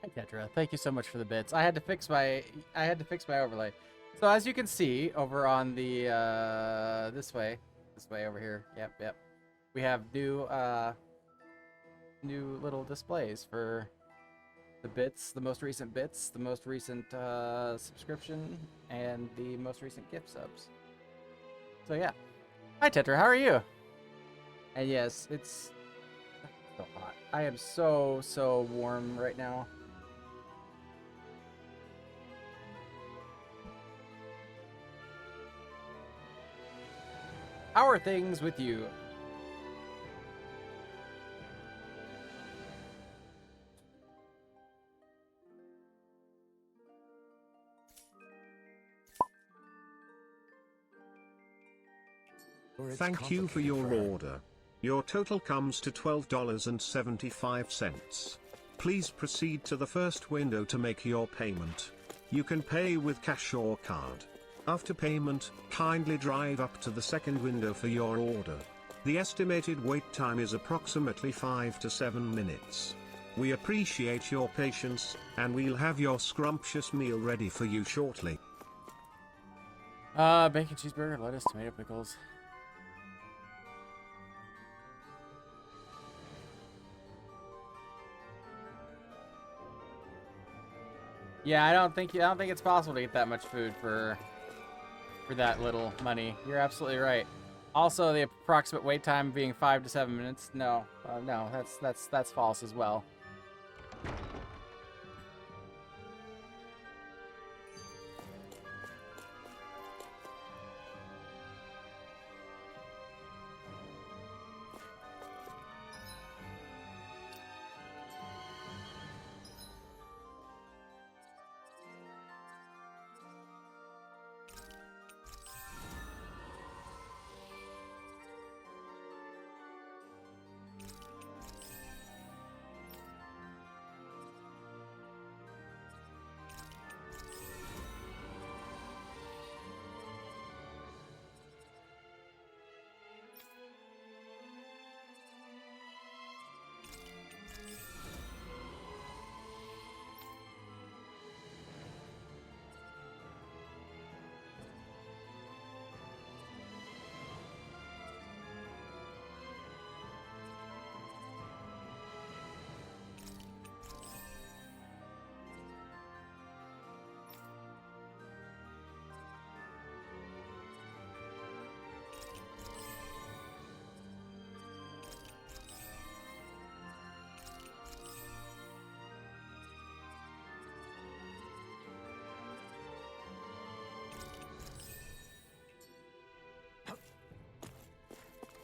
Hi, Tetra. Thank you so much for the bits. I had to fix my overlay. So as you can see over on the this way over here. Yep. We have new little displays for the bits, the most recent bits, the most recent subscription, and the most recent gift subs. So yeah. Hi Tetra, how are you? And yes, it's so hot. I am so warm right now. How are things with you? Thank you for your order. Your total comes to $12.75. Please proceed to the first window to make your payment. You can pay with cash or card. After payment, kindly drive up to the second window for your order. The estimated wait time is approximately 5 to 7 minutes. We appreciate your patience, and we'll have your scrumptious meal ready for you shortly. Bacon cheeseburger, lettuce, tomato pickles. Yeah, I don't think it's possible to get that much food for that little money. You're absolutely right. Also, the approximate wait time being 5 to 7 minutes. No, no, that's false as well.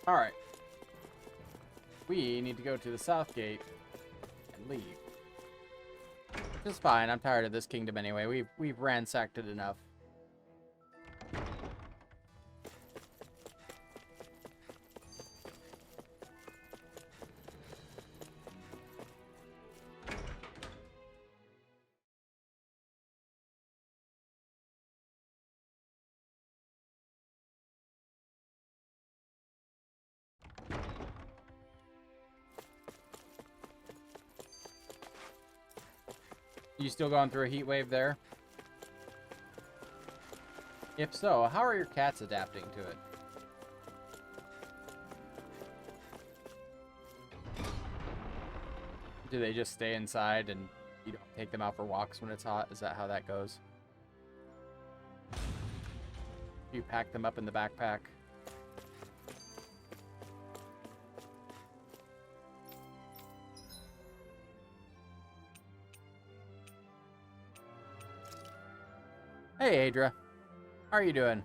Alright. We need to go to the south gate and leave. Which is fine. I'm tired of this kingdom anyway. We've ransacked it enough. You still going through a heat wave there? If so, how are your cats adapting to it? Do they just stay inside and you don't take them out for walks when it's hot? Is that how that goes? You pack them up in the backpack? Hey, Adra. How are you doing?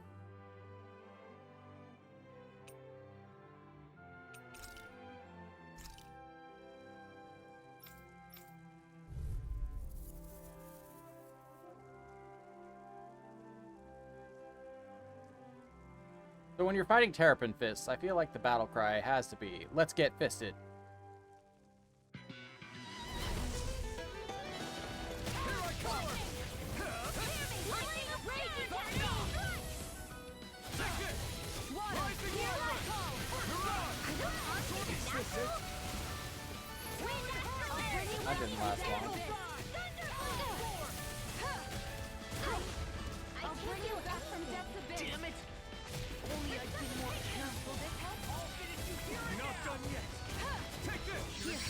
So when you're fighting Terrapin Fists, I feel like the battle cry has to be, let's get fisted. That didn't last long. bring you back from death's abyss. Damn it! Only I'd been more careful. This help? I'll finish you here and Not now. done yet. Take this. Here, It's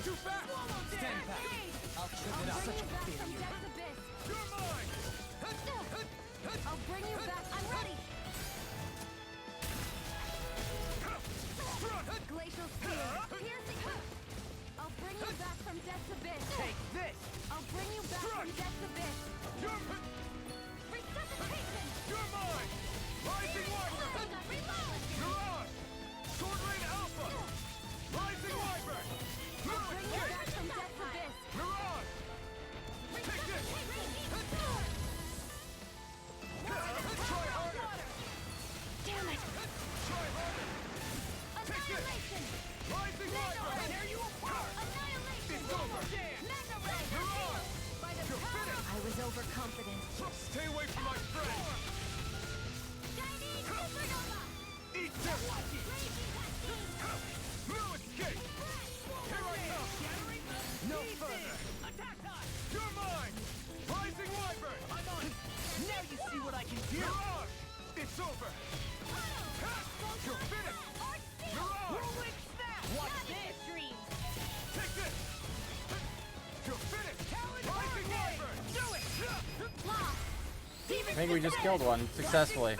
too fast. stand back. I'll trip it up. Such a failure. You're mine. I'll bring you back. I'm ready. Glacial spear. Piercing. I'll bring you back from death's abyss. Take this. I'll bring you back from death's abyss. You're Resuscitation. You're mine. Rising Wyvern. Reload. Mirage. Sword Rain Alpha. Rising Wyvern. I'll bring you back from death's abyss. Mirage. Take this. Try harder. Damn it. Try harder. Annihilation. Rising Wyvern. Tear you apart. Annihilation. It's over. Magna Ray. Mirage. By the You're power. finished. I was overconfident. Stay away from my friend. Chinese supernova. Eat this. No escape. Here I come. No further. Attack time. You're mine. Rising Wyvern. I'm on it. Now you see what I can do. Mirage. It's over. You're finished. Mirage. Whirlwind snap. What's this? Dream. Take this. You're finished. Rising Wyvern. Do it. Lost. I think we just killed one successfully.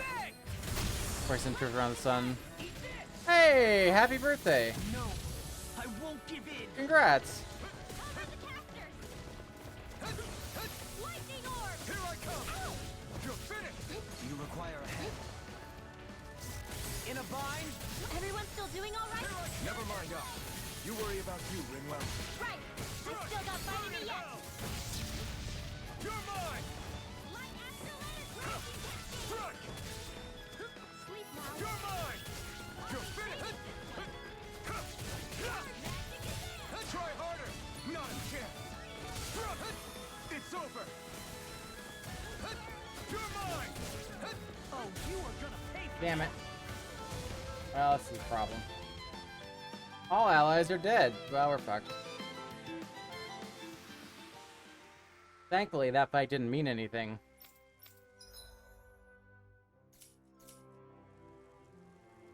Person turns around the sun. Hey, happy birthday! No, I won't give in. Congrats! Lightning orb. Here I come. You're finished. You require a hand. In a bind. Everyone still doing all right? Never mind us. You worry about you, Ringwell. Right. I still got fighting me yet. You're mine. Light accelerator. Strike. Sleep now. You're mine. You're finished. Try harder. Not a chance. It's over. You're mine. Oh, you are gonna pay for Damn it. Well, this is a problem. All allies are dead. Well, we're fucked. Thankfully, that fight didn't mean anything.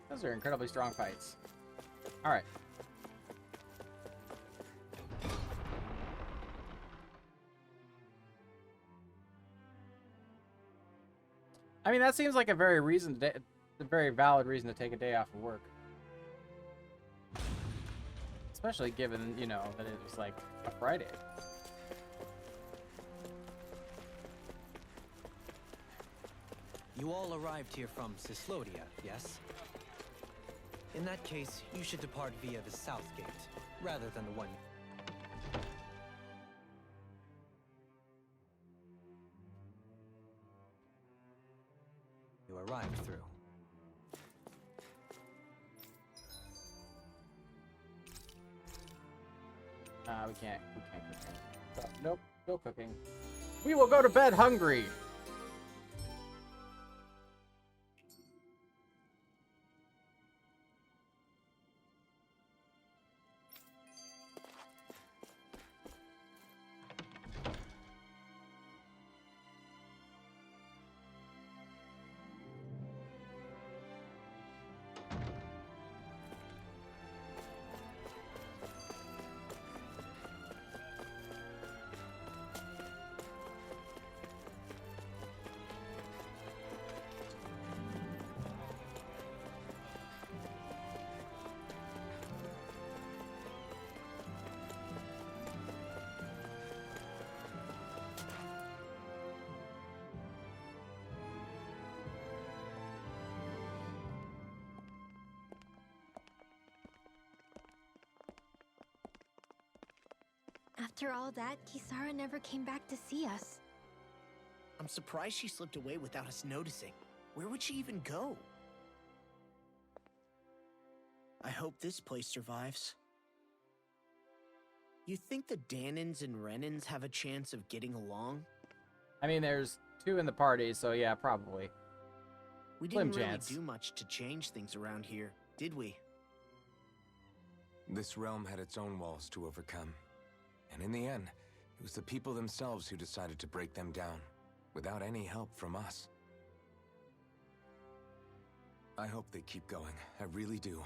Those are incredibly strong fights. Alright. I mean, that seems like a very valid reason to take a day off of work. Especially given, you know, that it was like a Friday. You all arrived here from Cislodia, yes? In that case, you should depart via the south gate, rather than the one... you arrived through. We can't cook. Nope, no cooking. We will go to bed hungry! After all that, Kisara never came back to see us. I'm surprised she slipped away without us noticing. Where would she even go? I hope this place survives. You think the Danins and Renins have a chance of getting along? I mean, there's two in the party, so yeah, probably. We Slim didn't really chance. do much to change things around here, did we? This realm had its own walls to overcome. And in the end, it was the people themselves who decided to break them down. without any help from us. I hope they keep going. I really do.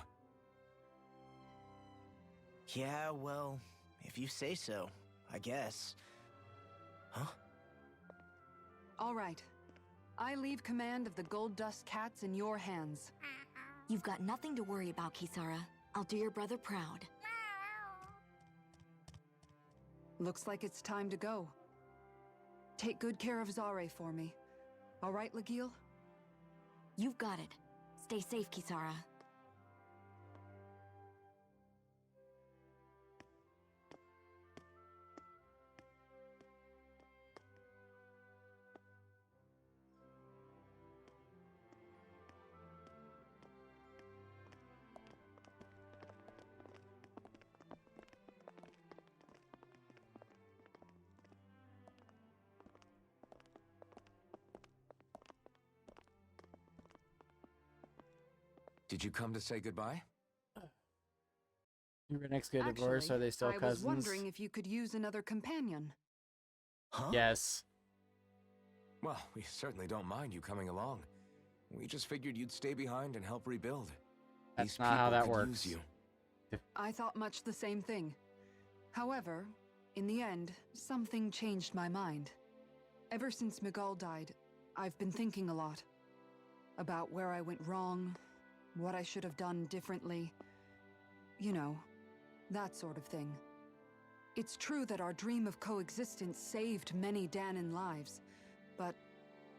Yeah, well, if you say so, I guess. Huh? All right. I leave command of the Gold Dust Cats in your hands. You've got nothing to worry about, Kisara. I'll do your brother proud. Looks like it's time to go. Take good care of Zare for me. All right, Legil? You've got it. Stay safe, Kisara. Did you come to say goodbye? You were next get divorced. Are they still I cousins? was wondering if you could use another companion. Huh? Yes. Well, we certainly don't mind you coming along. We just figured you'd stay behind and help rebuild. That's These not how people that could works. use you. I thought much the same thing. However, in the end, something changed my mind. Ever since Miguel died, I've been thinking a lot. About where I went wrong, what I should have done differently. You know, that sort of thing. It's true that our dream of coexistence saved many Danon lives, but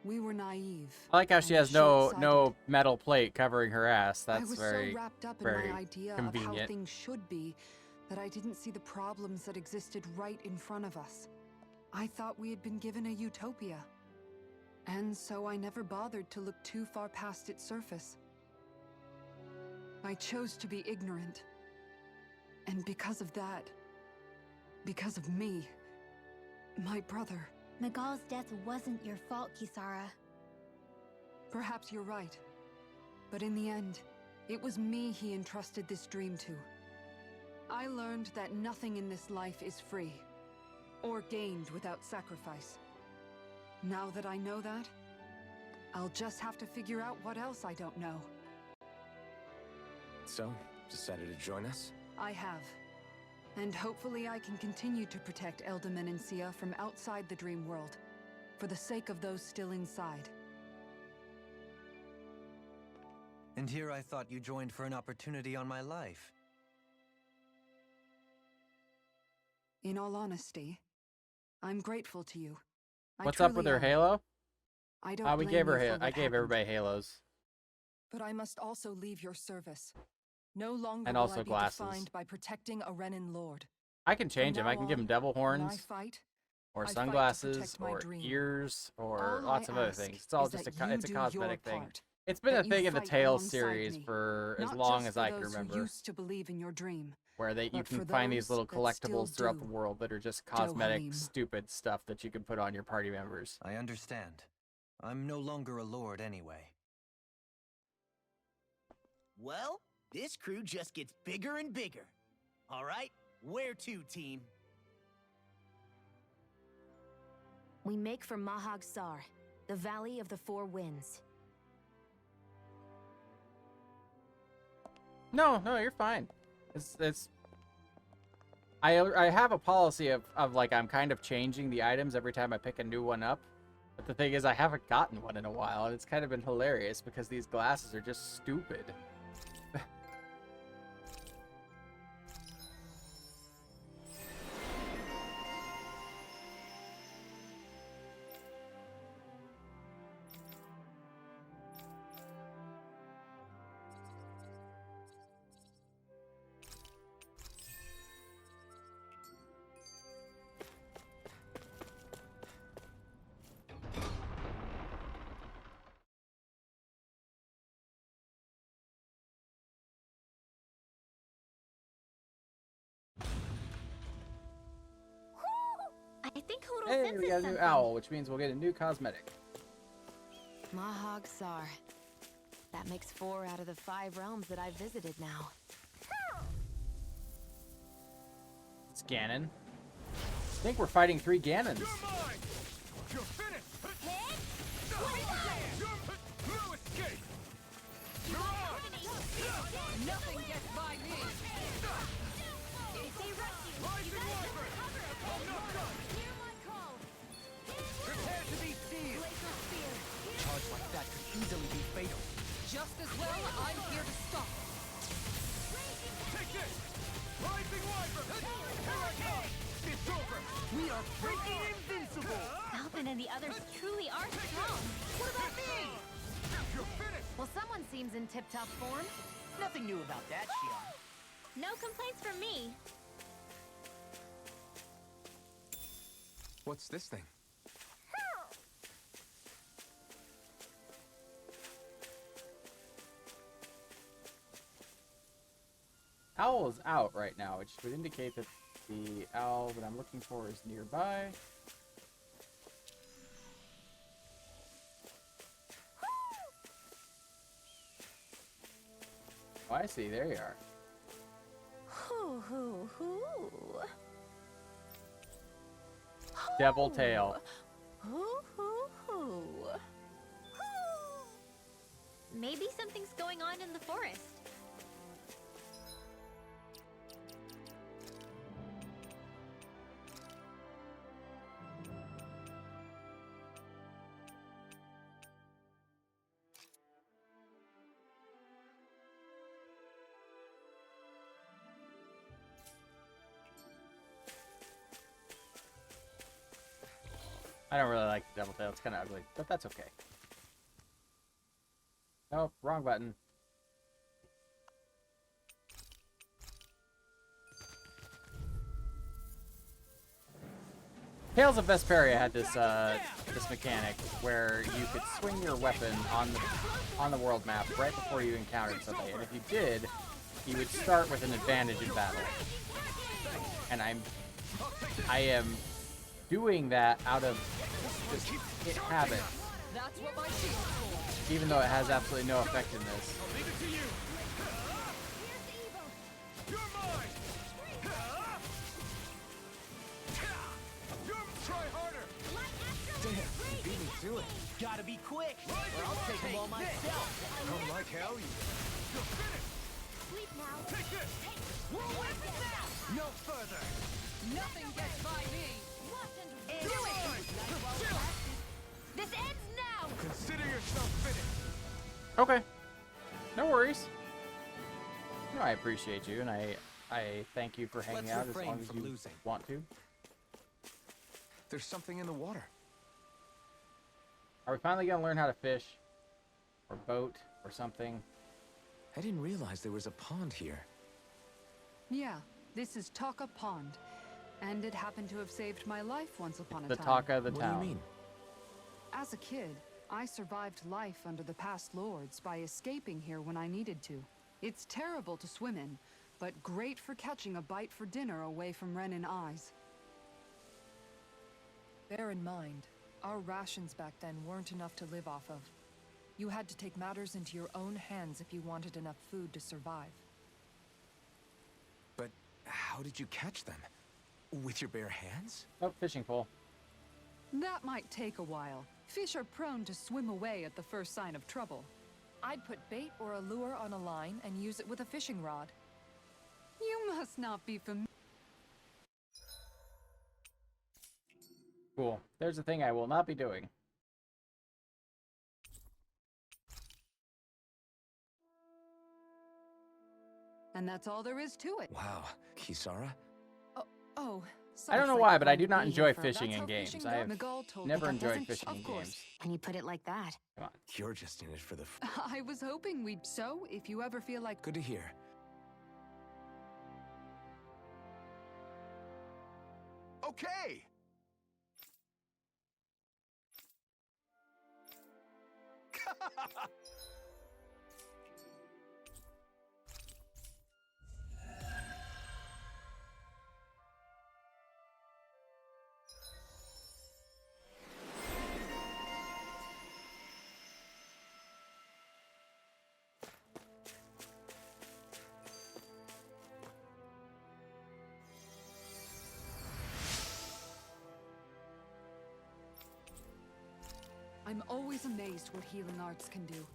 we were naive. I like how she and has no short-sighted. metal plate covering her ass. I That's was very so wrapped up in very my idea of how convenient. things should be that I didn't see the problems that existed right in front of us. I thought we had been given a utopia. And so I never bothered to look too far past its surface. I chose to be ignorant. And because of that, because of me, my brother... Miguel's death wasn't your fault, Kisara. Perhaps you're right. But in the end, it was me he entrusted this dream to. I learned that nothing in this life is free, or gained without sacrifice. Now that I know that, I'll just have to figure out what else I don't know. So, decided to join us? I have. And hopefully I can continue to protect Elda Menencia from outside the dream world, for the sake of those still inside. And here I thought you joined for an opportunity on my life. In all honesty, I'm grateful to you. What's up with her truly am. Halo? I don't We blame gave her. you for I what gave happened. everybody Halos. But I must also leave your service. No longer And will also I be glasses. defined by protecting a Renin Lord. I can change him. I can give him devil When I horns, fight, or I fight to sunglasses, protect my or dream. ears, or All lots I of other ask things. It's all is just that a you it's a do your cosmetic thing. part, It's been a that you thing in the fight Tales alongside series me, for as not long just as for I can those who remember, used to believe in your dream, where you but can for find these those little that still collectibles throughout do. the world that are just cosmetic, Dohalim. stupid stuff that you can put on your party members. I understand. I'm no longer a lord anyway. Well, this crew just gets bigger and bigger. All right, where to, team? We make for Mahag Sar, the Valley of the Four Winds. No, you're fine. It's. I have a policy of like I'm kind of changing the items every time I pick a new one up. But the thing is, I haven't gotten one in a while, and it's kind of been hilarious because these glasses are just stupid. I think Hoodle Hey, senses we got a new something. owl, which means we'll get a new cosmetic. Mahag Sar. That makes 4 out of the 5 realms that I've visited now. It's Ganon. I think we're fighting 3 Ganons. You're mine! You're finished! No escape! Nothing gets by me! Rising Wyvern! I'm not done! Prepare to be sealed! Charge like that could easily be fatal. Just as well, I'm here to stop. Take this! Rising Wyvern! Here I come! It's over! We are freaking invincible! Alvin and the others truly are strong. What about me? You're finished! Well, someone seems in tip-top form. Nothing new about that, Shion. No complaints from me. What's this thing? Owl is out right now, which would indicate that the owl that I'm looking for is nearby. Oh, I see. There you are. Hoo hoo hoo. Devil tail. Hoo hoo hoo. Maybe something's going on in the forest. I don't really like the devil tail. It's kind of ugly, but that's okay. Nope, wrong button. Tales of Vesperia had this this mechanic where you could swing your weapon on the world map right before you encountered something, and if you did, you would start with an advantage in battle. And I am doing that out of just habit, That's what my shield's for. even though it has absolutely no effect in this. Leave it to you! You're mine! Try harder! Damn, you beat me to it. Gotta be quick, or I'll take them all myself. Oh, like hell you You're finished! Sleep now. Take this! Whirlwind now. No further! Nothing gets by me! Do it. This ends now. Consider yourself finished! Okay, no worries. No, I appreciate you, and I thank you for hanging Let's out as refrain long as from you losing. want to. There's something in the water. Are we finally gonna learn how to fish, or boat, or something? I didn't realize there was a pond here. Yeah, this is Taka Pond. And it happened to have saved my life once upon a The time. Taka of the What town. do you mean? As a kid, I survived life under the past lords by escaping here when I needed to. It's terrible to swim in, but great for catching a bite for dinner away from Renin eyes. Bear in mind, our rations back then weren't enough to live off of. You had to take matters into your own hands if you wanted enough food to survive. But how did you catch them? With your bare hands? Oh, fishing pole. That might take a while. Fish are prone to swim away at the first sign of trouble. I'd put bait or a lure on a line and use it with a fishing rod. You must not be familiar. Cool. There's a thing I will not be doing. And that's all there is to it. Wow, Kisara? Oh, I don't know Sounds why, like but I fun do to not be enjoy here for. fishing That's in how games. fishing I have goes. Miguel told me never that enjoyed doesn't- fishing of in course. games. When you put it like that. Come on. You're just in it for the I was hoping we'd. So, if you ever feel like. Good to hear. Okay! I'm always amazed what healing arts can do.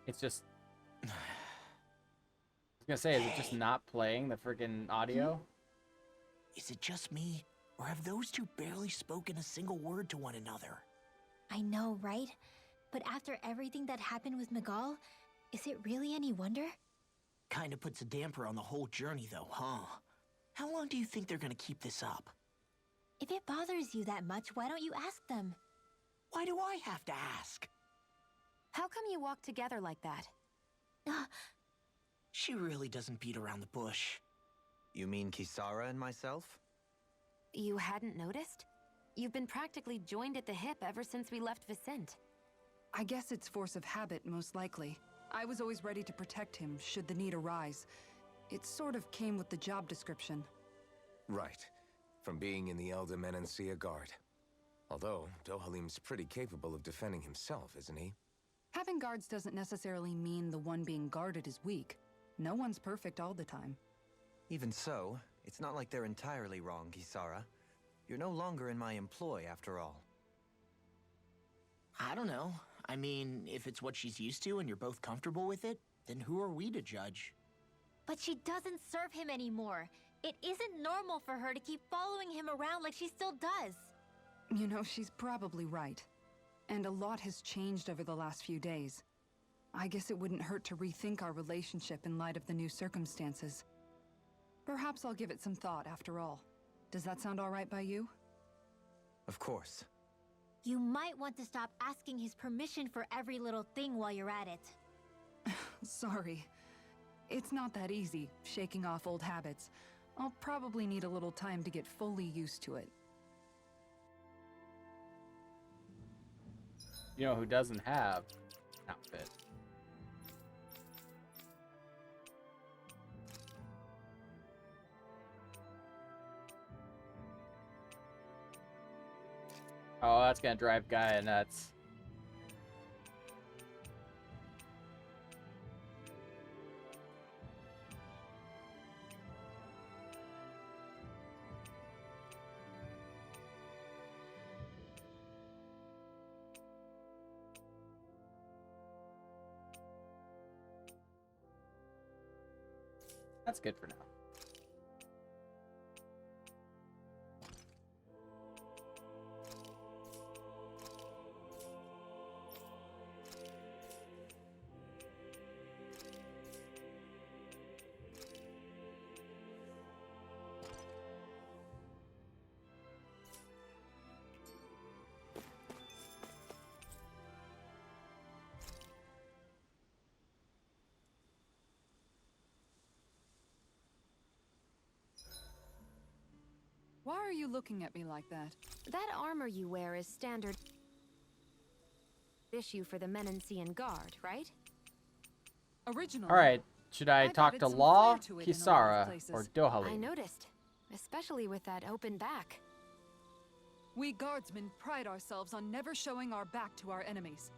It's just. I was gonna say, is it just not playing the freaking audio? Is it just me, or have those two barely spoken a single word to one another? I know, right? But after everything that happened with Miguel, is it really any wonder? Kinda puts a damper on the whole journey, though, huh? How long do you think they're gonna keep this up? If it bothers you that much, why don't you ask them? Why do I have to ask? How come you walk together like that? She really doesn't beat around the bush. You mean Kisara and myself? You hadn't noticed? You've been practically joined at the hip ever since we left Vicente. I guess it's force of habit, most likely. I was always ready to protect him, should the need arise. It sort of came with the job description. Right. From being in the Elda Menancia Guard. Although, Dohalim's pretty capable of defending himself, isn't he? Having guards doesn't necessarily mean the one being guarded is weak. No one's perfect all the time. Even so, it's not like they're entirely wrong, Kisara. You're no longer in my employ, after all. I don't know. I mean, if it's what she's used to and you're both comfortable with it, then who are we to judge? But she doesn't serve him anymore. It isn't normal for her to keep following him around like she still does. You know, she's probably right. And a lot has changed over the last few days. I guess it wouldn't hurt to rethink our relationship in light of the new circumstances. Perhaps I'll give it some thought after all. Does that sound all right by you? Of course. You might want to stop asking his permission for every little thing while you're at it. Sorry. It's not that easy, shaking off old habits. I'll probably need a little time to get fully used to it. You know who doesn't have an outfit? Oh, that's gonna drive Gaia nuts. That's good for now. Why are you looking at me like that? That armor you wear is standard issue for the Menancian Guard, right? Originally. Alright, should I I've talk added to some Law, flair to it in a lot of Kisara, places. or I Dohalim? noticed, especially with that open back. We guardsmen pride ourselves on never showing our back to our enemies.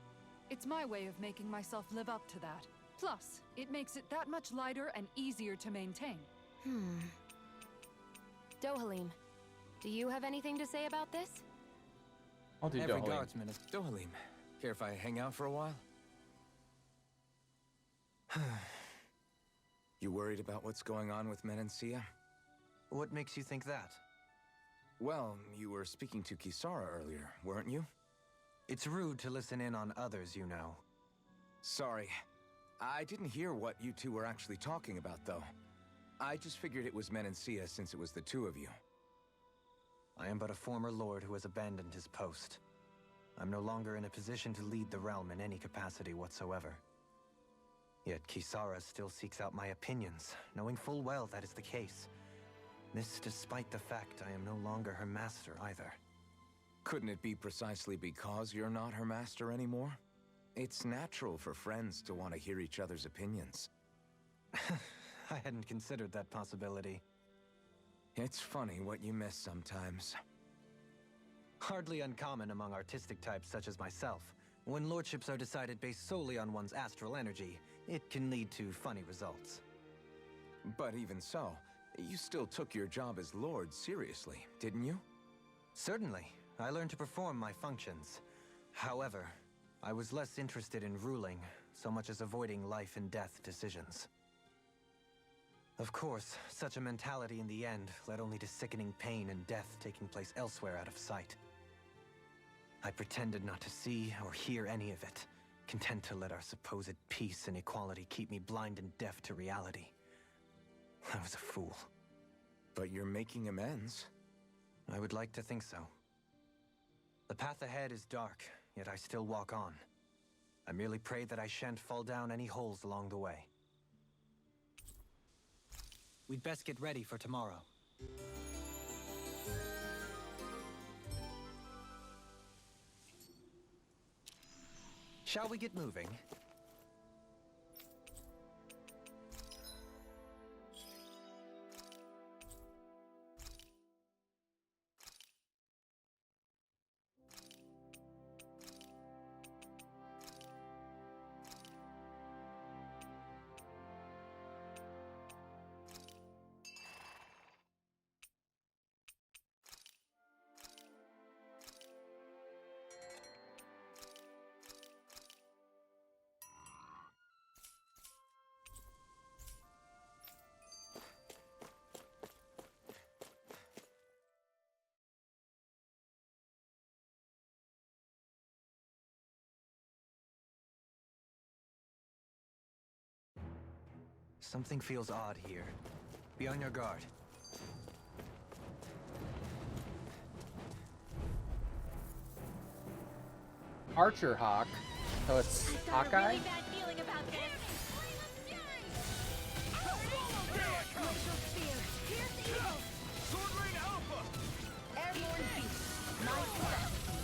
It's my way of making myself live up to that. Plus, it makes it that much lighter and easier to maintain. Dohalim, do you have anything to say about this? I'll do Every Dohalim. guardsman is Dohalim. Care if I hang out for a while? You worried about what's going on with Menancia? What makes you think that? Well, you were speaking to Kisara earlier, weren't you? It's rude to listen in on others, you know. Sorry. I didn't hear what you two were actually talking about, though. I just figured it was Menancia since it was the two of you. I am but a former lord who has abandoned his post. I'm no longer in a position to lead the realm in any capacity whatsoever. Yet Kisara still seeks out my opinions, knowing full well that is the case. This despite the fact I am no longer her master either. Couldn't it be precisely because you're not her master anymore? It's natural for friends to want to hear each other's opinions. I hadn't considered that possibility. It's funny what you miss sometimes. Hardly uncommon among artistic types such as myself, When lordships are decided based solely on one's astral energy, it can lead to funny results. But even so, you still took your job as Lord seriously, didn't you? Certainly. I learned to perform my functions. However, I was less interested in ruling, so much as avoiding life and death decisions. Of course, such a mentality in the end led only to sickening pain and death taking place elsewhere out of sight. I pretended not to see or hear any of it, content to let our supposed peace and equality keep me blind and deaf to reality. I was a fool. But you're making amends. I would like to think so. The path ahead is dark, yet I still walk on. I merely pray that I shan't fall down any holes along the way. We'd best get ready for tomorrow. Shall we get moving? Something feels odd here. Be on your guard. Archer Hawk. So it's I've got a Hawkeye? really bad feeling about this. Sword Rain Alpha! Airborne beast. Nice recipe.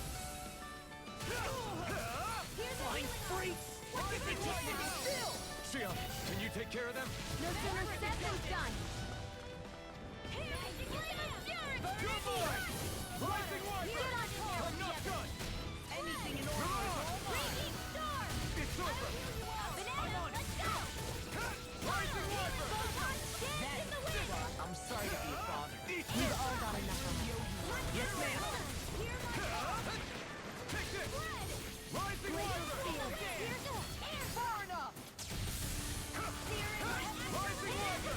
Flying freaks! What did they tell you to be still? Xion, can you take care of them? No sooner said than done. Good boy! Rising Wiper! I'm not done! Anything in order. It's over! I'm on it! Rising Wiper! I'm sorry to be a father. We've all got enough of it. Yes, ma'am! Take this! Rising Wiper! Far enough. Rising Wiper!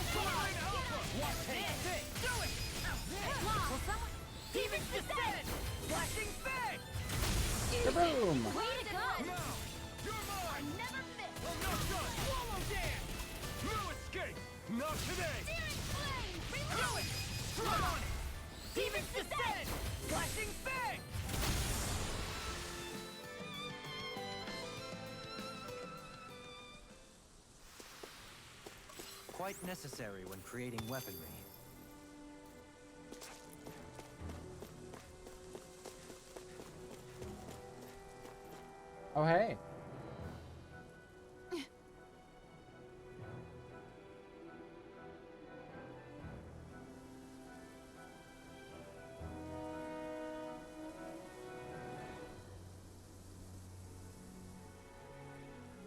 Sword Rain Alpha! Watch this! Do it! Demons descend. Flashing Fang! Kaboom! Way to go! Now! You're mine! Never miss. I'm not done! Swallow dance! No escape! Not today! Do it! I'm on it! Demons descend. Flashing Fang! Quite necessary when creating weaponry. Oh, hey.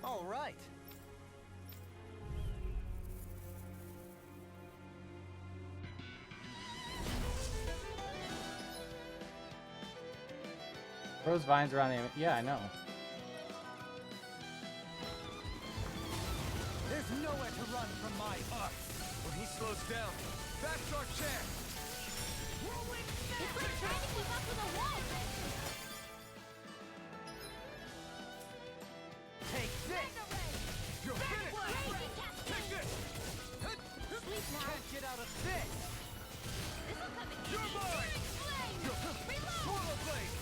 All right. Rose vines around the... Yeah, I know. There's nowhere to run from my art! When he slows down, that's our chance! It's like trying to keep up with a wolf. Take this! You're finished! Take this! Sleep now. Can't get out of this! This'll come in You're handy. mine! Swallow Blade!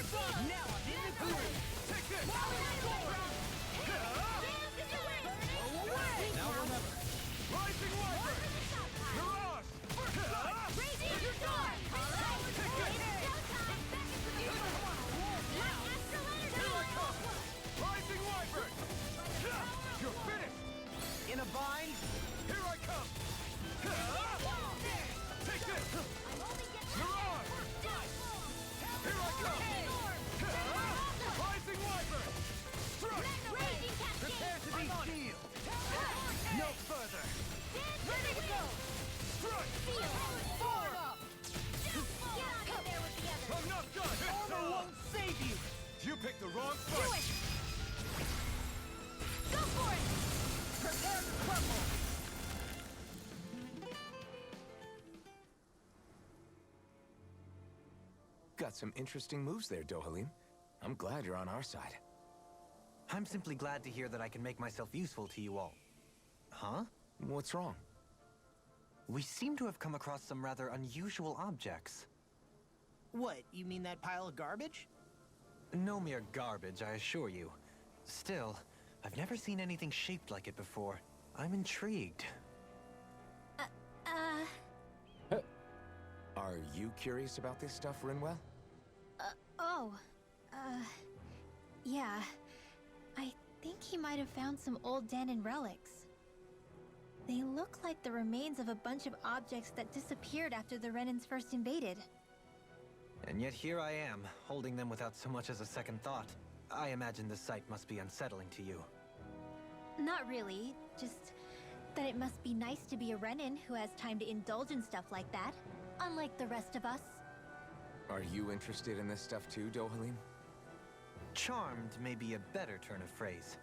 Now I'm in the groove. Take this! Now or never. Rising Wiper! Mirage! Radiant Storm. Take this! Rising Wiper! You're finished! In a bind? Here I come! Take this! Mirage! Here I come! You picked the wrong Do fight! it! Go for it! Prepare to crumble! Got some interesting moves there, Dohalim. I'm glad you're on our side. I'm simply glad to hear that I can make myself useful to you all. Huh? What's wrong? We seem to have come across some rather unusual objects. What, you mean that pile of garbage? No mere garbage, I assure you. Still, I've never seen anything shaped like it before. I'm intrigued. Are you curious about this stuff, Rinwell? Yeah. I think he might have found some old Danon relics. They look like the remains of a bunch of objects that disappeared after the Renans first invaded. And yet here I am, holding them without so much as a second thought. I imagine the sight must be unsettling to you. Not really, just that it must be nice to be a Renan who has time to indulge in stuff like that, unlike the rest of us. Are you interested in this stuff too, Dohalim? Charmed may be a better turn of phrase.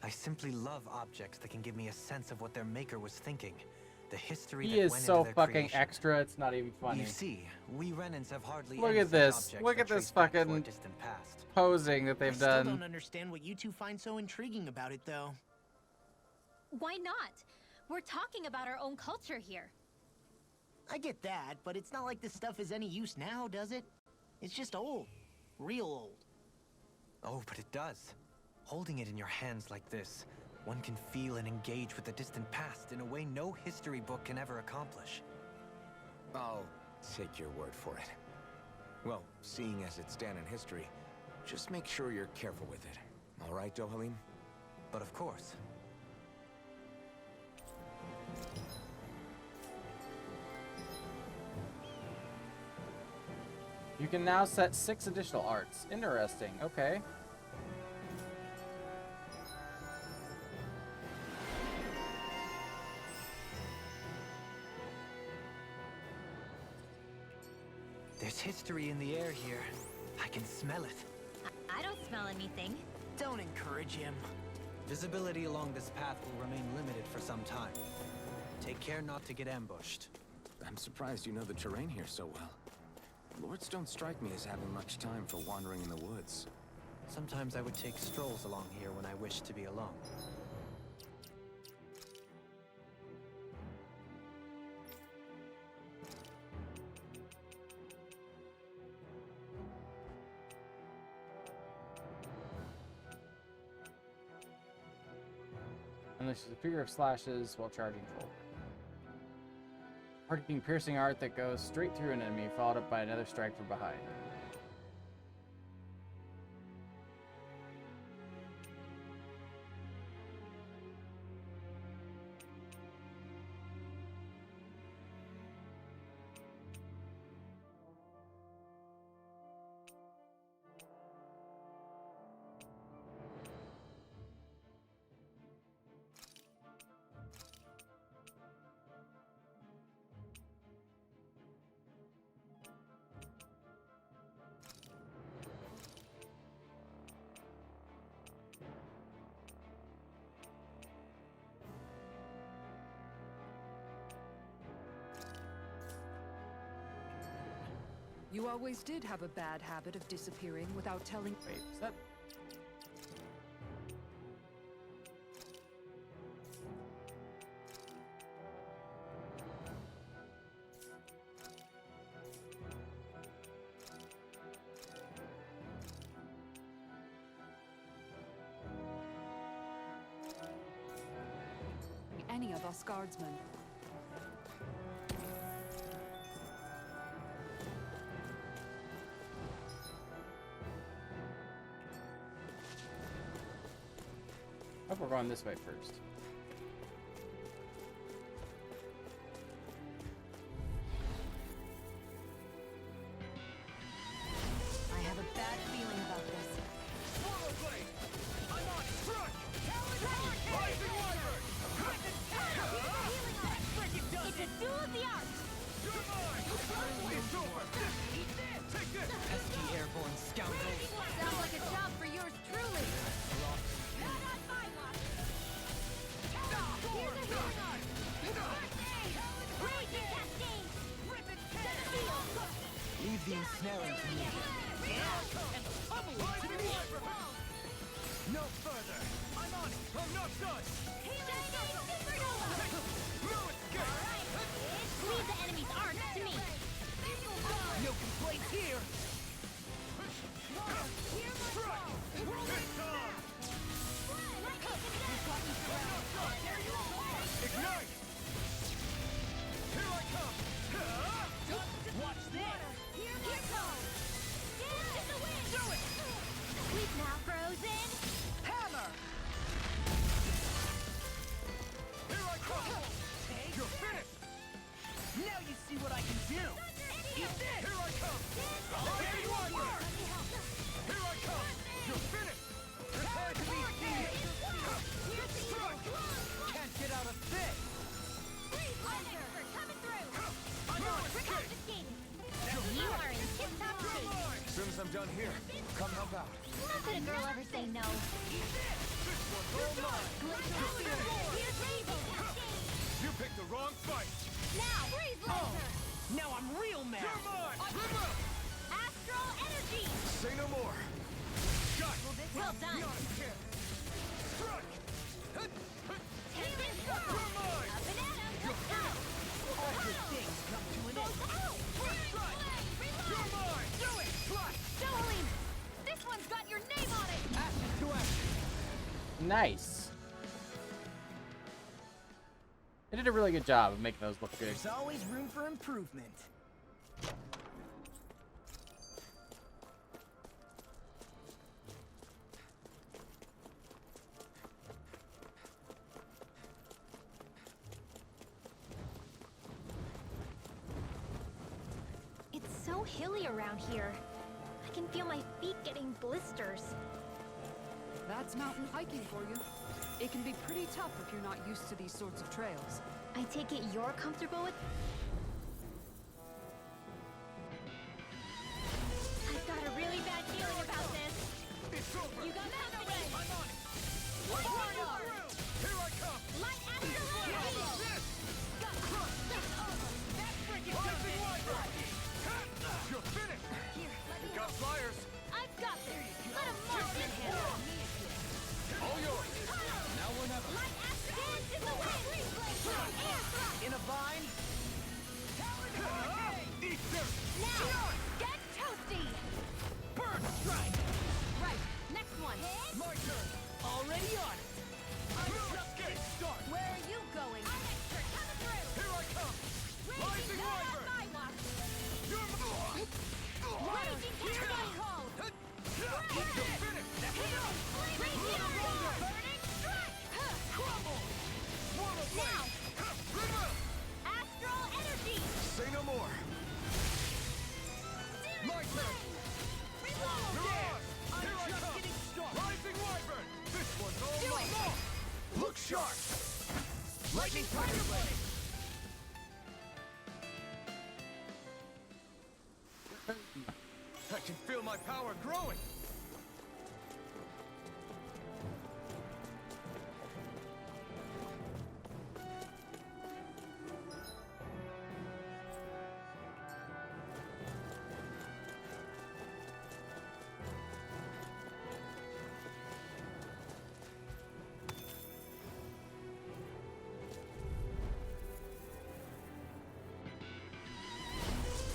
I simply love objects that can give me a sense of what their maker was thinking. The history He that is went so into their fucking creation. extra, it's not even funny. You see, we Renans have hardly Look any at such this. objects Look that at this trace back to our fucking distant past. posing that I they've still done. don't understand what you two find so intriguing about it, though. Why not? We're talking about our own culture here. I get that, but it's not like this stuff is any use now, does it? It's just old. Real old. Oh, but it does. Holding it in your hands like this, one can feel and engage with the distant past in a way no history book can ever accomplish. I'll take your word for it. Well, seeing as it's Danon history, just make sure you're careful with it. All right, Dohalim? But of course. You can now set 6 additional arts. Interesting. Okay. There's history in the air here. I can smell it. I don't smell anything. Don't encourage him. Visibility along this path will remain limited for some time. Take care not to get ambushed. I'm surprised you know the terrain here so well. Lords don't strike me as having much time for wandering in the woods. Sometimes I would take strolls along here when I wished to be alone. Unleashes a figure of slashes while charging forward. Targeting piercing art that goes straight through an enemy, followed up by another strike from behind. You always did have a bad habit of disappearing without telling. Wait, is that? Any of us guardsmen. I hope we're going this way first. I have a bad feeling about this. Swallow blade! I'm on strike! Rising wyvern! It's a duel of the arts! You're mine! It's over! Eat this! Take this! Pesky airborne scoundrels! Sounds like a And pummel it to the wall. No further. I'm on it. I'm not done. No escape. Leave the enemy's arc to me. No complaints here. Strike. It's on. Ignite. Here I come. Watch this. Here goes. Dance in the wind. Do it. Sweep now, Frozen. Hammer. Here I come. You're finished. Now you see what I can do. Eat this. Here I come. Lightning Wiper. Here I come. You're finished. Prepare to be seen. Strike. Can't get out of this. Coming through. I'm on escape. You are in tip-top shape. As soon as I'm done here, come help out. How could a girl ever say no? This one's all mine. You picked the wrong fight. Now, freeze laser. Now I'm real mad. You're mine. Astral energy. Say no more. Got Well done. not a chance. Strike. Healing You're mine. A banana. Let's go. All good things come to an end. Strike. You're mine. Do it. Flash. Jolene, this one's got your name on it. Action to action. Nice. They did a really good job of making those look good. There's always room for improvement. It's so hilly around here. I can feel my feet getting blisters. That's mountain hiking for you. It can be pretty tough if you're not used to these sorts of trails. I take it you're comfortable with... I've got a really bad feeling about this. It's over. You got that already. I'm on it. Here I come. Light astral energy. Lightning Wiper. You're finished. Here, let me Got help. flyers. I've got this. Let him marksman handle it. All yours. Now we're never. Light astral dance in the wind. Air thrust. In a vine? Eat dirt. Now, get toasty. Burn strike. Right, next one. My turn. Already on it. Escape. Start. Where are you going? I'm expert coming through. Here I come. Lightning Not Wiper. my watch. You're mine. Raging cascade code. You're finished. Raging burning strike. Crumble. Swallow Now, blade. astral energy. Say no more. My turn. Reload. Here I come. Rising Wyvern. This one's all mine. Look sharp. Lightning Tiger Blade. I can feel my power growing.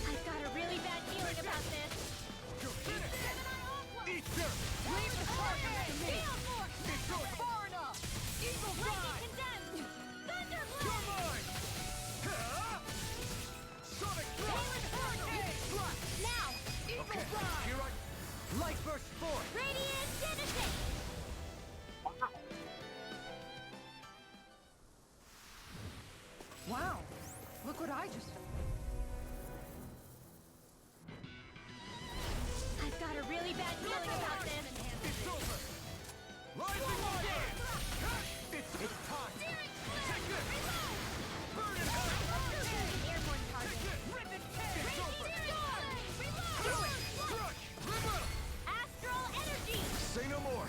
I've got a really bad feeling about this. You're finished. Eat dirt. Leave the target to me. It's yours. Far enough. Evil Lightning condemned. Thunder You're blast. mine. Sonic Thrust. Now, Okay. Here I. Light burst forth. radiant genesis. Wow, look what I just... I've got a really bad feeling about this. It's over. Rising Wyvern. It's time. Take this. Burn it out. Airborne target. Rip it. It's over. Reload. Do it. Crush. Remove. Astral energy. Say no more.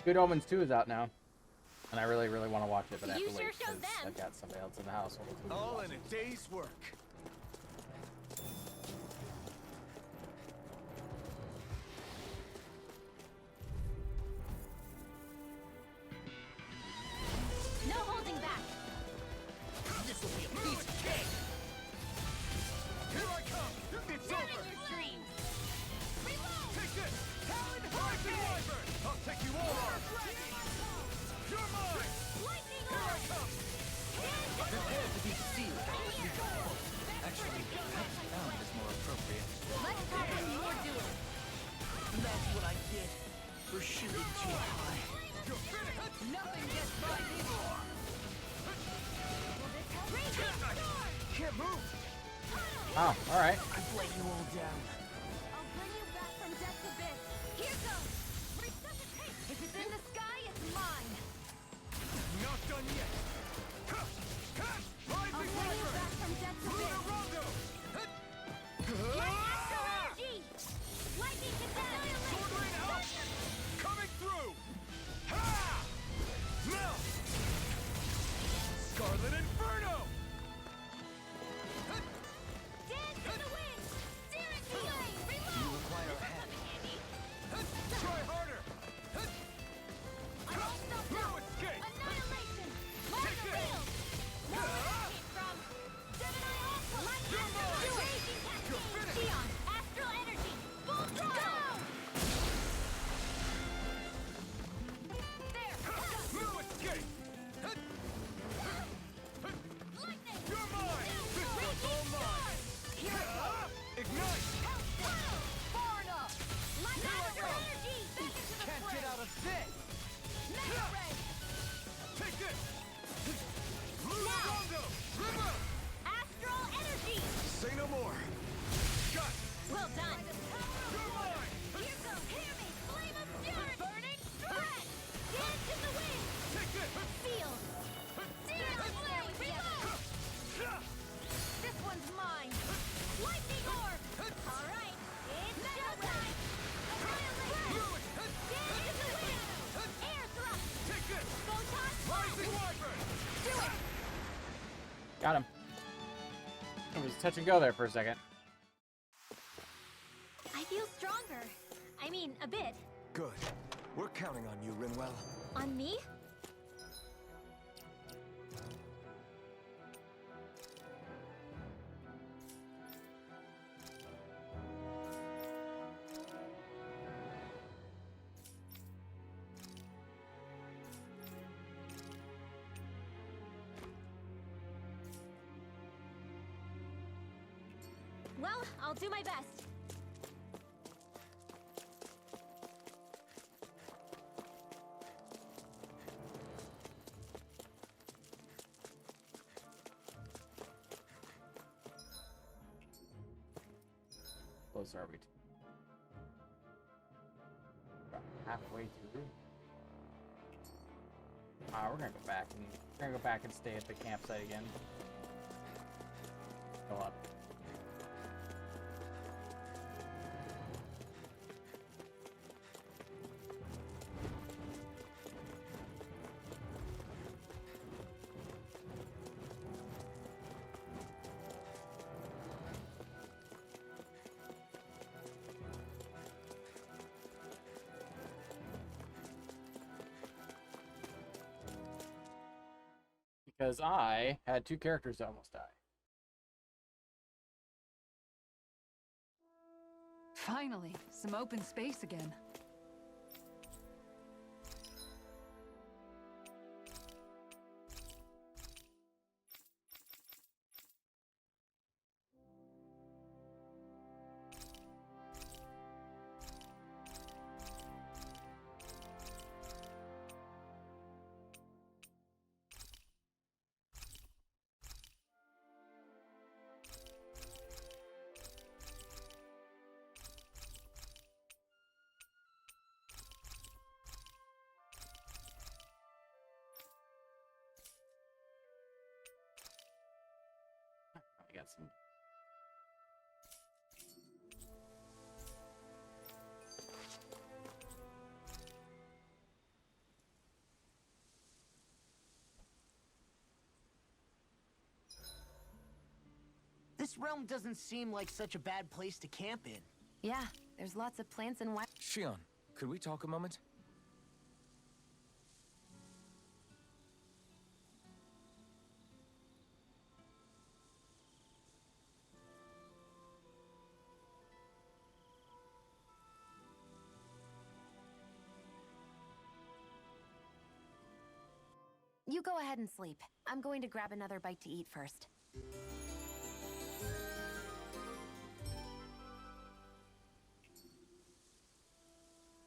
Good Omens 2 is out now. And I really, really want to watch it, but I have You to wait sure showed because them. I've got somebody else in the household. who All wants in it. a day's work. It's Not over! in your dreams! Reload! Take this! Talon Rising Wyvern! I'll take you all on! You're mine! Lightning Here I orb! come! Prepare to be sealed. Actually, perhaps bound is more appropriate. Let's talk what you're doing. That's what I get for shooting too high. You're finished! Nothing gets by me. Can't move! Oh, all right. I let you all down. I'll bring you back from death's abyss. Here goes. Resuscitate. If it's in the sky, it's mine. Not done yet! I'll Rising bring you Wyvern! back from death's abyss. Rondo! My astral energy. Lightning to death. Sword rain out! Coming through! Ha! Melt! Scarlet Inferno! Dance in the wind. Searing flame. You Reload. require a hand. Try harder! I'm all stuffed No out. escape! Annihilation. Mark Take the this. wheel. Know where that came from. Gemini Alpha. Lightning You're mine. after raging You're cascade. finished. Xion. Astral energy. Full throttle. There. No escape! Lightning. You're mine! This one's all mine! Here it goes. Ignite! Far enough. Lightning astral energy. Back into the Can't fray. get out of this! Mega ray. Take this! Blue Now. Rondo! River! Astral energy. Say no more! Shut! Well done. You're mine! Here goes. Hear me. Flame of fury. Burning strike. Dance in the wind. Take this! Sealed. Searing flame. Reload. This one's mine. Lightning orb. All right. It's showtime. Annihilation. Dance in the wind. Air thrust. Take this! Photon Rising blast. Wyvern! Do it. Got him. It was touch and go there for a second. I feel stronger. I mean, a bit. Good. We're counting on you, Rinwell. On me? Well, I'll do my best. Close are we? About halfway through. We're gonna go back and stay at the campsite again. Go up. Because I had 2 characters almost die. Finally, some open space again. I got some. This realm doesn't seem like such a bad place to camp in. Yeah, there's lots of plants and wild. Xion, could we talk a moment? You go ahead and sleep. I'm going to grab another bite to eat first.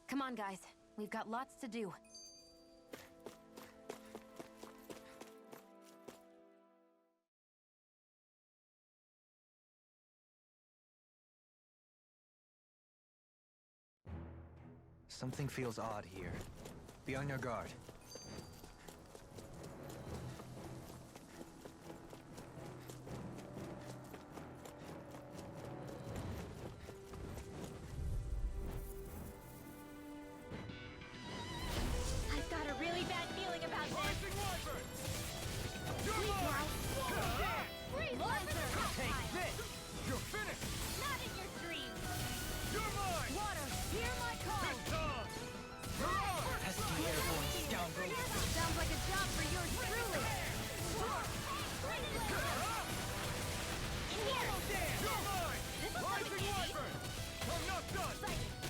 Come on, guys. We've got lots to do. Something feels odd here. Be on your guard. I've got a really bad feeling about this. Rising Wyvern! You're Sleep mine! now. Freeze Launcher! Take this! You're finished! Not in your dreams. You're mine! Water, hear my call. It's on! Mirage! Pesky airborne scoundrel! Sounds like a job for yours truly. In here. You're mine! This is Rising something easy. Wyvern! I'm not done!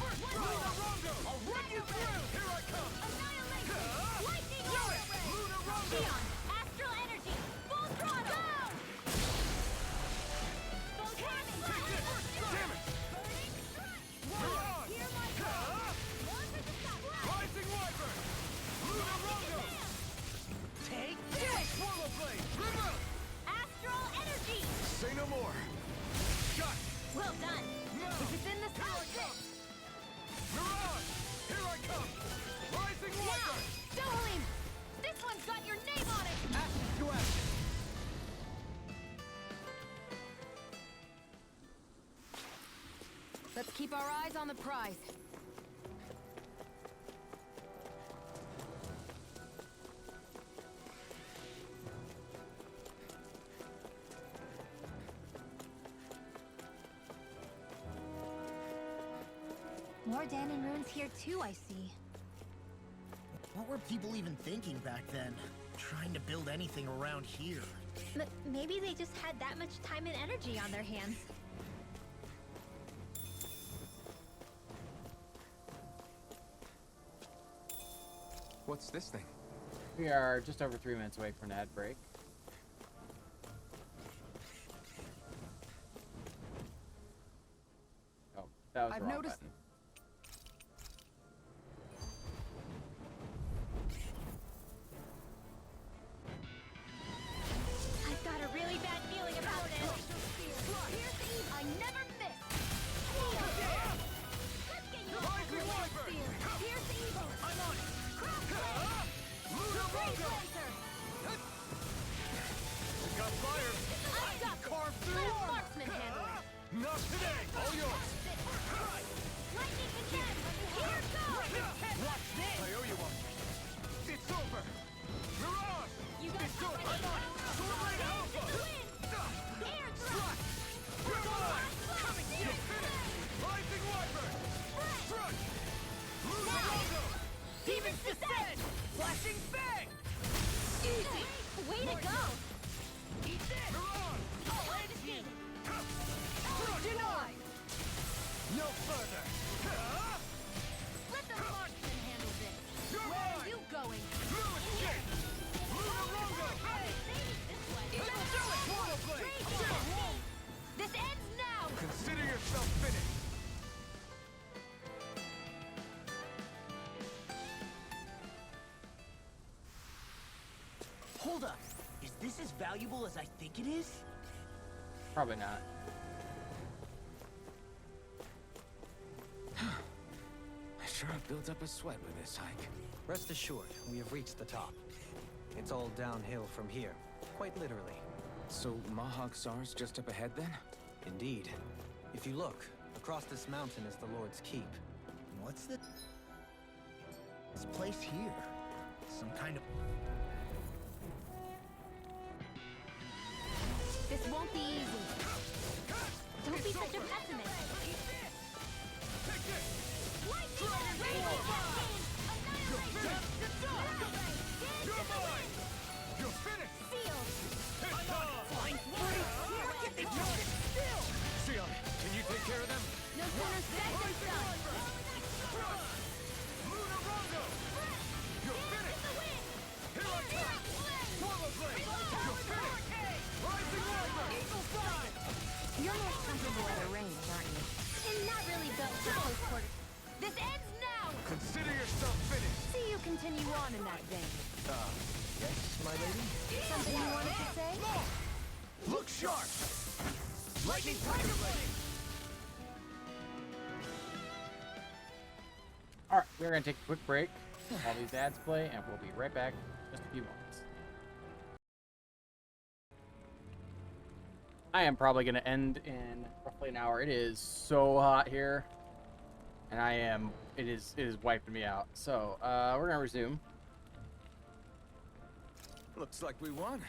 First Luna Rongo! I'll run you through! Here I come! Annihilation! Lightning Do Aura it! Ray! Luna Rongo! Neon! Astral Energy! Full throttle! Go! Volcanic! Take this! Damn it! Mirage! Hear my call! Launcher to stop! Rising Wyvern! Luna Rongo! Take Swallow Blade! Remote! Astral Energy! Say no more! Shot! Well done! If it's in the sky, Mirage! Here I come! Rising now! Wyvern! Dohalim! This one's got your name on it! Action to action! Let's keep our eyes on the prize. More Danon runes here too, I see. What were people even thinking back then? Trying to build anything around here. Maybe they just had that much time and energy on their hands. What's this thing? We are just over 3 minutes away from an ad break. Oh, that was the I've wrong noticed- button. I've got a really bad feeling about it. Here's the evil. I never miss. Let's get you off the Wyvern! Here's the evil. I'm on it! Cross blade. Luna Freeze Rongo! laser. We got fire! I've got Carve this. through! Let a marksman handle it. Not today! All yours! Lightning again. Here goes. Watch this! I owe you one. It's over! Mirage! You got It's over! I'm on it! Sword Alpha! Air drop. You're mine! You're finished! Rising Wyvern! Front! Luna Rongo! Demons descend. Flashing Fang! Easy. Way to go. Eat this! Mirage! Lightning. Denied! No further! Let the marksman handle this. You're Where are mine! you going? No escape! Luna Rongo! Let's do it! Swallow Blade! This ends now. Consider yourself finished! Hold up. Is this as valuable as I think it is? Probably not. I sure have built up a sweat with this hike. Rest assured, we have reached the top. It's all downhill from here, quite literally. So Mahag Sar's just up ahead then? Indeed. If you look, across this mountain is the Lord's Keep. What's this place here? Some kind of... This won't be easy. Don't be such a pessimist. Take this! Lightning Rainbow Annihilation! You're mine! You're finished! Sealed! It's on! Fine free! Still! Sion, can you take care of them? No sooner said than done! Luna Rongo! You're finished! Here I come! turning you on in that vein? Yes, my lady? Something you wanted to say? Look sharp! Lightning tiger blade! Alright, we're gonna take a quick break while these ads play, and we'll be right back in just a few moments. I am probably gonna end in roughly an hour. It is so hot here, and it is wiping me out. So, we're gonna resume. Looks like we won.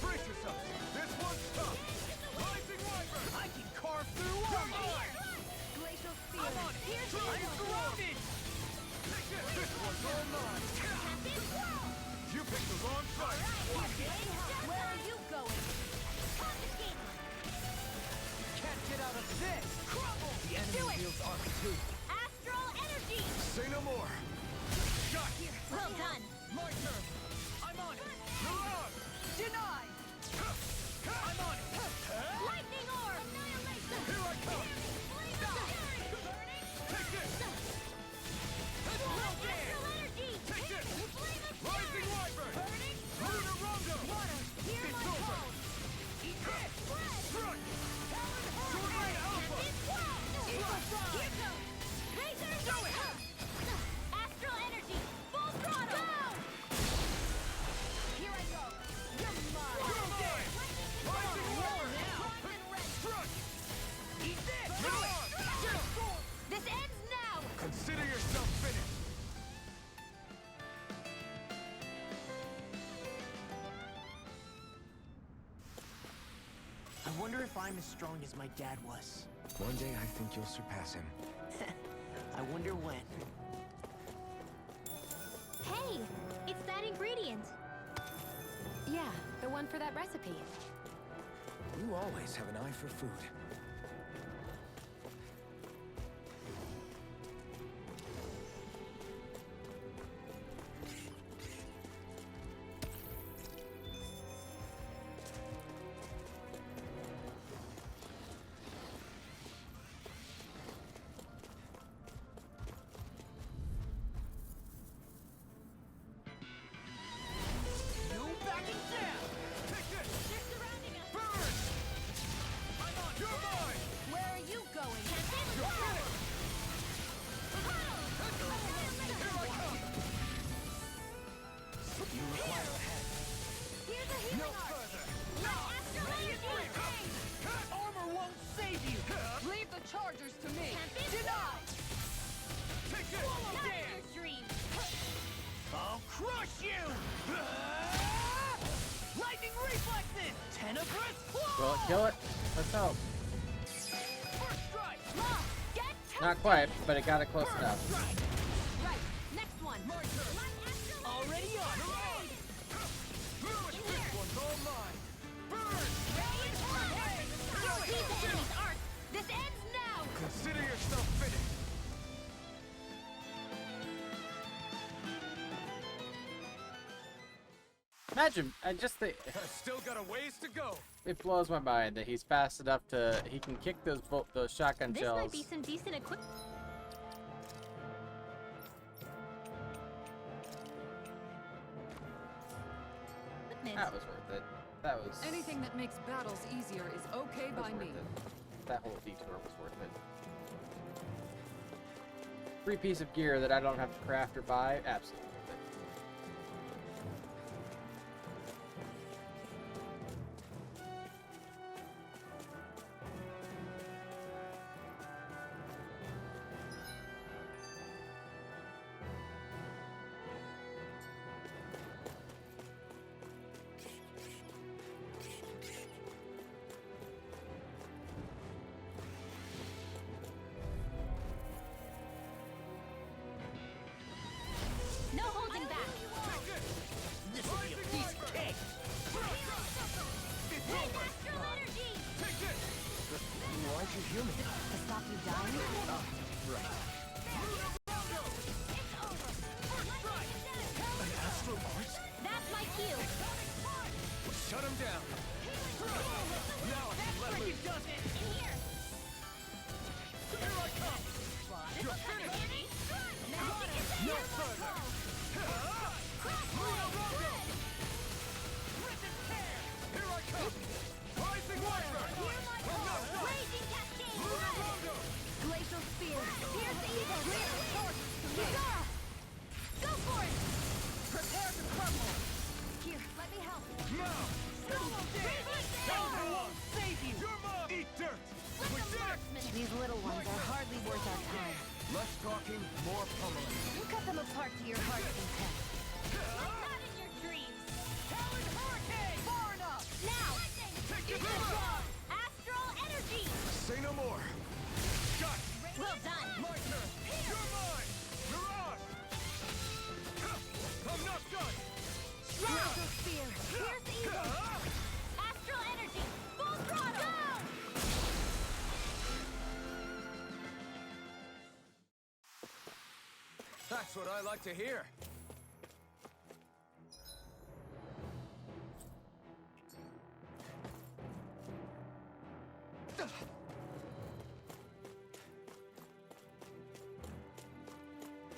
Brace yourself! This one's tough! Rising Wyvern! I can carve through armor! Glacial I'm on it! I'm surrounded! Take this! This one's all mine! You picked the wrong fight! Where are you going? Can't get out of this! Crumble! The enemy wields armor too. Astral energy! Say no more! Got here! Well done. My turn! I'm on it! Mirage! Denied! I'm on it! Lightning orb! Annihilation! Here I come! Flame of fury! Burning! Take this! Astral energy! Take this! Flame of Rising fury! Wyvern! Burning! Lunar Rondo! Water! Hear It's my over! call! Eat this! Spread! Strike! Talon Sword Hurricane! Ray Alpha! Here goes! Razor! Do it! Astral energy! Full throttle! Go! Here I go! You're mine! You're mine! Rising Wyvern! Strike! Eat this! Mirage! This ends now! Consider yourself finished! I wonder if I'm as strong as my dad was. One day I think you'll surpass him. I wonder when. Hey, it's that ingredient. Yeah, the one for that recipe. You always have an eye for food. You backing down! Take this! They're surrounding us! Burn! I'm on! You're mine! Where are you going? Can't save us You're all! finished! Here I come! You require a hand. Here's a No healing art! further! Let astral energy! Armor won't save you! Leave the chargers to me. Can't be denied! Take this! Not in your dreams! I'll crush you! Lightning reflexes! Tenebrous Will it kill it? Let's hope. First strike! Law, get toasted! Not quite, but it got it close enough. Strike! Right, next one. My turn! Already on! Lewis, this one's all mine! Burn! Keep the enemy's art! This ends now! Consider yourself finished! Imagine, I just think I've still got a ways to go! it blows my mind that he's fast enough he can kick those shotgun This shells. might be some decent equipment. That was worth it. That was Anything that makes battles easier is okay was by worth me. it. That whole detour was worth it. Free piece of gear that I don't have to craft or buy, absolutely worth it. you human? To stop you dying? Right. An astral voice? That's my cue. Shut him down. Now I can let loose. Does it. In here. Here I come. You're finished. No further. Here I come. Rising Wyvern. I'm not done. Raging cascade. Glacial spear. Here's the evil. Kisara. Go for it. Prepare to crumble. Here, let me help. Now. Save you. Your mom. Eat dirt. Let the marksman. These little ones are hardly worth our time. Less talking, more pummeling. You cut them apart to your heart's content. Not in your dreams. Talon Hurricane. Far enough. Now. Take it Use back. Astral energy. Say no more. Shot. Well done. My turn. You're mine. Mirage. I'm not done. Glacial spear. Here's the evil. Astral energy. Full throttle. Go. That's what I like to hear.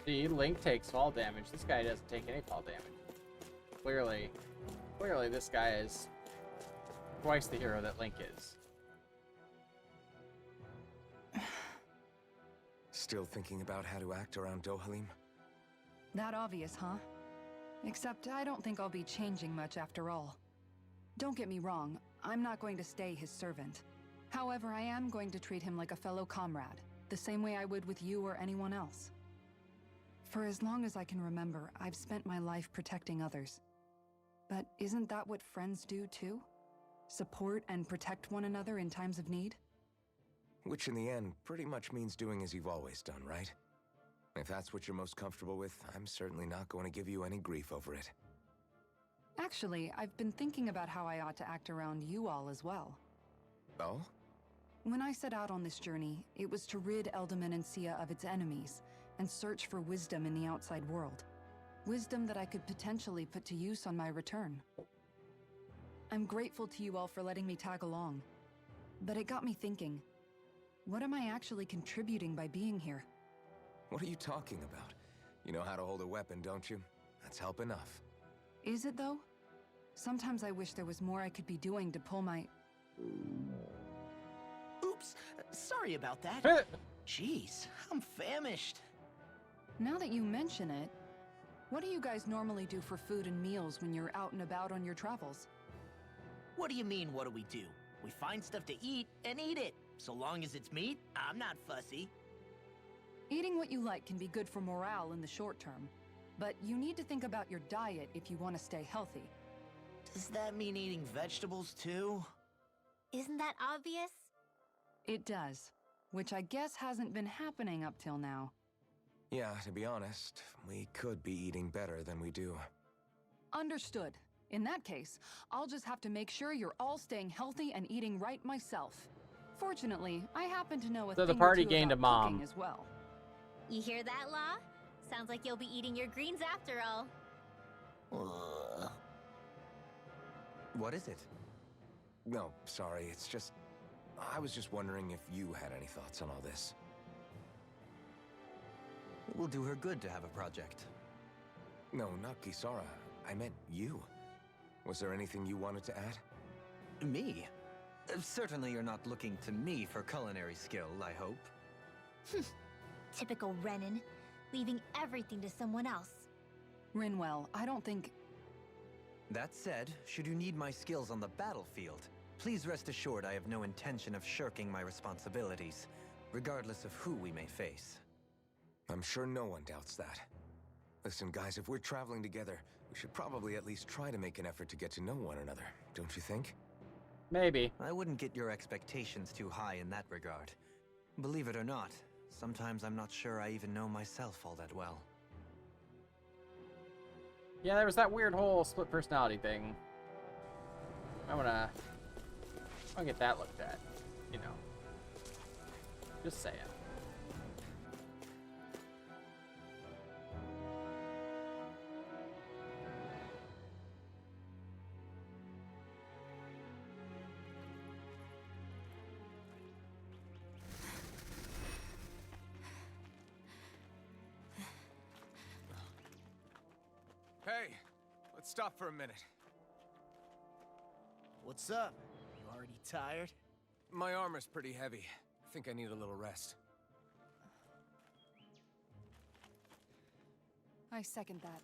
See, Link takes fall damage. This guy doesn't take any fall damage. Clearly, this guy is twice the hero that Link is. Still thinking about how to act around Dohalim? That obvious, huh? Except I don't think I'll be changing much after all. Don't get me wrong, I'm not going to stay his servant. However, I am going to treat him like a fellow comrade, the same way I would with you or anyone else. For as long as I can remember, I've spent my life protecting others. But isn't that what friends do too? Support and protect one another in times of need? Which in the end pretty much means doing as you've always done, right? If that's what you're most comfortable with, I'm certainly not going to give you any grief over it. Actually, I've been thinking about how I ought to act around you all as well. Oh? When I set out on this journey, it was to rid Eldaman and Sia of its enemies, and search for wisdom in the outside world. Wisdom that I could potentially put to use on my return. I'm grateful to you all for letting me tag along. But it got me thinking, what am I actually contributing by being here? What are you talking about? You know how to hold a weapon, don't you? That's help enough. Is it though? Sometimes I wish there was more I could be doing to pull my... Oops. Sorry about that. Jeez, I'm famished. Now that you mention it, what do you guys normally do for food and meals when you're out and about on your travels? What do you mean, what do we do? We find stuff to eat and eat it. So long as it's meat, I'm not fussy. Eating what you like can be good for morale in the short term, but you need to think about your diet if you want to stay healthy. Does that mean eating vegetables too? Isn't that obvious? It does, which I guess hasn't been happening up till now. Yeah, to be honest, we could be eating better than we do. Understood. In that case, I'll just have to make sure you're all staying healthy and eating right myself. Fortunately, I happen to know a So the thing party or two gained a about mom. cooking as well. You hear that, Law? Sounds like you'll be eating your greens after all. What is it? No, sorry, it's just... I was just wondering if you had any thoughts on all this. It will do her good to have a project. No, not Kisara. I meant you. Was there anything you wanted to add? Me? Certainly you're not looking to me for culinary skill, I hope. Typical Renan, leaving everything to someone else. Rinwell, I don't think... That said, should you need my skills on the battlefield, please rest assured I have no intention of shirking my responsibilities, regardless of who we may face. I'm sure no one doubts that. Listen, guys, if we're traveling together, we should probably at least try to make an effort to get to know one another, don't you think? Maybe. I wouldn't get your expectations too high in that regard. Believe it or not, sometimes I'm not sure I even know myself all that well. Yeah, there was that weird whole split personality thing. I wanna get that looked at, you know. Just saying. Hey, let's stop for a minute. What's up? You already tired? My armor's pretty heavy. I think I need a little rest. I second that.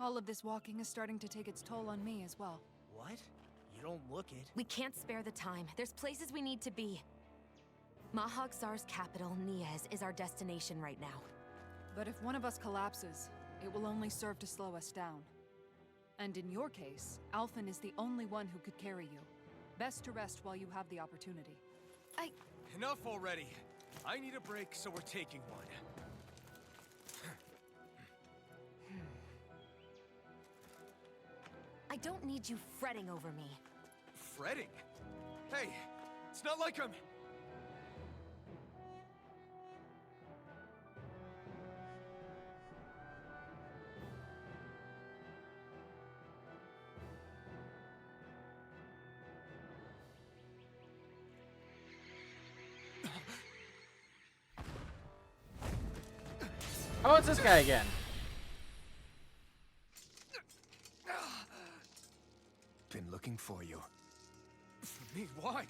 All of this walking is starting to take its toll on me as well. What? You don't look it. We can't spare the time. There's places we need to be. Mahag-Sar's capital, Niez, is our destination right now. But if one of us collapses, it will only serve to slow us down. And in your case, Alphen is the only one who could carry you. Best to rest while you have the opportunity. Enough already! I need a break, so we're taking one. I don't need you fretting over me. Fretting? Hey, it's not like I'm... Oh, it's this guy again. Been looking for you. For me? Why?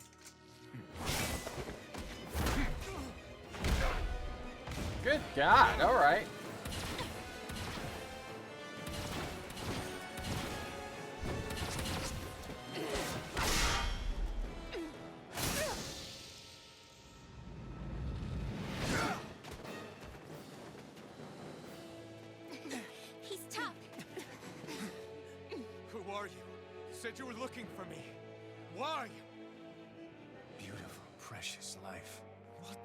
Good God, alright. He's tough. Who are you? You said you were looking for me. Why? Beautiful, precious life. What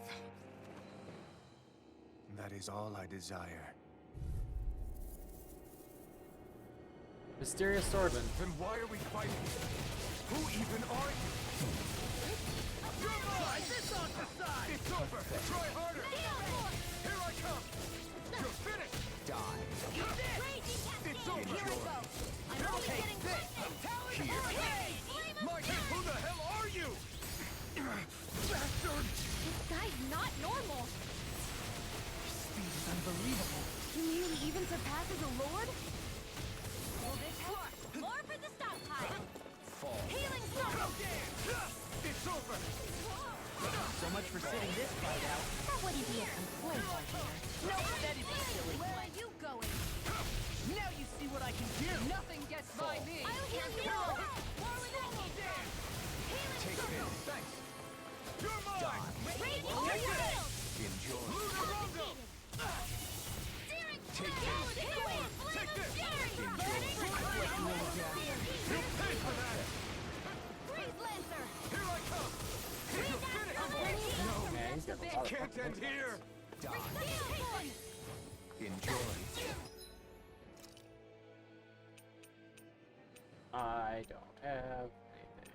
the... That is all I desire. Mysterious swordman. Then why are we fighting? Who even are you? Slide this off the side! It's over! Try harder! Here I come! You're finished! Die! It's over! Here I go. I'm only getting Here! Mike, who the hell are you? Bastard! This guy's not normal. Speed is unbelievable. You mean he even surpasses a lord? More for the stockpile. Fall. Healing stone. It's over! So much for sitting this fight out. That wouldn't be a complaint right here. No, that is a silly Where one. are you going? Now you see what I can do. Nothing gets by me! I'll heal you all. More with that kick. Healing Take stone. this. Thanks. You're mine! Raging shield. Enjoy. Steering. Take this. Take this. Burning. You pay for that! Freeze Lancer. Here I come! You're finished! Man, he's got a lot of Can't fucking end hits. here! Enjoy. I don't have anything.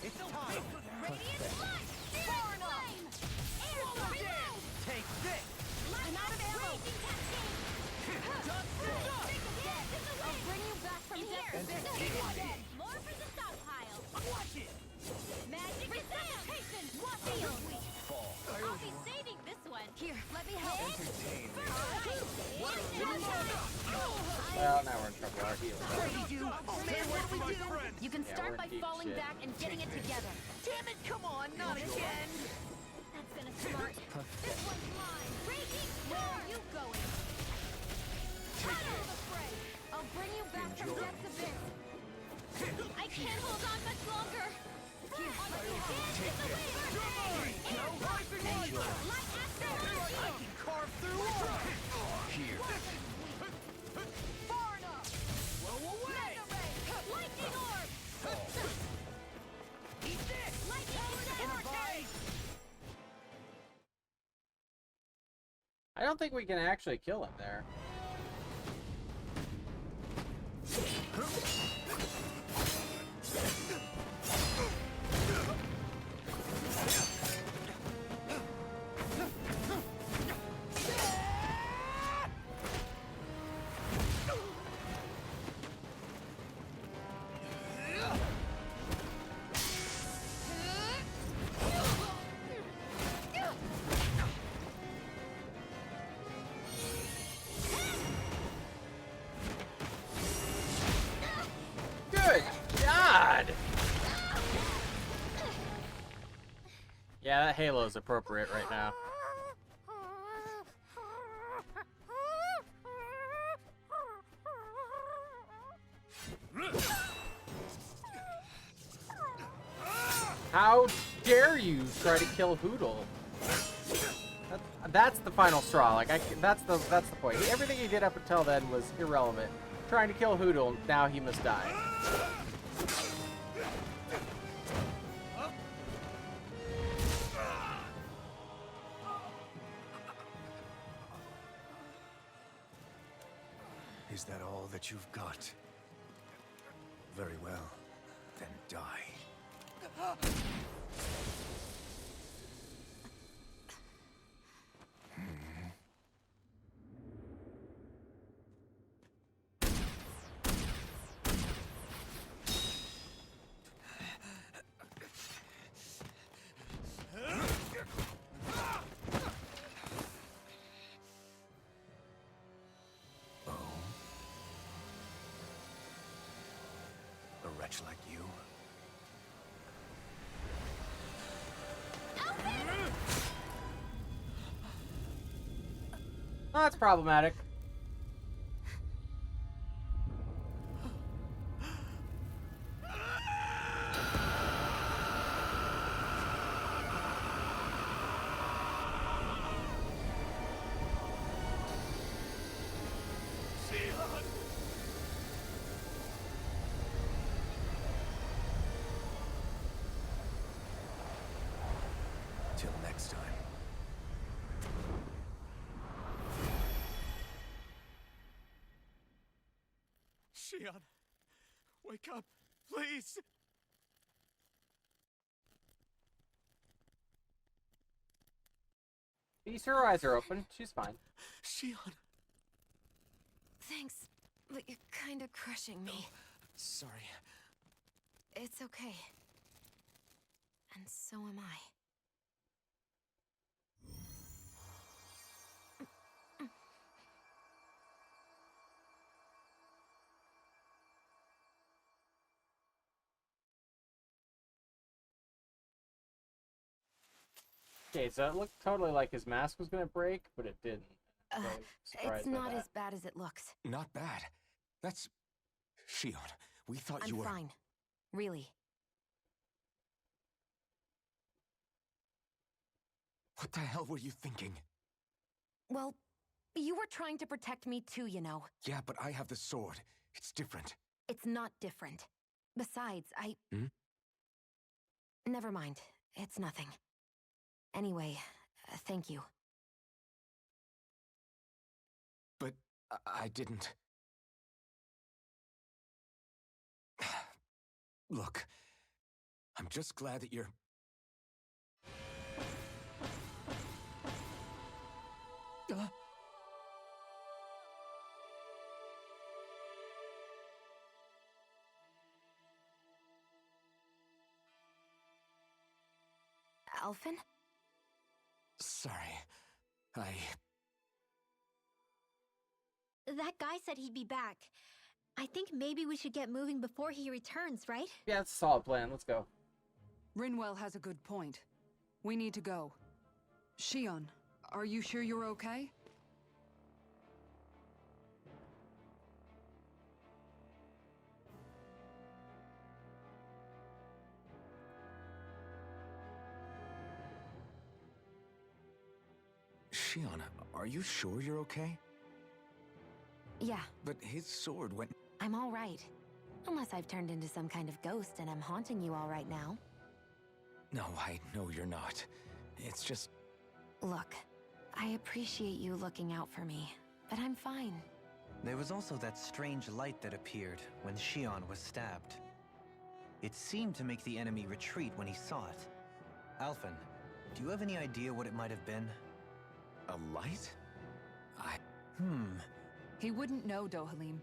It's time. Radiant light. Searing flame. Air sword. Take this. I'm out of ammo. Raging cascade. I'll bring you back from here. More for the stockpile. Watch it. Magic resuscitation. Shield. I'll be saving this one. Here, let me help. Entertain me. Well, now we're in trouble. Our healing. What do we do? Oh man, what do we do? You can Yeah, start we're by deep falling shit. back and getting it together. Damn it, come on, not again. That's gonna smart. This one's mine. Raging where are you going? Out of the fray. I'll bring you back from death's abyss. I can't hold on much longer. Here, on the edge is the wind. Light after I can carve through all. Here. Far enough. Blow away. Lightning orb. Eat this. Lightning Vortex. I don't think we can actually kill him there. God! Yeah, that halo is appropriate right now. How dare you try to kill Hoodle? That's the final straw. Like, that's the point. Everything he did up until then was irrelevant. Trying to kill Hoodle, now he must die. Is that all that you've got? Very well. Then die. A wretch like you? Oh, that's problematic. Till next time. Shion, wake up, please! Her eyes are open. She's fine. Shion! Thanks, but you're kind of crushing me. Sorry. It's okay. And so am I. Okay, so it looked totally like his mask was gonna break, but it didn't. So I was surprised It's by not that. as bad as it looks. Not bad. That's... Shion, we thought I'm you were... fine. Really. What the hell were you thinking? Well, you were trying to protect me too, you know. Yeah, but I have the sword. It's different. It's not different. Besides, Hmm? Never mind. It's nothing. Anyway, thank you. But I didn't... Look, I'm just glad that you're... Alphen? Sorry. That guy said he'd be back. I think maybe we should get moving before he returns, right? Yeah, it's a solid plan. Let's go. Rinwell has a good point. We need to go. Shion, are you sure you're okay? Shion, are you sure you're okay? Yeah, But his sword went... I'm all right. Unless I've turned into some kind of ghost and I'm haunting you all right now. No, I know you're not. It's just... Look, I appreciate you looking out for me, but I'm fine. There was also that strange light that appeared when Shion was stabbed. It seemed to make the enemy retreat when he saw it. Alphen, do you have any idea what it might have been? A light? He wouldn't know, Dohalim.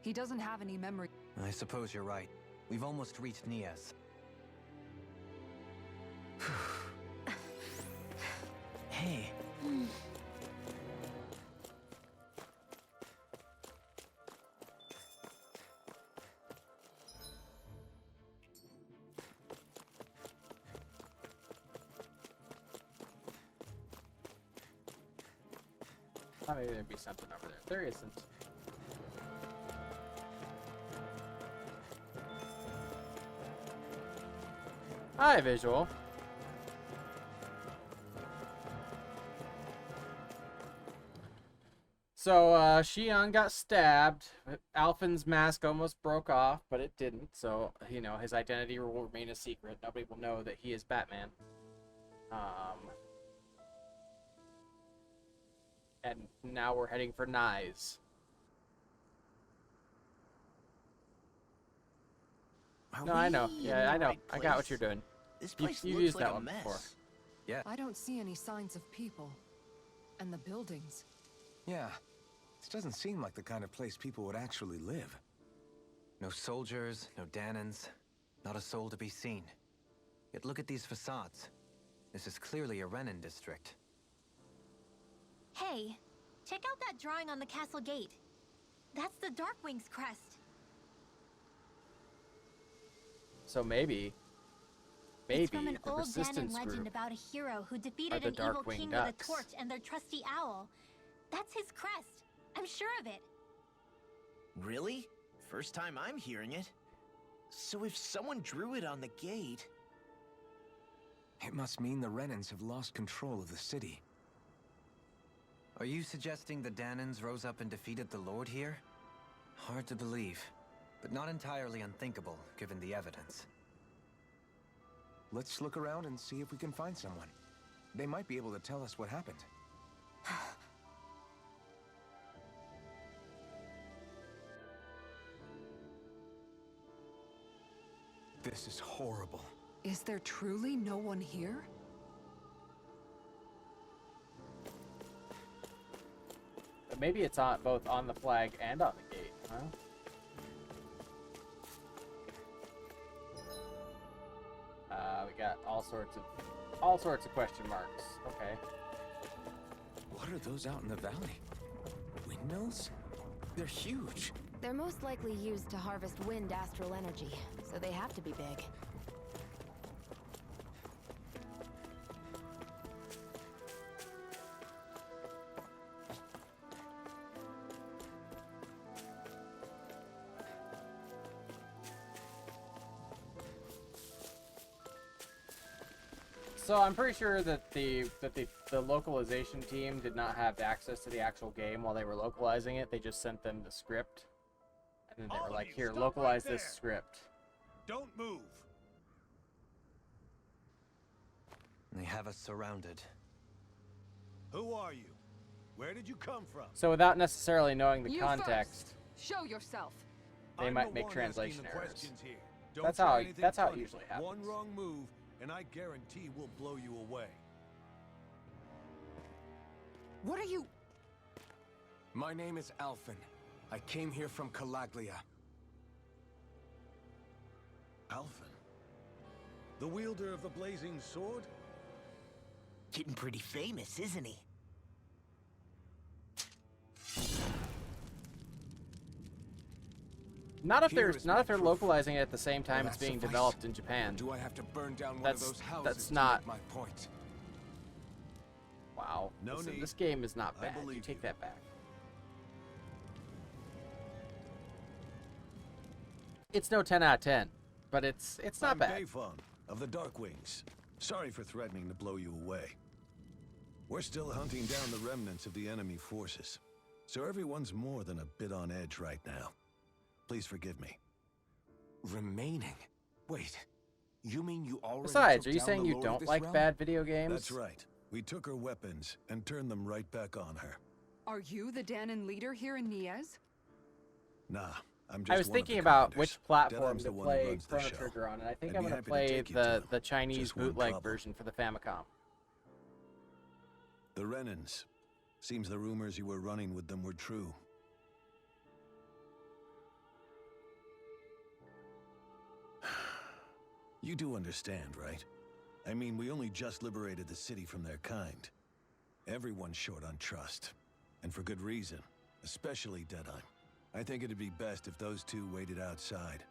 He doesn't have any memory. I suppose you're right. We've almost reached Nias. Hey. thought maybe there'd be something over there. There isn't. Hi, visual. So, Xion got stabbed. Alphen's mask almost broke off, but it didn't. So, you know, his identity will remain a secret. Nobody will know that he is Batman. And now we're heading for Nyes. No, I know. Yeah, I know. I got what you're doing. This You, place you've looks used like that a one mess. before. Yeah. I don't see any signs of people. And the buildings. Yeah. This doesn't seem like the kind of place people would actually live. No soldiers, no Danans, not a soul to be seen. Yet look at these facades. This is clearly a Renin district. Hey, check out that drawing on the castle gate. That's the Darkwing's crest. So maybe It's from an the old Danon Resistance legend group. about a hero who defeated the an evil Darkwing king Ducks. with a torch and their trusty owl. That's his crest. I'm sure of it. Really? First time I'm hearing it. So if someone drew it on the gate... It must mean the Renans have lost control of the city. Are you suggesting the Danans rose up and defeated the Lord here? Hard to believe, but not entirely unthinkable, given the evidence. Let's look around and see if we can find someone. They might be able to tell us what happened. This is horrible. Is there truly no one here? But maybe it's on both on the flag and on the gate, huh? We got all sorts of question marks. Okay. What are those out in the valley? Windmills? They're huge. They're most likely used to harvest wind astral energy, so they have to be big. So I'm pretty sure that the localization team did not have access to the actual game while they were localizing it. They just sent them the script, and then they All were of like, you, "Here, stop localize right this there. script." Don't move. They have us surrounded. Who are you? Where did you come from? So without necessarily knowing the You context, first. Show yourself. they I'm might the make one translation asking the errors. questions here. Don't That's try how- anything that's how it funny. usually happens. One wrong move, and I guarantee we'll blow you away. What are you... My name is Alphen. I came here from Calaglia. Alphen? The wielder of the blazing sword? Getting pretty famous, isn't he? Not if Here they're is not my if they're proof. localizing it at the same time Will it's that being suffice? developed in Japan. Do I have to burn down one That's- of those houses that's to not- make my point? Wow. No Listen, need. this game is not I bad. You believe take you. that back. It's no 10 out of 10, but it's not I'm bad. Bayfong of the Darkwings. Sorry for threatening to blow you away. We're still hunting down the remnants of the enemy forces, so everyone's more than a bit on edge right now. Please forgive me. Remaining? Wait. You mean you already Besides, took are you down saying the you Lord of don't this like realm? bad video games? That's right. We took her weapons and turned them right back on her. Are you the Danon leader here in Niez? Nah, I'm just I was one of thinking the about commanders. which platform Deadham's to the one who play runs the Chrono show. Trigger on, and I think I'd I'm be going to happy to play take you to him. the Chinese Just one bootleg problem. version for the Famicom. The Renans. Seems the rumors you were running with them were true. You do understand, right? I mean, we only just liberated the city from their kind. Everyone's short on trust. And for good reason. Especially Deadheim. I think it'd be best if those two waited outside.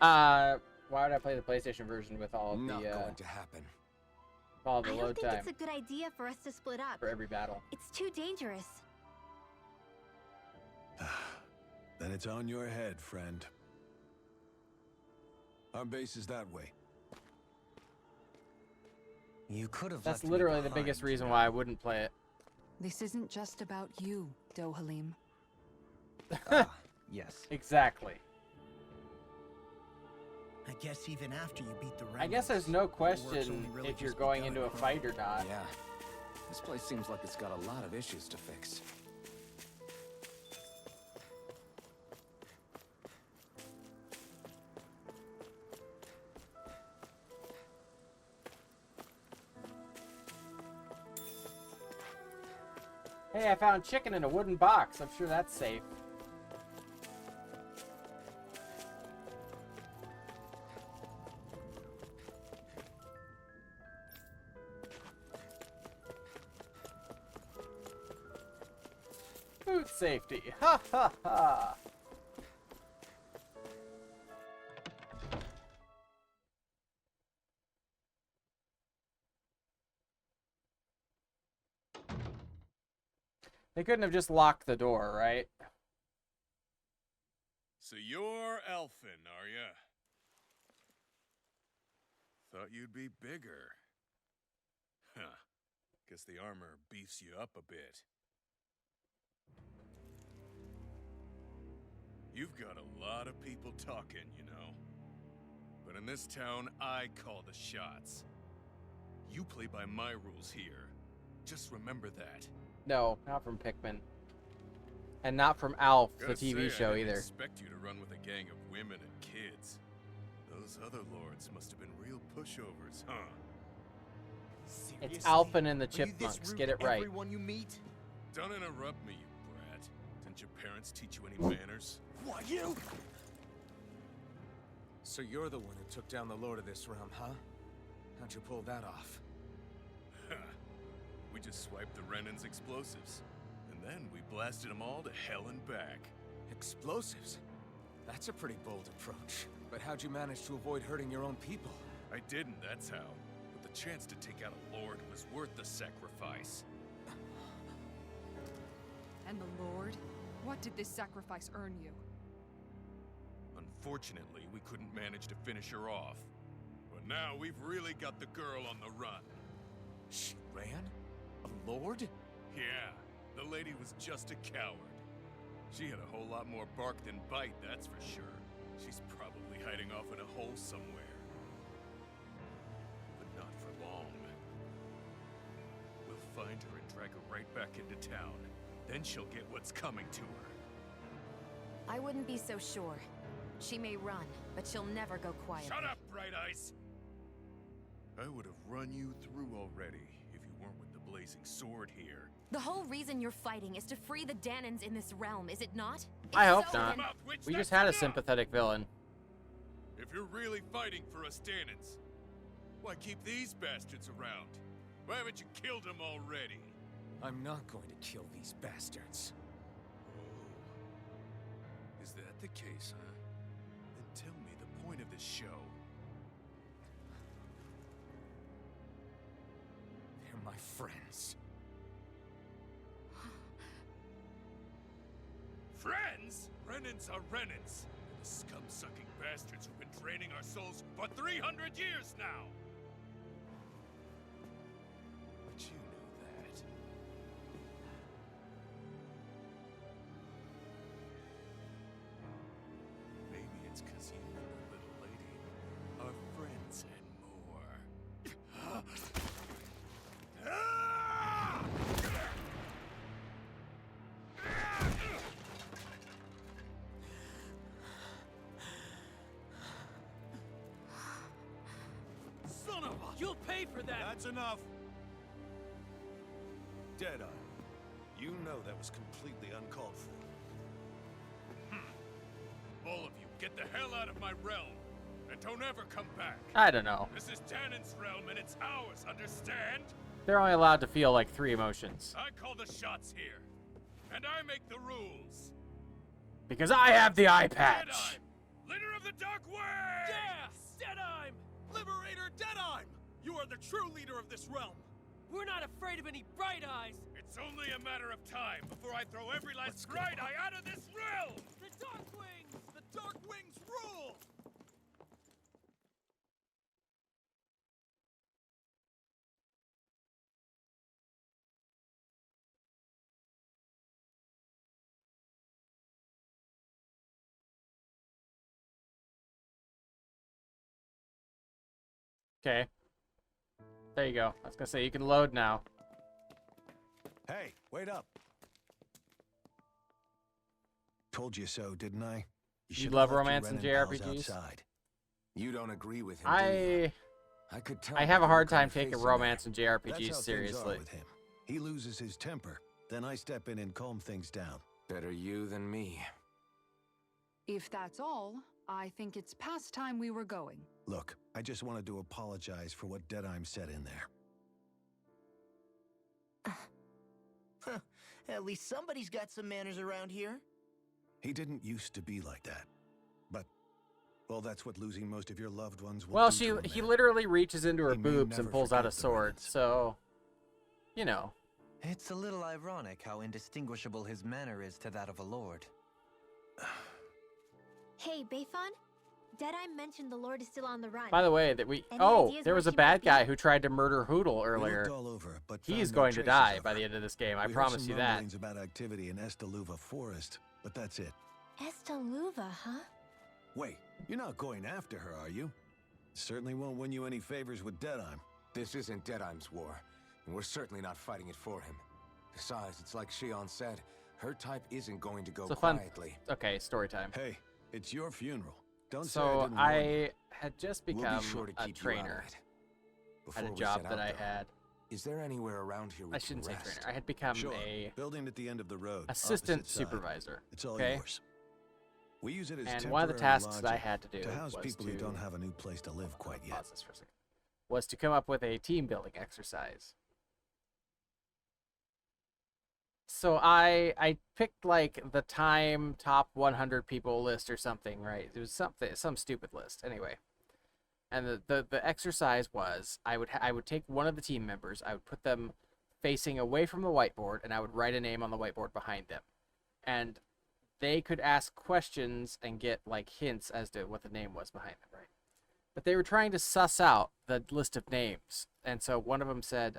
Why would I play the PlayStation version with all of Not the going to happen. Follow the I load don't think time it's a good idea for us to split up. for every battle. It's too dangerous. Then it's on your head, friend. Our base is that way. You could have That's left me literally the behind, biggest you reason know. why I wouldn't play it. This isn't just about you, Dohalim. Yes. Exactly. I guess even after you beat the I guess there's remnants, no your work's question only really if you're just going begun, into a huh? fight or not. Yeah. This place seems like it's got a lot of issues to fix. Hey, I found chicken in a wooden box. I'm sure that's safe. Food safety. Ha ha ha. They couldn't have just locked the door, right? So you're elfin, are ya? Thought you'd be bigger. Huh. Guess the armor beefs you up a bit. You've got a lot of people talking, you know. But in this town, I call the shots. You play by my rules here. Just remember that. No, not from Pikmin. And not from Alf, the Gotta TV say, show I didn't either. expect you to run with a gang of women and kids. Those other lords must have been real pushovers, huh? It's Seriously? Alpin and the Are you this Chipmunks. rude Get to it right. Everyone you meet? Don't interrupt me, you brat. Didn't your parents teach you any manners? What, you? So you're the one who took down the lord of this realm, huh? How'd you pull that off? We just swiped the Renan's explosives. And then we blasted them all to hell and back. Explosives? That's a pretty bold approach. But how'd you manage to avoid hurting your own people? I didn't, that's how. But the chance to take out a lord was worth the sacrifice. And the Lord? What did this sacrifice earn you? Unfortunately, we couldn't manage to finish her off. But now we've really got the girl on the run. She ran? A lord? Yeah, the lady was just a coward. She had a whole lot more bark than bite, that's for sure. She's probably hiding off in a hole somewhere. But not for long. We'll find her and drag her right back into town. Then she'll get what's coming to her. I wouldn't be so sure. She may run, but she'll never go quiet. Shut up, Bright Eyes! I would have run you through already if you weren't with the blazing sword here. The whole reason you're fighting is to free the Danons in this realm, is it not? I If hope so, not. then- We just had a sympathetic villain. If you're really fighting for us Danons, why keep these bastards around? Why haven't you killed them already? I'm not going to kill these bastards. Oh. Is that the case, huh? Then tell me the point of this show. They're my friends. Friends? Renans are Renans. The scum-sucking bastards who've been draining our souls for 300 years now! But you know that. Maybe it's because you and the little lady are friends and more. Son of a... You'll pay for that! That's enough. Deadeye, you know that was completely uncalled for. All of you, get the hell out of my realm! And don't ever come back! I don't know. This is Danon's realm and it's ours, understand? They're only allowed to feel like 3 emotions. I call the shots here. And I make the rules. Because I have the eye patch! Deadeye, leader of the Dark Way! Yeah! Deadime! Liberator Deadime! You are the true leader of this realm. We're not afraid of any bright eyes. It's only a matter of time before I throw every last bright eye out of this realm! The Dark Wings! The Dark Wings rule! Okay. There you go. I was gonna say you can load now. Hey, wait up. Told you so, didn't I? You should've love left your romance and Renin pals JRPGs? outside. You don't agree with him, do you? I could tell. I have a by hard the look on time your taking face in romance there. and That's how JRPGs things seriously. are with him. He loses his temper, then I step in and calm things down. Better you than me. If that's all, I think it's past time we were going. Look, I just wanted to apologize for what Deadheim said in there. At least somebody's got some manners around here. He didn't used to be like that. But, well, that's what losing most of your loved ones will Well, do to a he man. literally reaches into her He may boobs and never pulls out a forgive the sword, Renans. so you know. It's a little ironic how indistinguishable his manner is to that of a lord. Hey, Bayfon? Deadeye mentioned the Lord is still on the run. By the way, that we Any oh, ideas there where was a he might bad be? guy who tried to murder Hootle We earlier. looked all over, but He's found no going to traces die of by her. the end of this game. I We heard promise some you that. rumblings about activity in Estaluva Forest, but that's it. Estaluva, huh? Wait, you're not going after her, are you? Certainly won't win you any favors with Deadheim. This isn't Deadheim's war, and we're certainly not fighting it for him. Besides, it's like Shion said, her type isn't going to go So fun. quietly. Okay, story time. Hey, it's your funeral. Don't say I So didn't warn you. I had just We'll become be sure to a keep you out of trainer. it. Had Before a we job set that out, I though, had. Is there anywhere around here we I shouldn't say can rest? trainer. I had become Sure. a Building at the end of the road. assistant opposite side. supervisor. It's all okay? yours. We use it as And one of the temporary tasks that I lodging had to do to house was people to who don't have a new place to live quite yet. pause this for a second. Was to come up with a team building exercise. So I picked like the time top 100 people list or something, right? It was some stupid list anyway. And the exercise was I would take one of the team members, I would put them facing away from the whiteboard, and I would write a name on the whiteboard behind them. And they could ask questions and get like hints as to what the name was behind them, right? But they were trying to suss out the list of names. And so one of them said,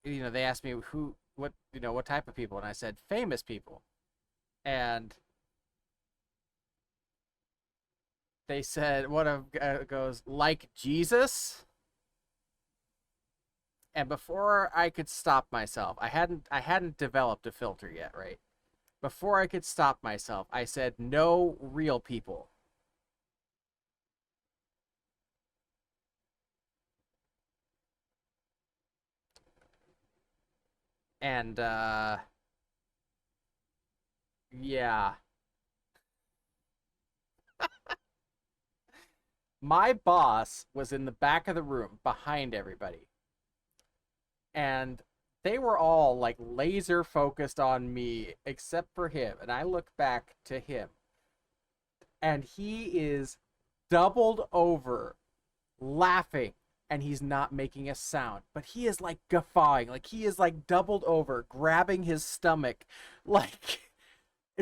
they asked me what type of people, and I said famous people. And they said, one of goes, like Jesus? And before I could stop myself, I hadn't developed a filter yet, right? Before I could stop myself, I said, no real people. And, yeah. My boss was in the back of the room behind everybody. And they were all like laser focused on me except for him. And I look back to him. And he is doubled over laughing. And he's not making a sound. But he is like guffawing. Like he is like doubled over, grabbing his stomach. Like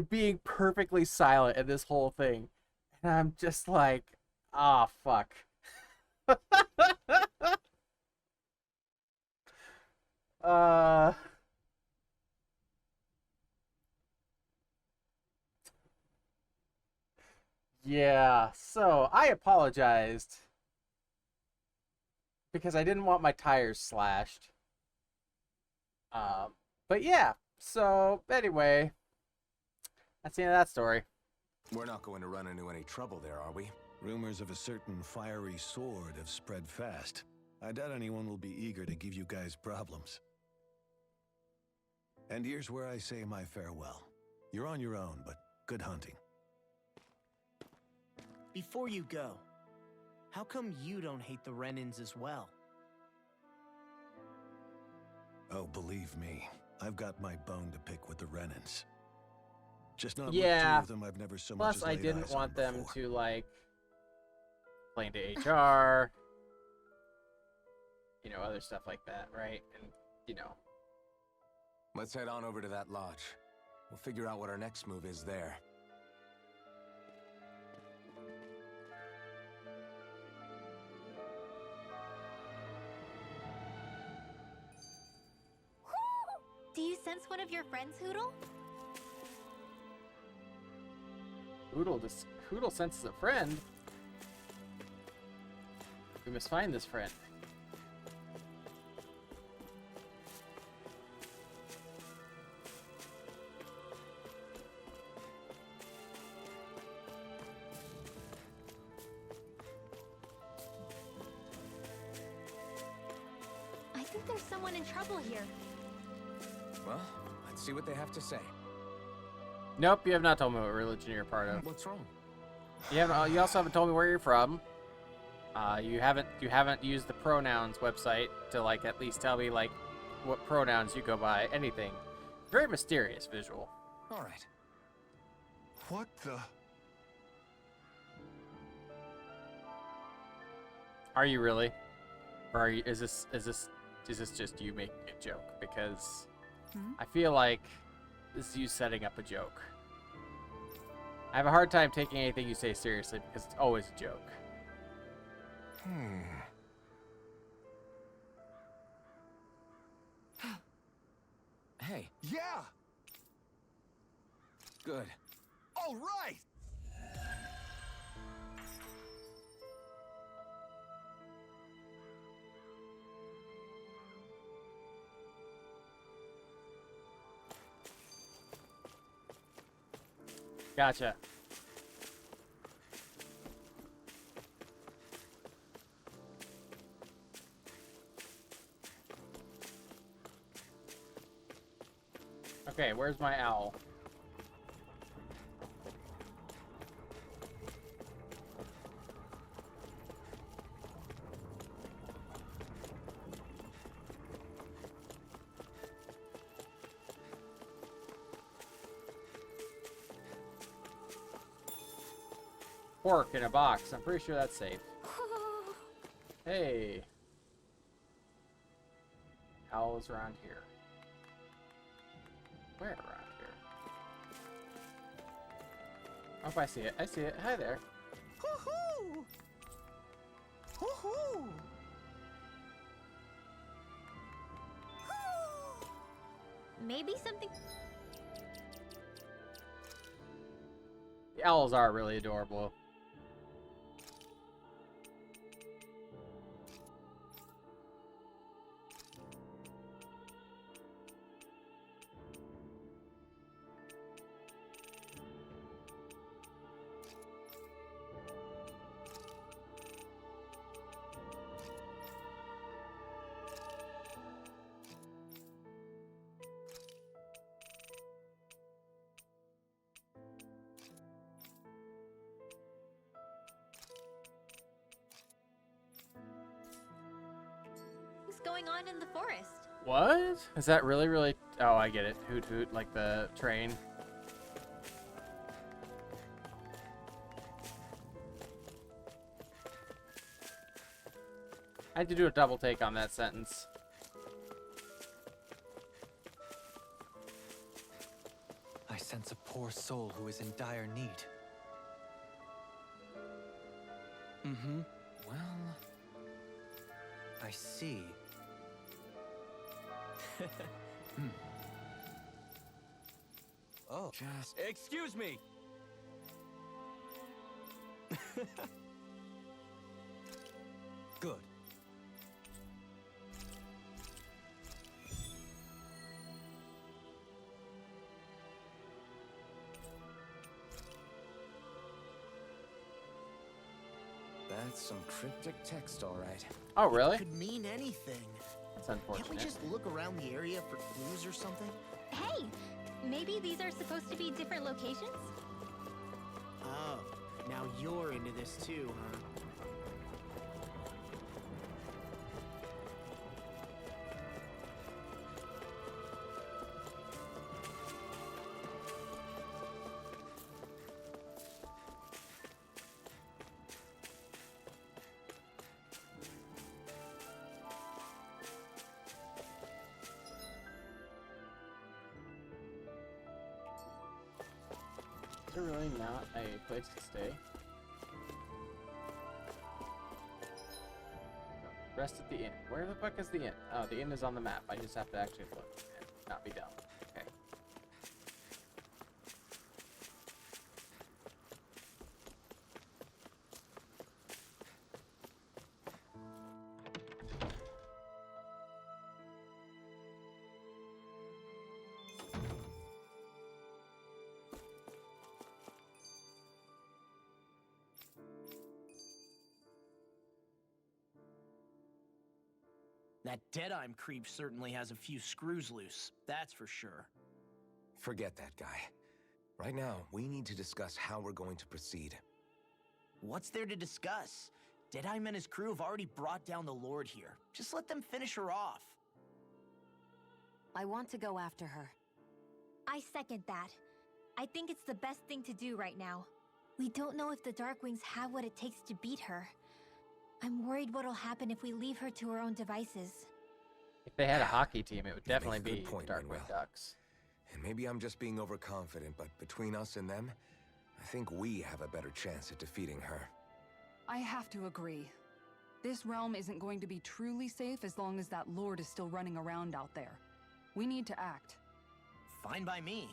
being perfectly silent in this whole thing. And I'm just like, ah, fuck. Yeah, so I apologized because I didn't want my tires slashed. But yeah, so anyway, that's the end of that story. We're not going to run into any trouble there, are we? Rumors of a certain fiery sword have spread fast. I doubt anyone will be eager to give you guys problems. And here's where I say my farewell. You're on your own, but good hunting. Before you go, how come you don't hate the Renans as well? Oh, believe me, I've got my bone to pick with the Renans. Just not with Yeah. two of them I've never so much Plus, as I laid didn't eyes on want them before. to like complain to HR, you know, other stuff like that, right? And, you know. Let's head on over to that lodge. We'll figure out what our next move is there. Do you sense one of your friends, Hoodle? Hoodle senses a friend. We must find this friend. I think there's someone in trouble here. Well, let's see what they have to say. Nope, you have not told me what religion you're a part of. What's wrong? You haven't. You also haven't told me where you're from. You haven't used the pronouns website to like at least tell me like what pronouns you go by. Anything. Very mysterious visual. All right. What the? Are you really? Or are you? Is this just you making a joke? Because I feel like this is you setting up a joke. I have a hard time taking anything you say seriously because it's always a joke. Hey. Yeah! Good. All right! Gotcha. Okay, where's my owl? Pork in a box. I'm pretty sure that's safe. Hey. Owls around here. Where around here? Oh, I see it. I see it. Hi there. Woohoo! Woohoo! Maybe something. The owls are really adorable. What's going on in the forest? What? Is that really? Oh, I get it. Hoot hoot, like the train. I had to do a double take on that sentence. I sense a poor soul who is in dire need. Mm-hmm. Well, I see. Oh, just... Excuse me! Good. That's some cryptic text, all right. Oh, really? Could mean anything. That's Can't we unfortunate. just look around the area for clues or something? Hey, maybe these are supposed to be different locations? Oh, now you're into this too, huh? Is there really not a place to stay? Rest at the inn. Where the fuck is the inn? Oh, the inn is on the map. I just have to actually look and not be dumb. Okay. That Deadeye creep certainly has a few screws loose, that's for sure. Forget that guy. Right now, we need to discuss how we're going to proceed. What's there to discuss? Deadeye and his crew have already brought down the Lord here. Just let them finish her off. I want to go after her. I second that. I think it's the best thing to do right now. We don't know if the Darkwings have what it takes to beat her. I'm worried what'll happen if we leave her to her own devices. If they had a hockey team, it would You definitely make a be good point, Darkwing Manuel. Ducks. And maybe I'm just being overconfident, but between us and them, I think we have a better chance at defeating her. I have to agree. This realm isn't going to be truly safe as long as that Lord is still running around out there. We need to act. Fine by me.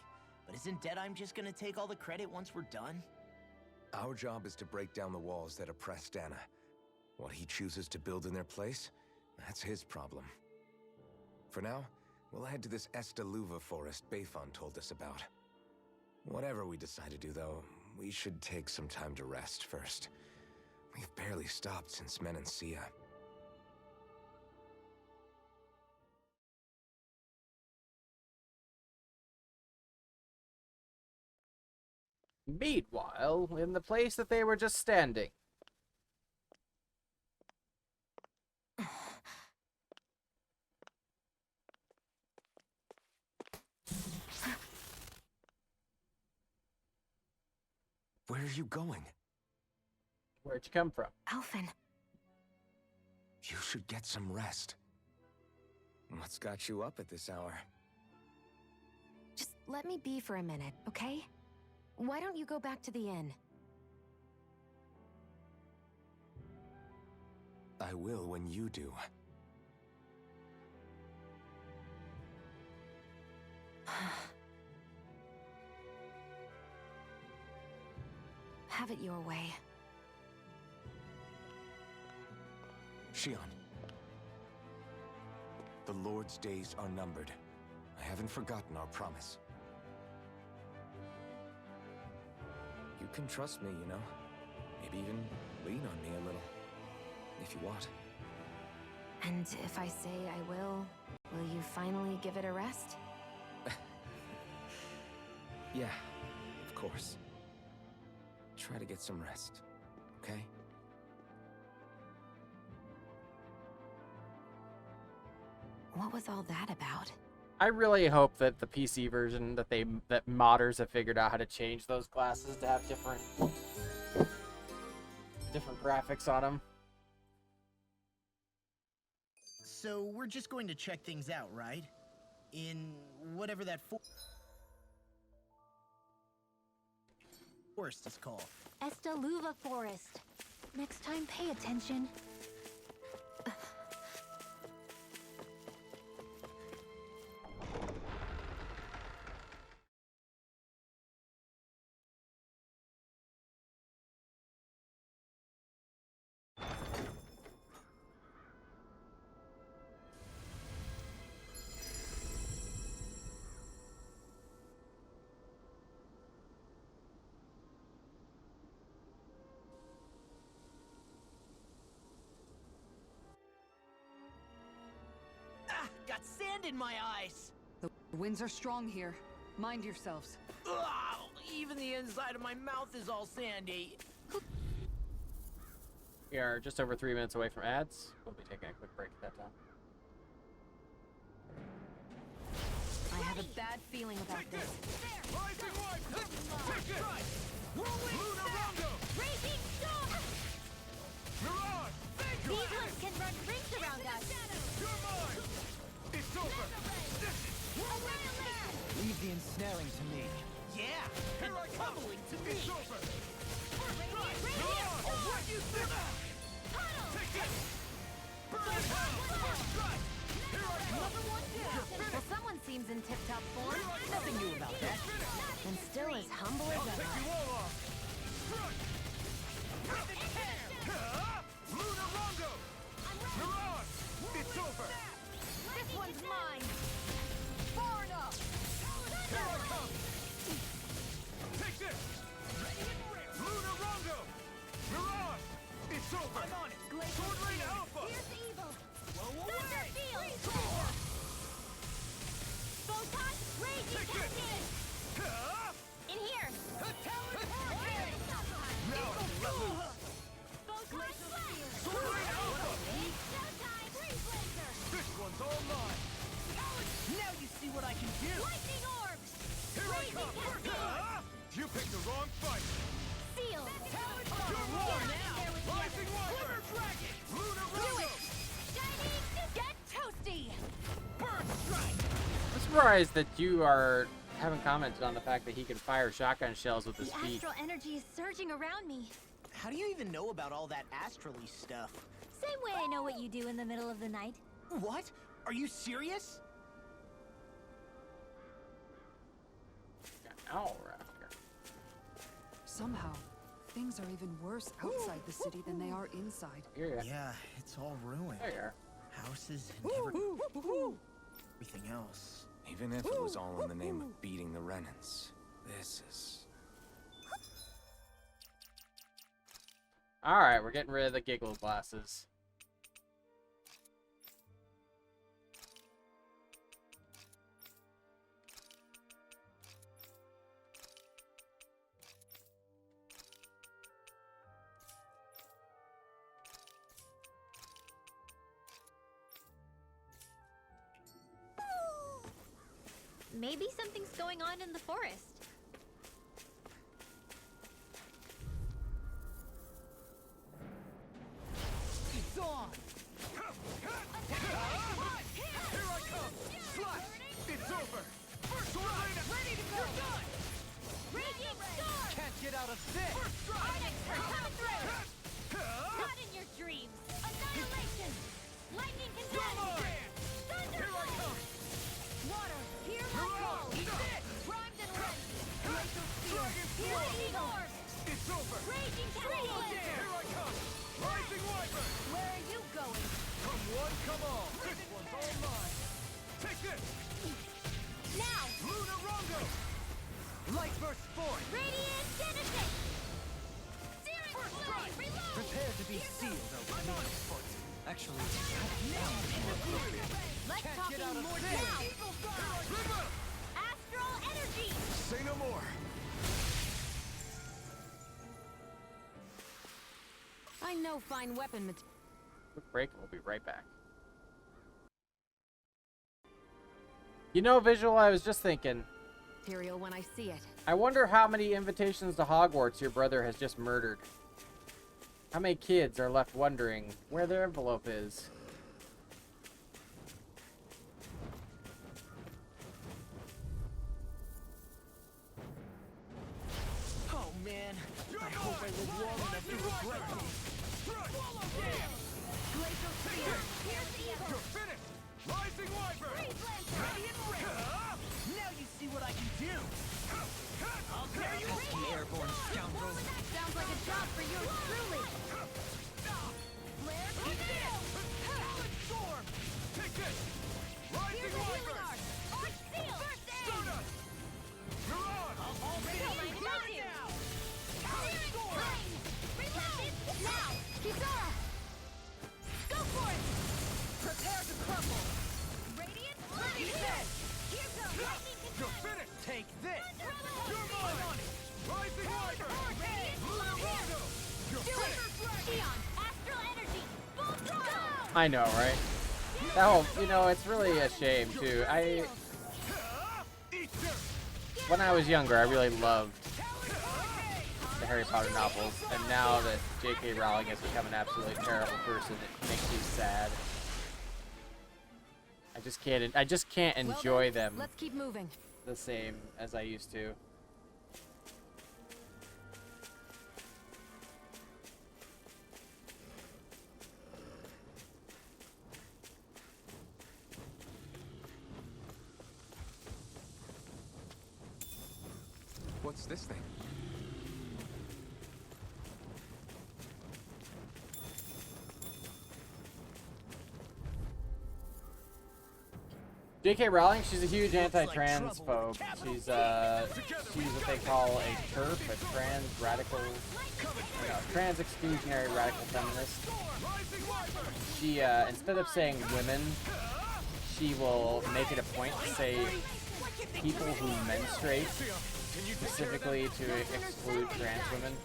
But isn't Deadeye just gonna take all the credit once we're done? Our job is to break down the walls that oppress Dana. What he chooses to build in their place, that's his problem. For now, we'll head to this Estaluva forest Bayfon told us about. Whatever we decide to do, though, we should take some time to rest first. We've barely stopped since Menancia. Meanwhile, in the place that they were just standing. Where are you going? Where'd you come from? Alphen. You should get some rest. What's got you up at this hour? Just let me be for a minute, okay? Why don't you go back to the inn? I will when you do. Have it your way. Shion. The Lord's days are numbered. I haven't forgotten our promise. You can trust me, you know. Maybe even lean on me a little. If you want. And if I say I will you finally give it a rest? Yeah, of course. Try to get some rest, okay? What was all that about? I really hope that the PC version that modders have figured out how to change those classes to have different graphics on them. So we're just going to check things out, right? In whatever that forest is called. Estaluva Forest. Next time, pay attention. Got sand in my eyes! The winds are strong here. Mind yourselves. Ugh, even the inside of my mouth is all sandy. We are just over 3 minutes away from ads. We'll be taking a quick break at that time. I have a bad feeling about this. Raging storm! These ones can run rings around us. Leave the ensnaring to me. Yeah, and tumbling to It's over. I'm on it. Sword Rain Alpha. Here's evil. Whoa, Thunder field. Photon raging cascade. In here. Talon Hurricane. Now let loose. Photon slash. Sword Rain Alpha. It's showtime. Freeze laser. This one's all mine. Now you see what I can do. Lightning orb. Here I come. You picked the wrong fight. Seal. Talon Get War out now. there with the Rising others. Wyvern. Dragon. Lunar Do Rondo. it. Shining. Get toasty. Burn strike. I'm surprised that you haven't commented on the fact that he can fire shotgun shells with his The feet. astral energy is surging around me. How do you even know about all that astrally stuff? Same way I know what you do in the middle of the night. What? Are you serious? Owl raptor. Somehow, things are even worse outside the city than they are inside. Here you are. Yeah, it's all ruined. There you are. Houses and everything else. Even if it was all in the name of beating the Renans, this is... Alright, we're getting rid of the giggle glasses. Maybe something's going on in the forest. It's on. Here I come. Slash. It's over. First Rain. Ready to go. You're done. Raging storm. Can't get out of this. First strike. Onyx are coming through. Not in your dreams. Annihilation. Lightning contagion. Thunder. Here I come. Water. Here I Hurrah! go. Eat this. Primed and ready. Glacial Steel. Lightning orb. It's over. Raging cascade. Here I come. Rising Wyvern. Where are you going? Come one, come all. This one's all mine. Take this. Now. Lunar Rondo. Light burst forth. Radiant Genesis. Searing flame. Reload. Prepare to be sealed, Open. Actually, Let's can't talk get out of more this. now. River. Astral energy. Say no more. I know fine weapon material. Quick break, we'll be right back. You know, Visual, I was just thinking, When I see it. I wonder how many invitations to Hogwarts your brother has just murdered. How many kids are left wondering where their envelope is? Oh man, I hope I live long enough to regret this. Glacial Steel. Here's evil. You're finished. Rising Wyvern. Freeze Lancer. Ready and ready. Now you see what I can do. I'll tear you apart. Airborne scoundrel. Sounds like a job for you truly. Flare tornado. Talon Storm. Take this. Rising Here's a healing Wyvern. arc. Arc seal. First aid. Stardust. You're on. Already got you. Searing flame. Reload. Now. Kisara. Go for it. Prepare to crumble. Radiant flame. Here goes lightning You're contagion. finished. Take this. Reload. You're mine. Rising Wyvern. Radiant Lunar flame. Rondo. You're Do it. finished. Eon. Astral energy. Full throttle. I know, right? That whole, you know, it's really a shame, too. Eat dirt. When I was younger, I really loved the Harry Potter novels, and now that J.K. Rowling has become an absolutely terrible person, it makes me sad. I just can't enjoy them Let's keep moving. the same as I used to. What's this thing? J.K. Rowling, she's a huge like anti-transphobe. trouble with She's what they call a TERF, a trans radical trans exclusionary radical feminist. She, instead of saying women, she will make it a point to say people who menstruate, specifically to exclude trans women.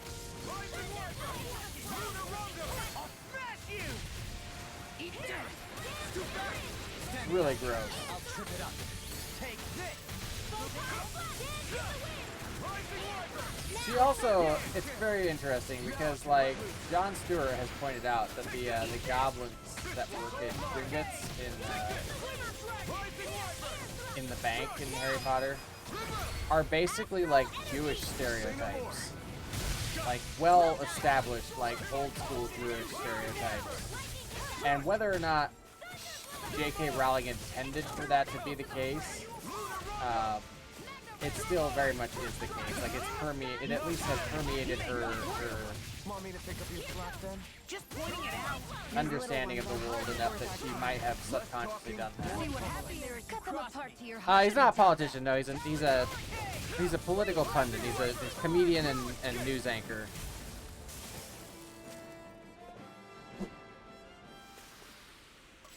Really gross. She also, it's very interesting because, like, Jon Stewart has pointed out that the goblins that work in Gringotts in the bank in Harry Potter are basically like Jewish stereotypes, like well-established, like old-school Jewish stereotypes. And whether or not J.K. Rowling intended for that to be the case, it still very much is the case. Like, it at least has permeated her Want me to pick up your slack then? Just pointing it out. understanding of the world enough that she might have subconsciously done that. See what happened there is Cut them apart to your He's not a politician, no. He's a political pundit. He's a comedian and news anchor.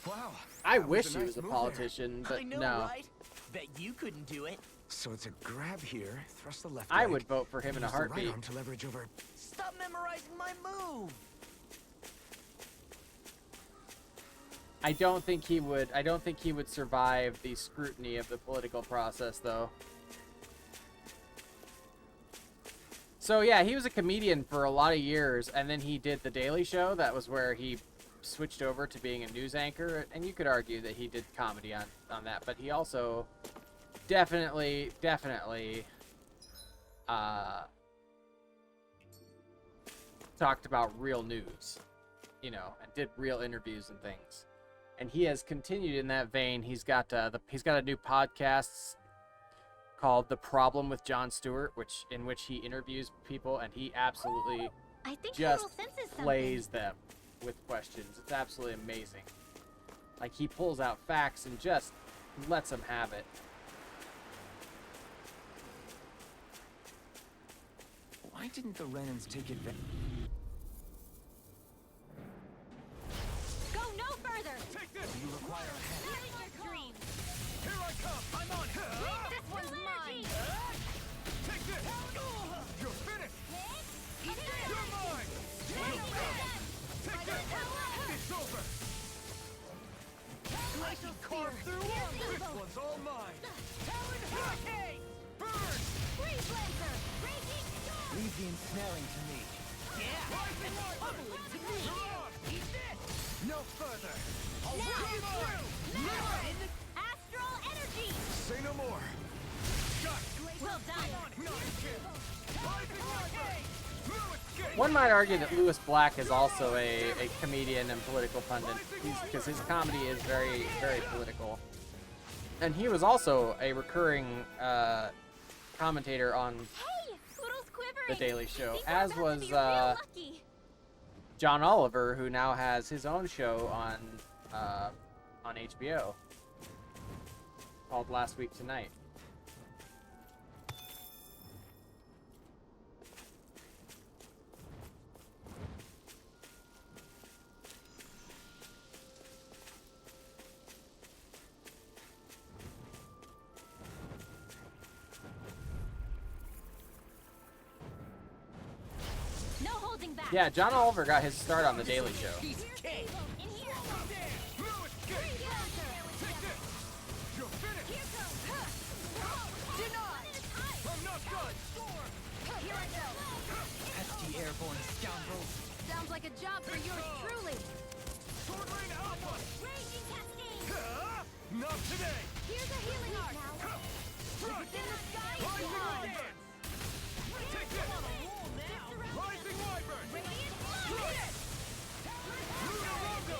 Wow. I that wish a he nice was a move politician, but I know, no. right? Bet you couldn't do it. there. So it's a grab here, thrust the left I leg, would vote for him in a use the right heartbeat. arm to leverage over. Stop memorizing my move. I don't think he would survive the scrutiny of the political process, though. So yeah, he was a comedian for a lot of years, and then he did The Daily Show. That was where he switched over to being a news anchor, and you could argue that he did comedy on that, but he also definitely talked about real news, you know, and did real interviews and things. And he has continued in that vein. He's got a new podcast called The Problem with Jon Stewart, in which he interviews people, and he absolutely I think just Little senses something. plays them with questions. It's absolutely amazing. Like, he pulls out facts and just lets them have it. Why didn't the Renans take advantage? Go no further. Take this. You require a hand. Living your dreams. Here I come. I'm on. This one's mine. Take this. You're finished. Eat this. You're mine. Take this. It's over. I can carve through all. This one's all mine. Talon Hurricane. Burn. Freeze laser. Raging storm. Leave the ensnaring to me. Yeah. Rising Wyvern. To me. You're on. Eat this. No further. I'll Now. rip you through. Now. Astral energy. Say no more. Got it. Well done. Not a chance. Rising Wyvern. No escape. One might argue that Lewis Black is also a comedian and political pundit, because his comedy is very, very political. And he was also a recurring commentator on Hey, Poodle's quivering. The Daily Show, These as are about to was be real lucky. John Oliver, who now has his own show on HBO called Last Week Tonight. No holding back. Yeah, John Oliver got his start on The Daily Show. Piece of cake. In here. No escape. Freeze laser. Take this. You're finished. Here goes. Denied. I'm not done. Here I go. Pesky airborne scoundrels. Sounds like a job for yours truly. Sword Rain Alpha. Raging cascade. Not today. Here's a healing arc. Strike. In the sky is Rising yours. Wyvern. Take this. Rising Wyvern. Radiant Strike. Luna Rondo.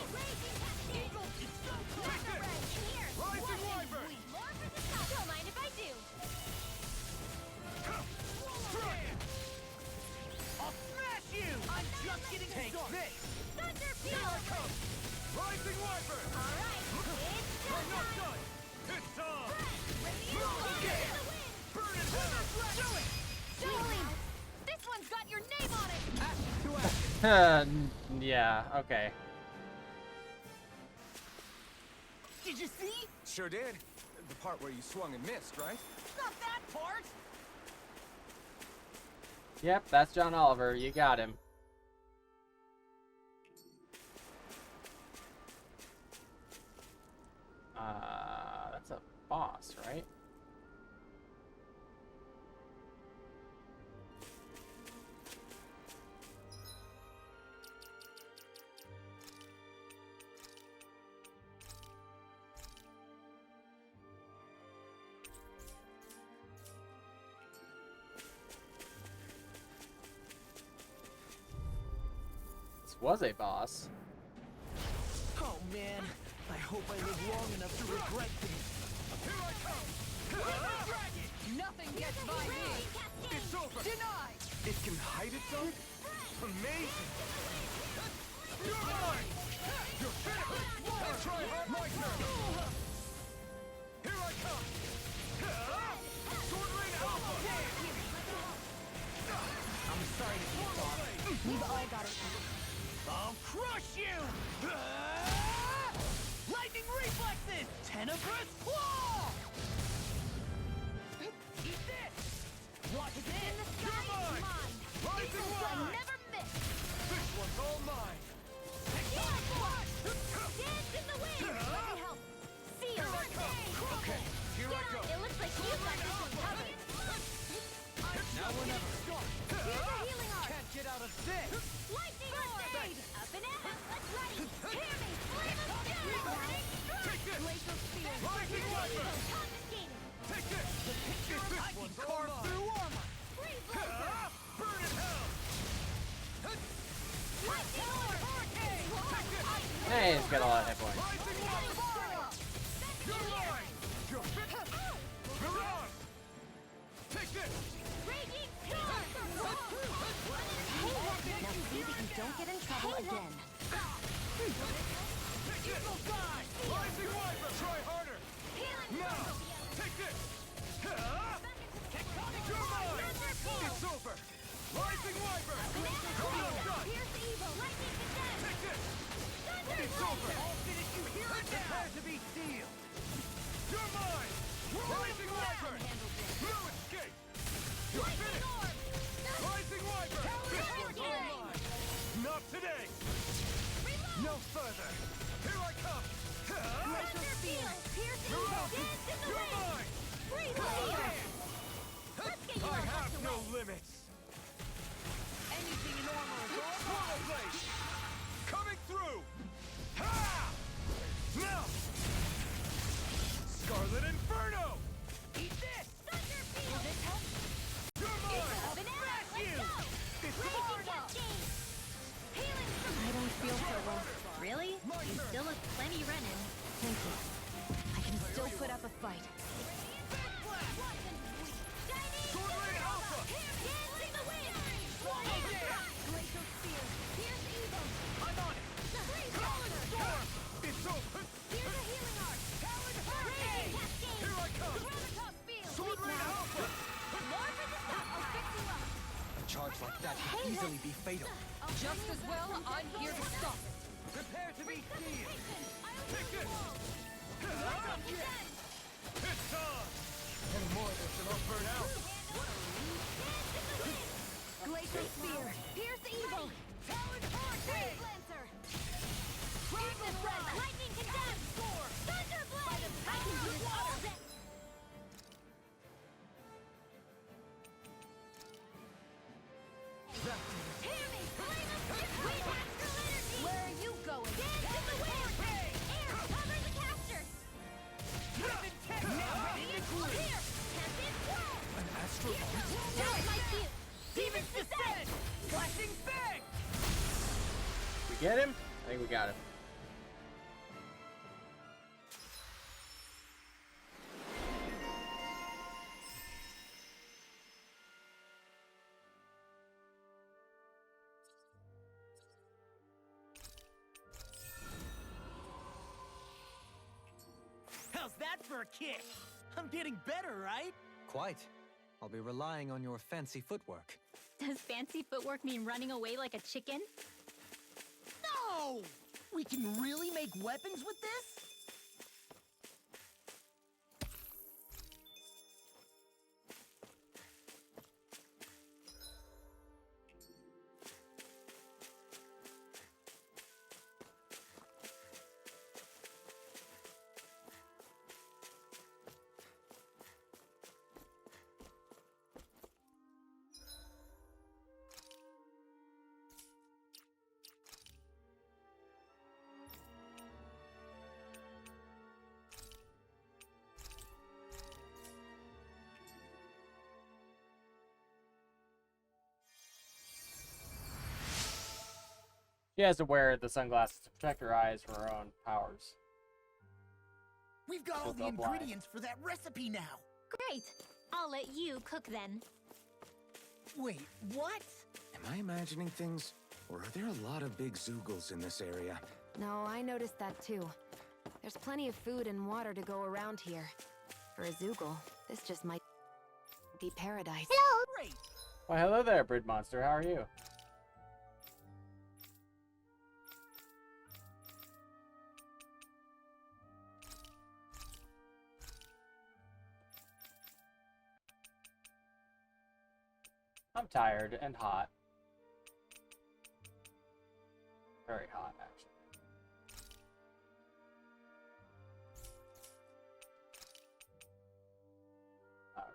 Eagle. Take this. Here. Rising Wyvern. More for the top. Don't mind if I do. Strike. I'll smash you. I'm just getting started. This. Thunder Here I field. come. Rising Wyvern. All right. It's I'm not showtime. done. It's time. Radiant Okay. to the wind. Burn it. Do it. Healing. This one's got your name on it. Ash to Yeah, okay. Did you see? Sure did. The part where you swung and missed, right? Not that part! Yep, that's John Oliver. You got him. That's a boss, right? This was a boss. Oh man, I hope I live long enough to regret this. Here I come! Nothing gets by me! It's over! Denied! It can hide itself? Amazing! You're mine! You're finished! Let's try hard my turn! Here I come! Sword Rain Alpha! I'm sorry to be boss. We've all got it. I'll crush you! Lightning reflexes! Tenebrous claw! Eat this! Watch It's this! in the sky, You're mine! mine. Rising Eagles will line! never miss. This one's all mine! Dance in the wind. Let me help. Seal. Here I come! Okay, here I go! It looks like you've got this one covered. Now or never! Here's a healing art. Can't get out of this! Lightning orb. Up and at 'em. Let's ride it. Hear me. Flame of steel. Take this! Glacial spear. Rising Viper! Confiscated. Take this! The picture is I can carve through armor! Freeze laser. Burn in hell! Lightning orb. Hurricane! Take this! Hey, it's got a lot of hit points. Rising Viper! You're mine! You're fit! Mirage! Take this! Raging storm. Now see that you don't get in trouble again. Eagle die! Rising Viper! Try harder! Now! Take this! You're mine! It's over! Rising Viper! Well done! Here's the evil. Lightning condemned. Take this! It's over! I'll finish you here and now! Prepare to be sealed! You're mine! Rising Viper! No escape! You're finished! Rising Viper! This one's all mine! Not today! No further! Here I come! Glacial spear. Pierce the evil. Dance in the You're wind. mine! Freeze laser. Let's get you I all have tucked no away. limits! Anything in armor is all Swallow Blade! Coming through! Ha! Now! Scarlet Inferno! Eat this! Thunder field. Will this help? You're mine! Up and at 'em. Smash you! Let's go. It's Raging Marno! cascade. Healing from. I don't feel so well. Really? You still look plenty Renin. Thank you. I can still put up a fight. Sword Rain Alpha! Dance in the wind. Swallow Dance! Glacial spear. Here's evil. I'm on it! Freeze Talon laser. Storm! It's over! Here's a healing art. Talon Raging Hurricane! cascade. Here I come! Gravitas field. Sword Rain Alpha! More for the stop. I'll fix you up. A charge like that could easily be fatal. Just as well, I'm here to stop it. Prepare to be sealed! Take this! It's on! And more of this and I'll burn out! Glacial spear. Pierce evil. Talon Freeze Hurricane! lancer. Darkness red. Lightning condemned. Thunder blade. I can do this all day. Hear me. Flame of fury. We master energy. Where are you going? Dance in the wind. Air, cover the caster. Rapid tech! Now ready to glue! Here. Tempest whirl. An astral That was my cue. Demons descend! Flashing bang! We get him? I think we got him. How's that for a kick? I'm getting better, right? Quite. I'll be relying on your fancy footwork. Does fancy footwork mean running away like a chicken? No! We can really make weapons with this? She has to wear the sunglasses to protect her eyes from her own powers. We've got all She'll the go blind. ingredients for that recipe now. Great! I'll let you cook then. Wait, what? Am I imagining things? Or are there a lot of big Zoogles in this area? No, I noticed that too. There's plenty of food and water to go around here. For a Zoogle, this just might be paradise. Hello! Great! Why, hello there, Brid Monster. How are you? I'm tired and hot. Very hot, actually.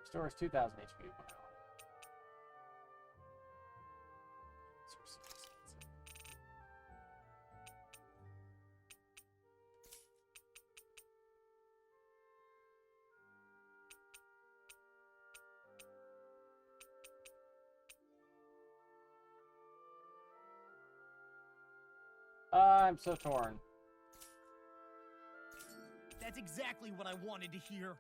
Restores 2,000 HP. I'm so torn. That's exactly what I wanted to hear.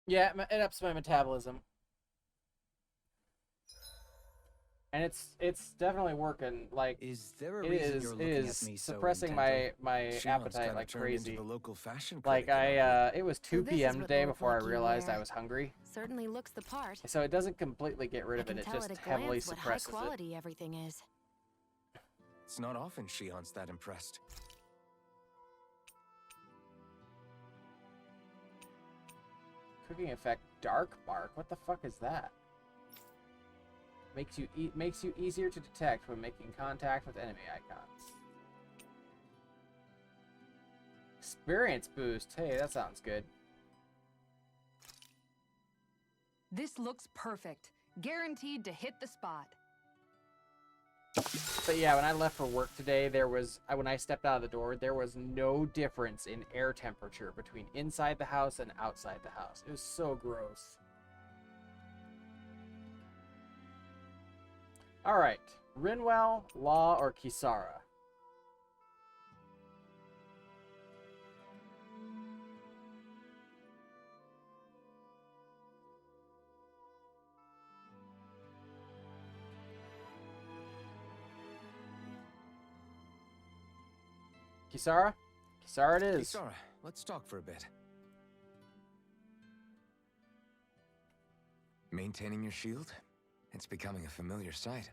Yeah, it ups my metabolism. And it's definitely working. Like, Is there a it reason is you're it looking is at me so suppressing intently? my Shion's appetite kinda like turned crazy. into the local fashion Like critic it was So 2 this is p.m. what today Lord before I Lucky realized I wear. was hungry. Certainly looks the part. So it doesn't completely get rid I of can it. It tell just at a heavily glance what high suppresses it. quality everything is. It's not often Shion's that impressed. Cooking effect dark mark. What the fuck is that? Makes you easier to detect when making contact with enemy icons. Experience boost. Hey, that sounds good. This looks perfect. Guaranteed to hit the spot. But yeah, when I left for work today, when I stepped out of the door, there was no difference in air temperature between inside the house and outside the house. It was so gross. All right, Rinwell, Law, or Kisara? Kisara? Kisara it is. Kisara, let's talk for a bit. Maintaining your shield? It's becoming a familiar sight.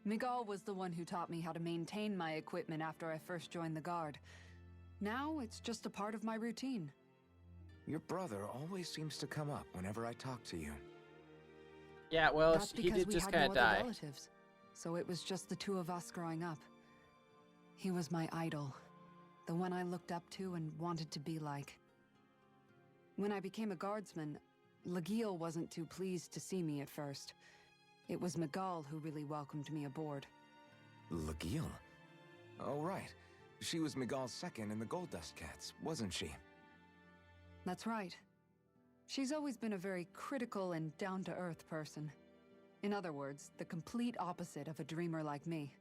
Miguel was the one who taught me how to maintain my equipment after I first joined the Guard. Now it's just a part of my routine. Your brother always seems to come up whenever I talk to you. Yeah, well, That's he because did we just had kind no of other die. relatives, so it was just the two of us growing up. He was my idol, the one I looked up to and wanted to be like. When I became a guardsman, Lagiel wasn't too pleased to see me at first. It was Miguel who really welcomed me aboard. Lagiel? Oh, right. She was Miguel's second in the Gold Dust Cats, wasn't she? That's right. She's always been a very critical and down-to-earth person. In other words, the complete opposite of a dreamer like me.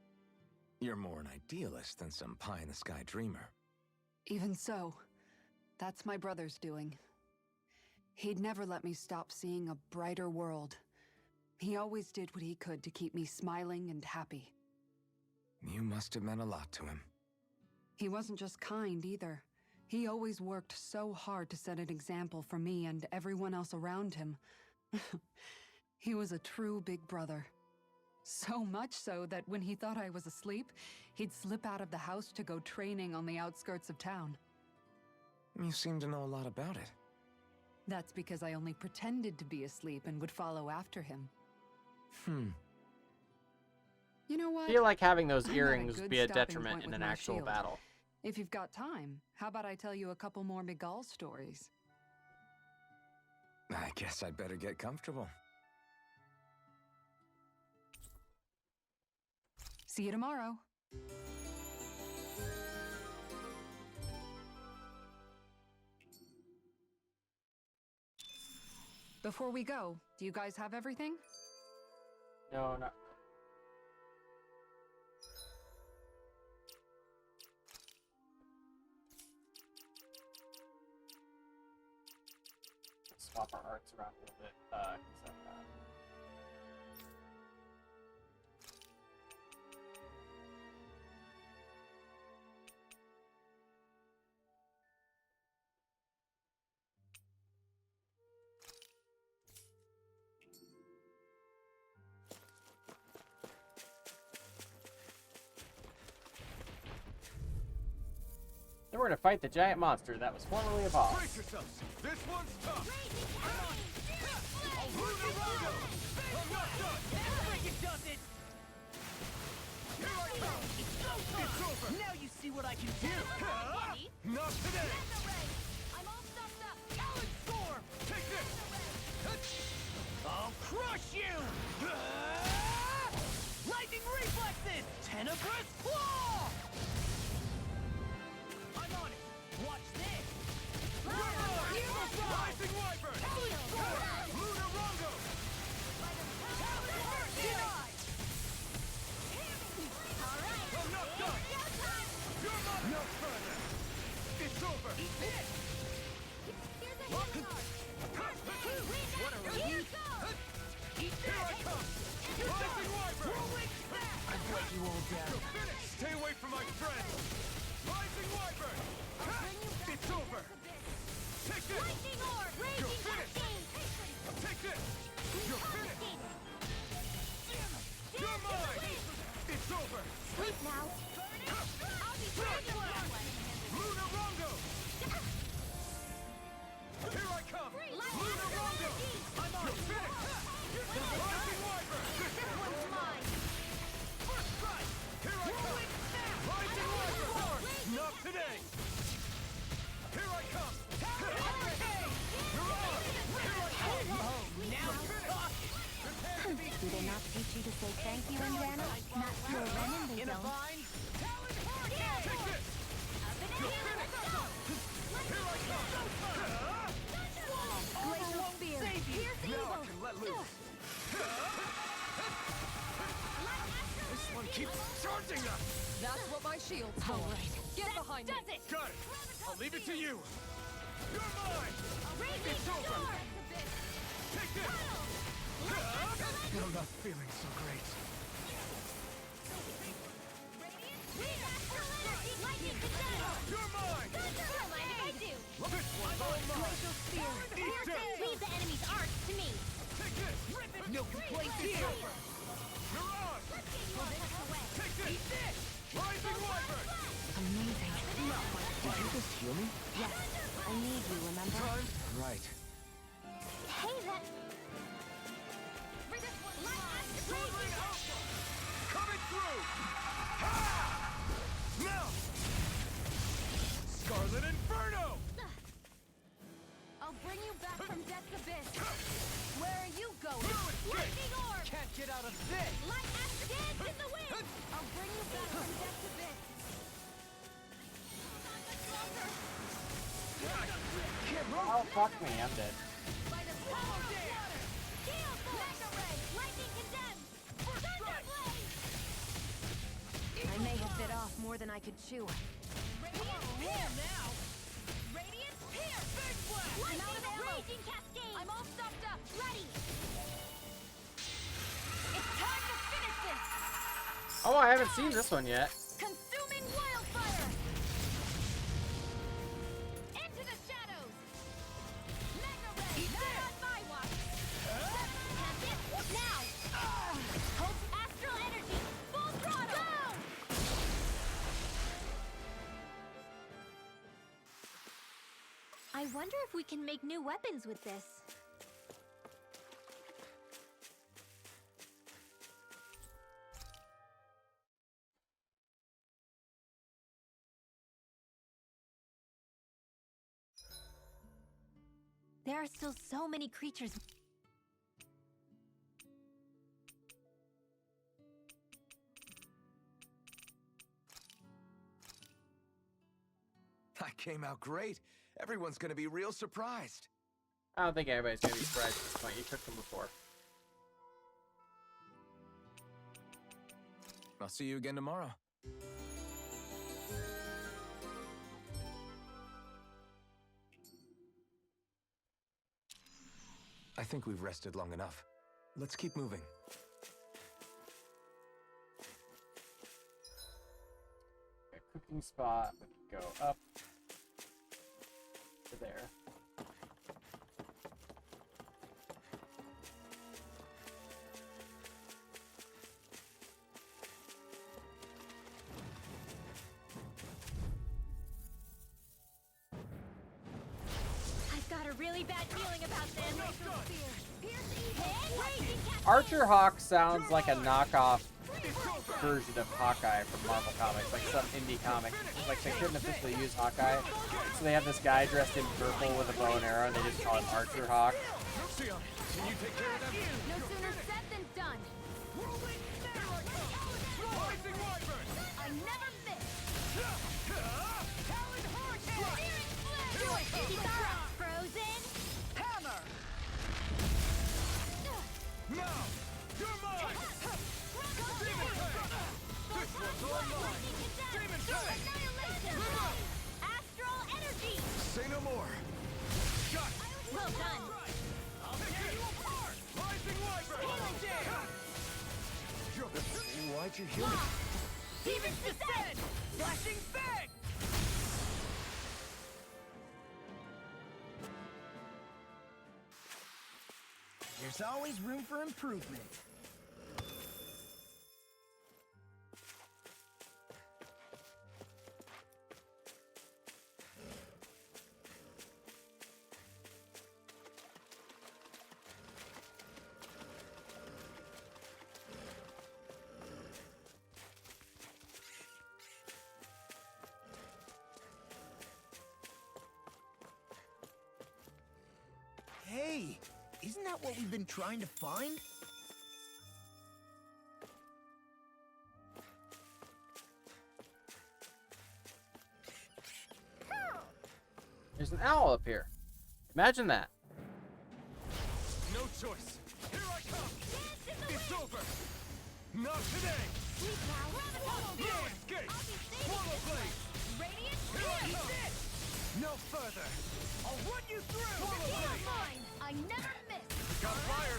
You're more an idealist than some pie-in-the-sky dreamer. Even so, that's my brother's doing. He'd never let me stop seeing a brighter world. He always did what he could to keep me smiling and happy. You must have meant a lot to him. He wasn't just kind either. He always worked so hard to set an example for me and everyone else around him. He was a true big brother. So much so that when he thought I was asleep, he'd slip out of the house to go training on the outskirts of town. You seem to know a lot about it. That's because I only pretended to be asleep and would follow after him. You know what? I feel like having those I'm at a earrings good be a stopping detriment point in with an my actual shield. battle. If you've got time, how about I tell you a couple more Miguel stories? I guess I'd better get comfortable. See you tomorrow. Before we go, do you guys have everything? No, not. Swap our arts around a little bit. Then we're gonna fight the giant monster that was formerly a boss. Brace yourselves. This one's tough. I'm not done. It does it. Here I come. It's over. Now you see what I can do. Not today. I'm all stuffed up. Talon Storm. Take this. I'll crush you. Lightning reflexes. Tenebrous claw. I'm on it. Watch this. Rising Wyvern. Talon Storm. Lunar Rongo. Talon Denied. I'm not done. You're not. No further. It's over. Eat this. Here's a healing art. What a relief. Eat this. Here I come. Rising Wyvern. Whirlwind smash. I brought you all down. You're finished. Stay away from my friend. Rising Wyvern. It's over. Take this. Lightning orb. You're Raging finished. cascade. Take this. You're finished. You're mine. It's over. Sleep now. I'll be taking that one. Lunar Rongo. Here I come. Lunar Rongo. I'm on. You're finished. Rising Wyvern. This one's mine. First strike. Here I come. Rising Wyvern. Not today. Here I come. You're on. Here I come. Oh, now you're talking. Do they not teach you to say thank you in Rana? Not to a Renan, they In a don't. vine. Talon Hurricane. Take this. You're finished. Here I come. Glacial Spear. Pierce Now I evil. can let loose. This one keeps charging us. That's what my shield's for. Get behind me. Does it. Got it. I'll leave it to you. You're mine. Raging It's over. storm. Take this. I'm not feeling so great. Lightning condemn. You're mine. Don't mind if I do. This one's all mine. Glacial spear. Eat this. Leave the enemy's art to me. Take this. No complaints here. You're on. Take this. Eat this. Rising Wyvern. Amazing. Did you just heal me? Yes, I need you, remember? Time. Right. Hey, that. Soaring Alpha. Coming through. Ha! Now. Scarlet Inferno. I'll bring you back from death's abyss. Where are you going? No escape. Lightning orb. Can't get out of this. Light after dance in the wind. I'll bring you back from death's abyss. Oh, fuck me, I'm dead. By the power of water. Gale Force. Mega Ray. Lightning condemned. Thunder Blaze. I may more than I could chew. Radiant Pierce! Now! Radiant Pierce! Big blast! Lightning Raging Cascade! I'm all stocked up! Ready! It's time to finish this! Oh, I haven't seen this one yet. Consuming Wildfire! Into the shadows! Mega Ray! Not on my watch! Cast it! Now! Pulse Astral Energy! Full throttle! Go! I wonder if we can make new weapons with this. There are still so many creatures. That came out great. Everyone's gonna be real surprised. I don't think anybody's gonna be surprised at this point. You cooked them before. I'll see you again tomorrow. I think we've rested long enough. Let's keep moving. Okay, cooking spot would go up to there. I've got a really bad feeling about this. Archer Hawk sounds like a knockoff version of Hawkeye from Marvel Comics, like some indie comic. Like they couldn't officially use Hawkeye, so they have this guy dressed in purple with a bow and arrow, and they just call him Archer Hawk. Can you take care of them? No sooner said than done. Rising Wyvern! I never miss. Talon Hurricane! Do it, Kisara! Frozen. Hammer! Now! You're mine! Demon Tank! This one's all mine! Demon Tank! Annihilation! Astral Energy! Say no more. Shot! Well done. I'll tear you apart! Rising Wyvern! Why'd you heal me? Demon's Descent! Flashing Fang! There's always room for improvement. Hey, isn't that what we've been trying to find? There's an owl up here. Imagine that. No choice. Here I come! It's over! Not today! No escape! Swallow Blade! Radiant Here I Pierce! come! No further! I'll run you through! Swallow You're Blade! mine! I never miss! Got fire!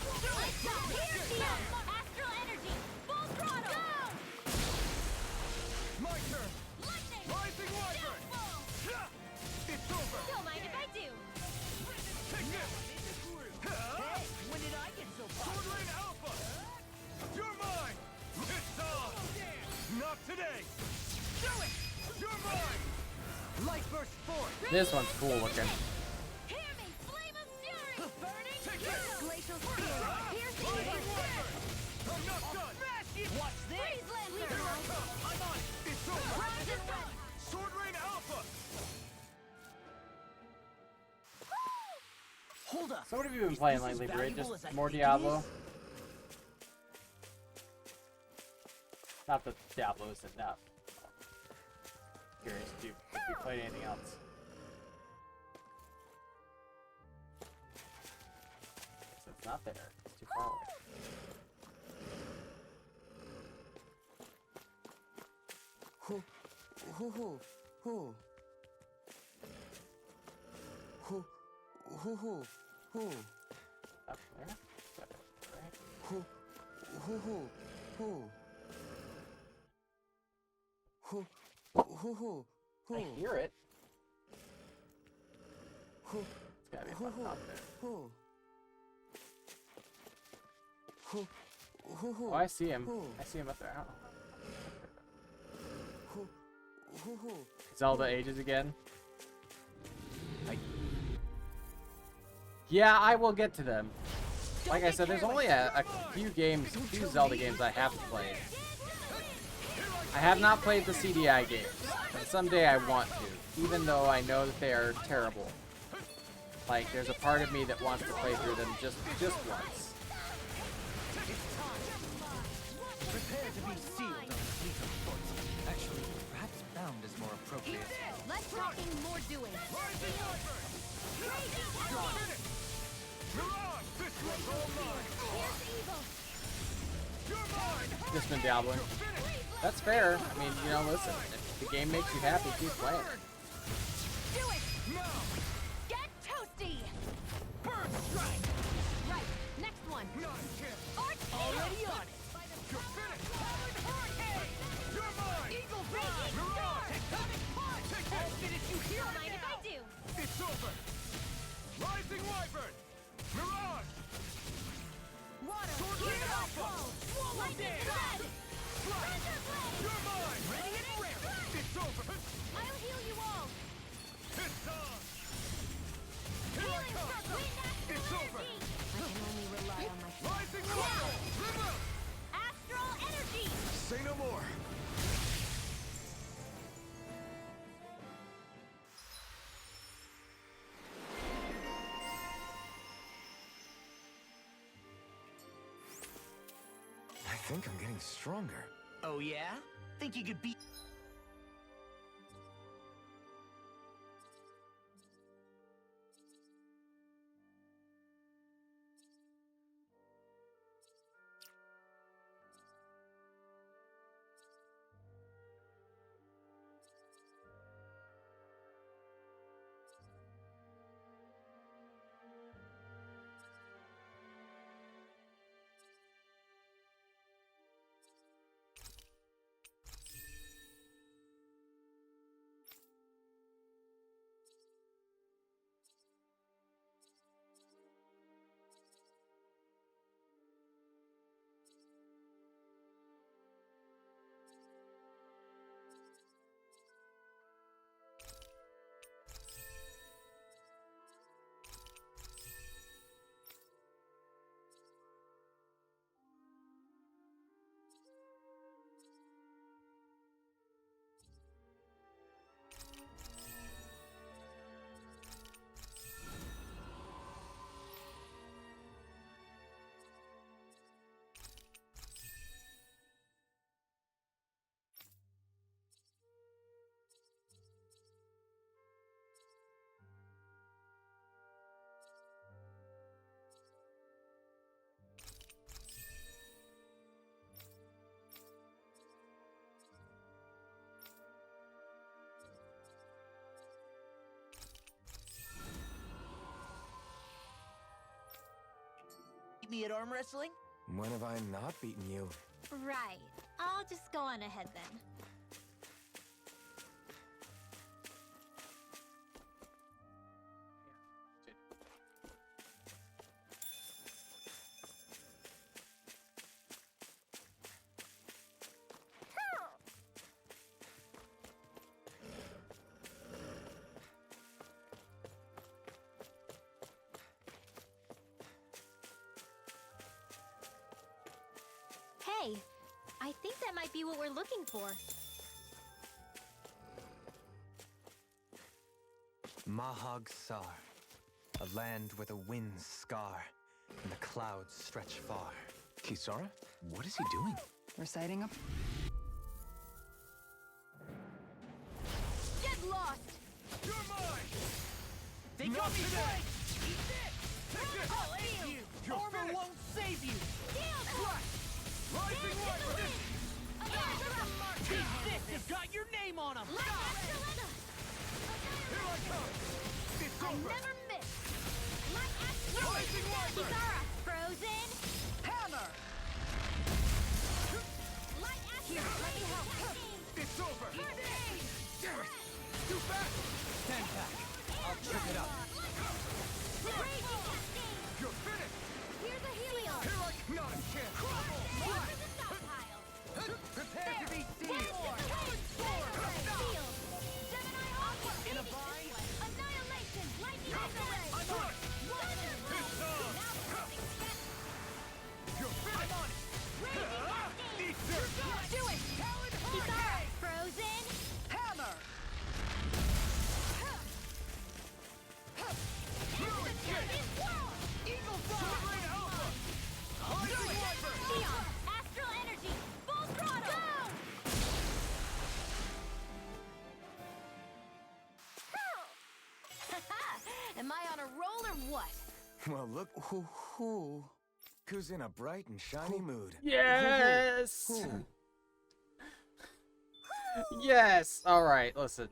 Here's the Astral Energy! Full throttle! Go! My turn! Lightning! Rising Wyvern! Downfall! It's over! Don't mind if I do! Take this! Hey, when did I get so far? Sword Rain Alpha! You're mine! It's on! Not today! Do it! You're mine! Light burst forth! This one's cool looking. Hear me! Flame of Fury! Burning Take this! Glacial Spear! Here's the Lightning Wyvern! I'm not done! What's this? Freeze Lancer! Here I come! I'm on it! It's over! Rise and run! Sword Rain Alpha! Hold up. So what have you been Is playing this as lately, Brit? valuable Just as I more think it Diablo? is? Not that Diablo is enough. Curious if you played anything else. So it's not there. It's too far away. Up there. I hear it. It's gotta be up top there. Oh, I see him. I see him up there. Zelda ages again. Yeah, I will get to them. Like I said, there's only a few Zelda games I haven't played. I have not played the CDI games, and someday I want to, even though I know that they are terrible. Like, there's a part of me that wants to play through them just once. Prepare to be sealed on a fleet of foot. Actually, perhaps bound is more appropriate. Less talking, more doing. Crazy Finish! Mirage! This one's all mine! Here's evil. You're mine! Just been dabbling. That's fair. I mean, you know, listen, if the game makes you happy, keep playing it. Do it. Now! Get toasty. Burn strike! Right. Next one. Not chip! Already on it. You're finished! Hurricane! You're mine! Eagle Mirage! Tectonic punch. Take I'll this! finish you here. Don't mind if I do. It's over! Rising Wyvern! Mirage! Water. Sword Here Ring I Alpha! go. Lightning thread. Thunder blade. You're mine! Bring it in. It's over! I'll heal you all. It's on! Here I Healing come! circle. Wind astral It's over! energy. I can only rely on my Rising Wyvern! Remove! astral energy. Say no more. I think I'm getting stronger. Oh yeah? Think you could beat... Me at arm wrestling? When have I not beaten you? Right. I'll just go on ahead then. Hey, I think that might be what we're looking for. Mahag Sar, a land where the winds scar and the clouds stretch far. Kisara? What is he doing? Reciting a... Get lost. You're mine! They got me flanked! Eat this! I'll aid you! You're Armor finished. won't save you! Shield. Rising Dance in the Wyvern! wind. These fists have got your name on them! Light Astral Here I come! It's I over! never miss! Light Astral Rising Wyvern! Kisara! Frozen! Hammer! Light Astral let me help. It's over! Damn it! Too fast! Stand back! I'll trip it up! Raging Cascade! You're finished! Here's a Helios! Here I come! Not a chance! Over the stockpile! Prepare to be seized! Sword! Shield! Gemini Aqua! In a bind? Annihilation! Lightning Ray! I'm on it! It's on! Now pressing step! You're finished! I'm on it! Raging Cascade! Eat this! Do it! Talon Kisara! Hurricane! Frozen! Hammer! Eagle Fire! Alpha! Rising Wyvern! Neon! Astral Energy! Full throttle! Go! Am I on a roll or what? Well, look who's in a bright and shiny mood. Yes! Who? Yes! Alright, listen.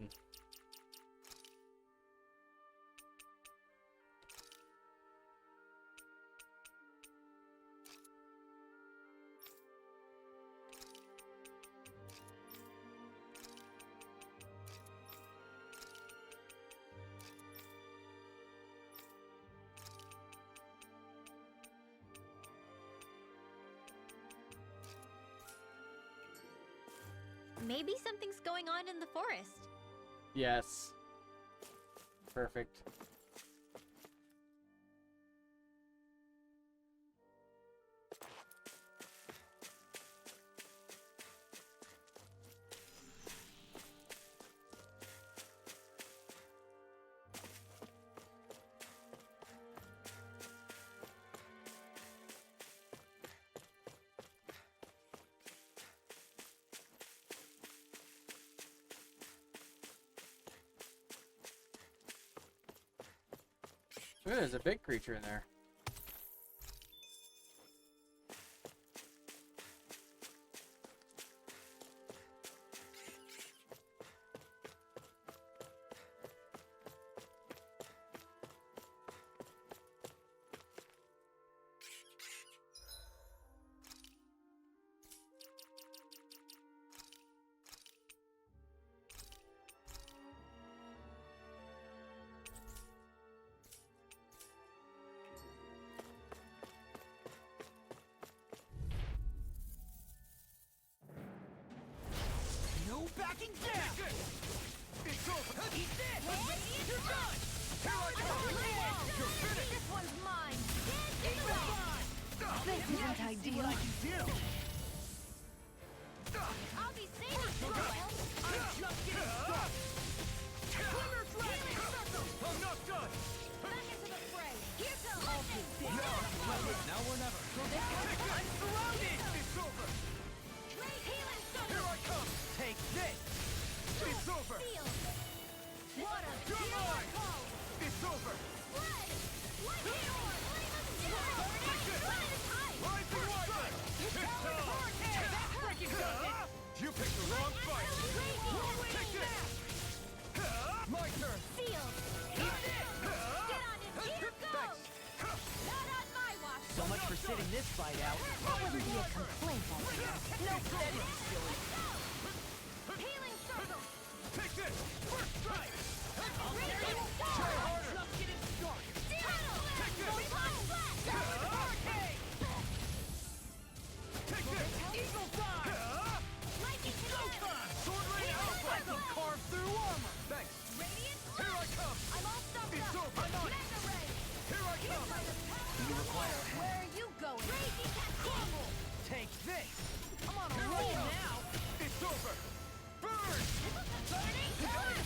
Maybe something's going on in the forest. Yes. Perfect. Ooh, there's a big creature in there. No backing down! It's over! Eat this! You're done! Here I come! You're finished! This one's mine! Eagle Fire! This isn't See ideal. what I can do! I'll be saving for a while! I'm just getting started! Glimmer Dragon! I'm not done! Back into the fray! Here goes! Now or never! I'm surrounded! It's over! Healing Here I come! Take this! It's over! Field! Water! You're Here I mine! call! It's over! Blood! Lightning orb! Flame of Zero! Take this! Blood is high! Rising Wyvern! It's on! That freaking does it! You picked the wrong fight! Take this! My turn! Field! Eat this! Get on it! Here goes! Not on my watch! So much for sitting this fight out. That wouldn't be a complaint, I guess. No, that is silly! Healing circle! Take this! First strike! Radiant Try star! harder! Just getting started! Tunnel! Take this! Flash! Hurricane! Take this! Eagle Fire! Lightning Showtime! Sword Rain Alpha! I can carve through armor! Thanks! Radiant Here I come! I'm all stuffed It's up! over! I'm on it! Mega ray! Here I come! You require a Where are you going? Raging Cascade! Take this! I'm on a roll now! It's over! Burn! Burning Torrent!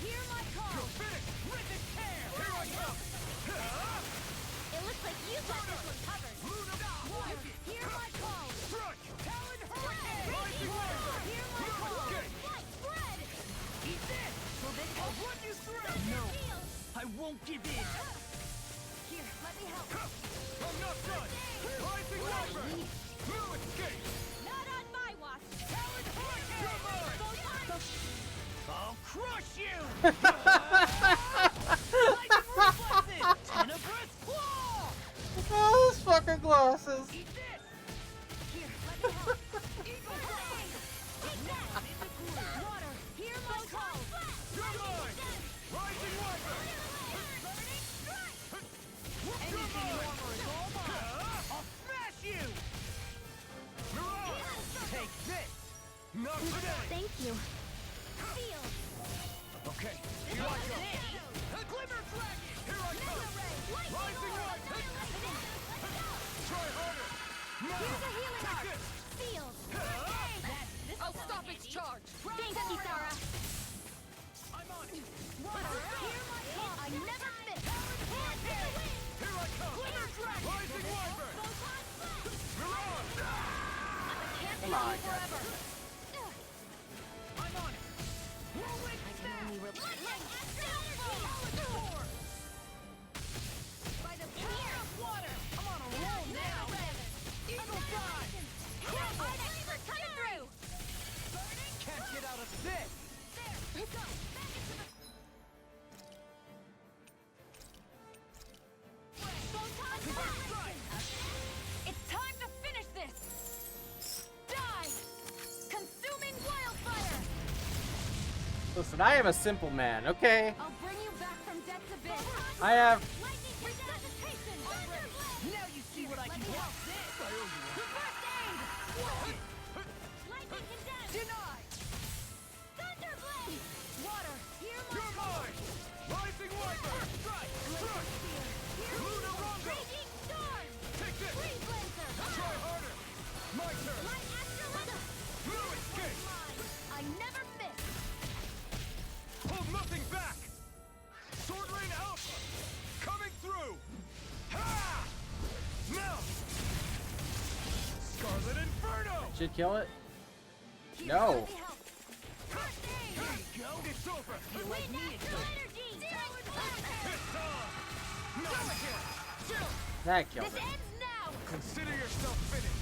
Hear my call! You're finished! Rip and tear! Here I come! It looks like you got this one covered! Water! Hear my call! Strike! Talon Hurricane! Raging Rising Water! Wyvern! Hear my No call! escape! Flight spread! Eat this! I'll run you through! No! Shield! I won't give in! Here, let me help! I'm not done! Rising Wyvern! No escape! Not on my watch! I'll crush you! Lightning reflexes! Tenebrous claw! Oh, those fucking glasses. Eat this! Here, let me help. Eagle blade! Take that! In the groove! Water, hear my call! You're mine! Rising Wyvern! Burning strike! Anything warmer is all mine! I'll smash you! Mirage! Take this! Not today! Thank you. Field. Okay, here I go! A Glimmer Dragon! Here I come! Rising Wyvern! Try harder! Here's a healing Take arc. this! Field. I'll stop its charge. Thanks, Kisara. I'm on it! Water, hear my call. I never miss. Here I come! Glimmer Dragon. Rising Wyvern! Mirage! Come on, guys. Forever. I'm on it! Whirlwind I can snap! only rely. By the power of water. I'm on a roll now! Eagle dive! Crumble! We're coming through. Can't get out of this! There. Go. Back into the. Photon blast. It's time to finish this! Die. Consuming wildfire. Listen, I am a simple man, okay? I'll bring you back from death to bid. I have... Lightning resuscitation. Thunderblade. Now you see what I can do! First aid. Lightning condemned. Denied! Thunderblade. Water. Hear my You're call. mine! Rising Wyvern! Strike! Crush! Luna Rondo! Raging storm. Take this! Freeze Lancer. Try harder! My turn! Light Astrolabe. No escape! Mine. I never miss. Hold nothing back! Sword Rain Alpha! Coming through! Ha! Now! Scarlet Inferno! Should kill it? Here, No. let me help. First aid. Here you go! It's over! You like Wind me Astral Energy. Solid blast. It's on! Not again! That killed This it. ends now. Consider yourself finished!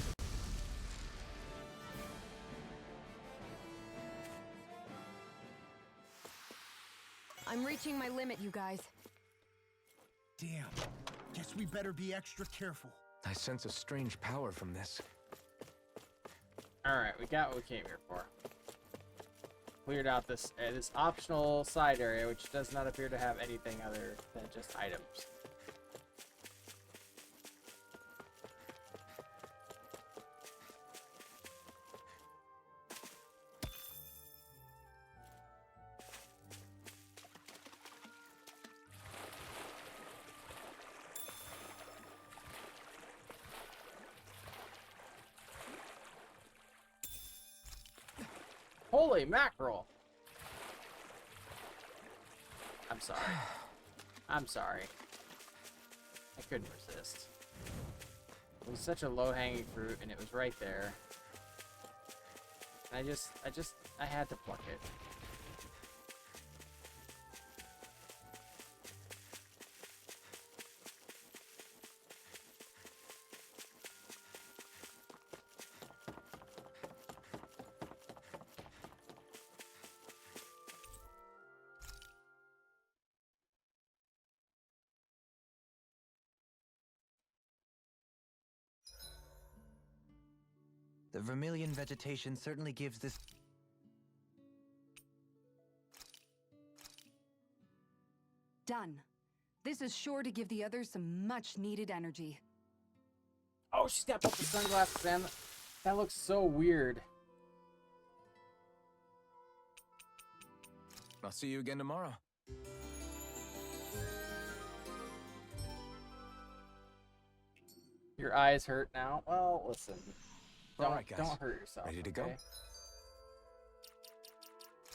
I'm reaching my limit, you guys. Damn. Guess we better be extra careful. I sense a strange power from this. Alright, we got what we came here for. Cleared out this this optional side area, which does not appear to have anything other than just items. Holy mackerel! I'm sorry. I'm sorry. I couldn't resist. It was such a low-hanging fruit, and it was right there. And I had to pluck it. The vermilion vegetation certainly gives this... Done. This is sure to give the others some much-needed energy. Oh, she's got both the sunglasses, man. That looks so weird. I'll see you again tomorrow. Your eyes hurt now? Well, listen. All right, guys. Don't hurt yourself. Ready to go? okay?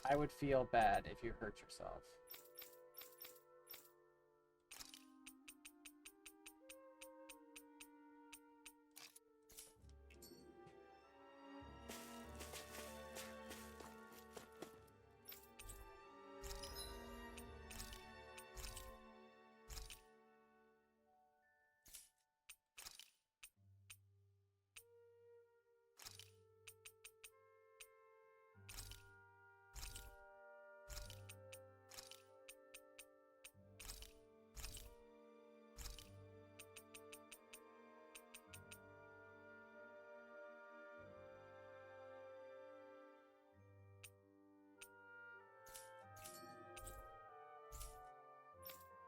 I would feel bad if you hurt yourself.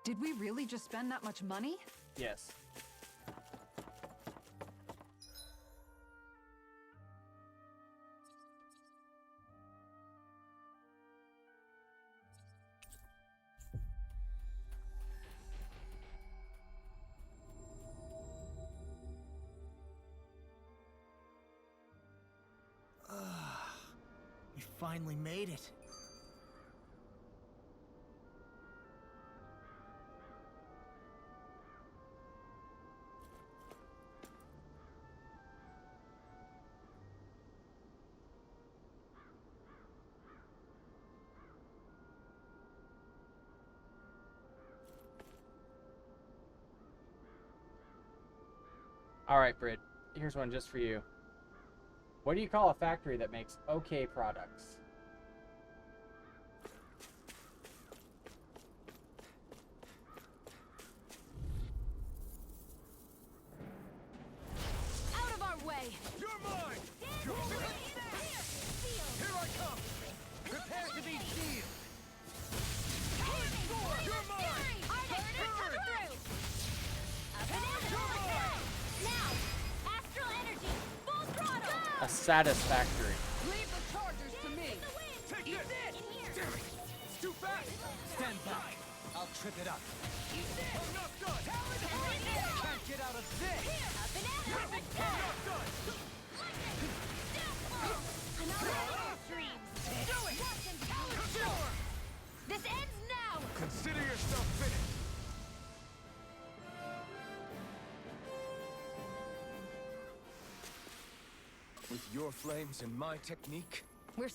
Did we really just spend that much money? Yes. We finally made it. All right, Britt. Here's one just for you. What do you call a factory that makes okay products? Out of our way! You're mine! You're Here I come! Prepare to be sealed! You're mine! Now! Astral energy! Full throttle! A satisfactory. Leave the chargers to me! Take this! Damn it! It's too fast! Stand back! I'll trip it up. I'm not done! Can't get out of this! I'm not done! This ends now! Consider yourself finished! With your flames and my technique, We're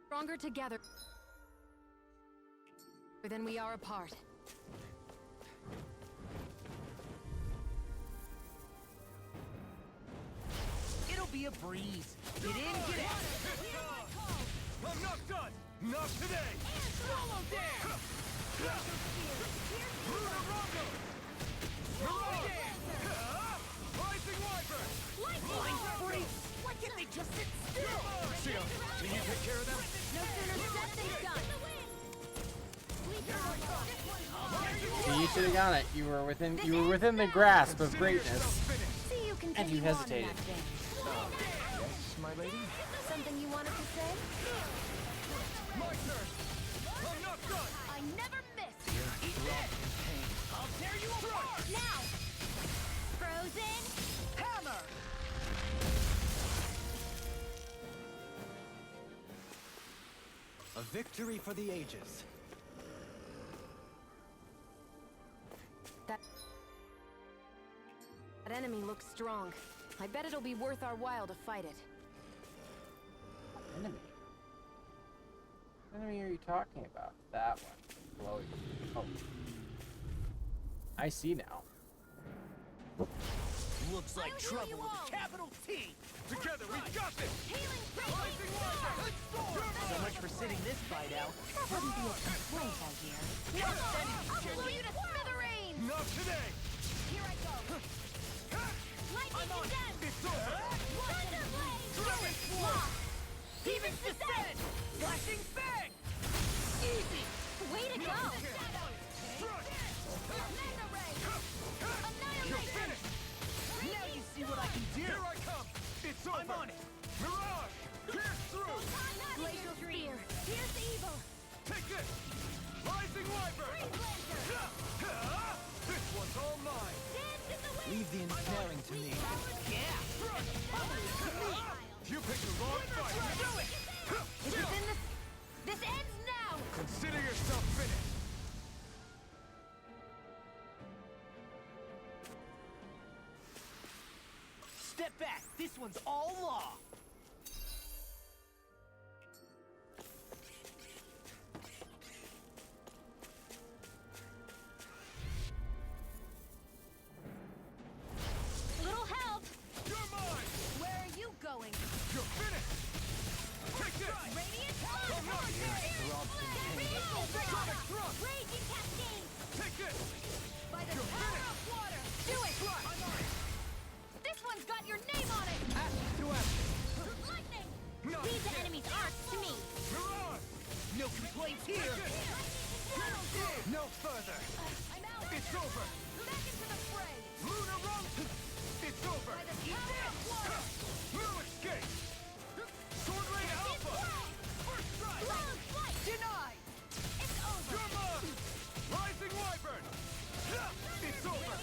stronger together than we are apart. It'll be a breeze. Get in, get out. I'm not done! Not today! Swallow down! Runarondo! Mirage! Rising Wyvern! Lightning freeze! Why can't they just sit still? Seal, can you take care of them? No sooner said than done. See, you should have got it. You were within the grasp of greatness, See you and you continue on in hesitated. that vein. Yes, my lady? Something you wanted to say? My turn! I'm not done! I never miss! Eat this! I'll tear you apart! Now! Frozen! Hammer! A victory for the ages. That enemy looks strong. I bet it'll be worth our while to fight it. Enemy. What enemy are you talking about? That one. Below you. Oh. I see now. Looks like trouble with a capital T. Together, we got this! Healing Rising Wyvern! So much for sitting this fight out. That wouldn't be a complaint, I hear. I'll blow you to smithereens! Not today! Here I go! Lightning condemned! It's over! Thunder blade! Driven! Lost! Demons descend! Flashing bang! Easy! Way to go! Strike! Mega ray! You're Annihilation! finished! Now you see what I can do! Here I come! It's over! I'm on it! Mirage! Pierce through! Glacial spear! Here's evil! Take this! Rising Wyvern! This one's all mine! Dance in the wind! Leave the ensnaring to me. Yeah! You picked the wrong fight! Do it! It is in this... This ends now! Consider yourself finished! Step back! This one's all law! Little help! You're mine! Where are you going? You're finished! Take this! Radiant I'm not here! Sonic thrust! Raging cascade! Take this! By the You're power finished! of water! Do it! I'm on it! This one's got your name on it! Ashes to ashes! Lightning! Not Leave the yet. enemy's arcs to me! Mirage! No complaints here! Take this! No further. I'm out. It's over. Back into the fray. Lunar run. It's over. By the power of water. No escape. Sword Rain Alpha. First strike. Long flight. Denied. It's over. Your mark. Rising Wyvern. It's over.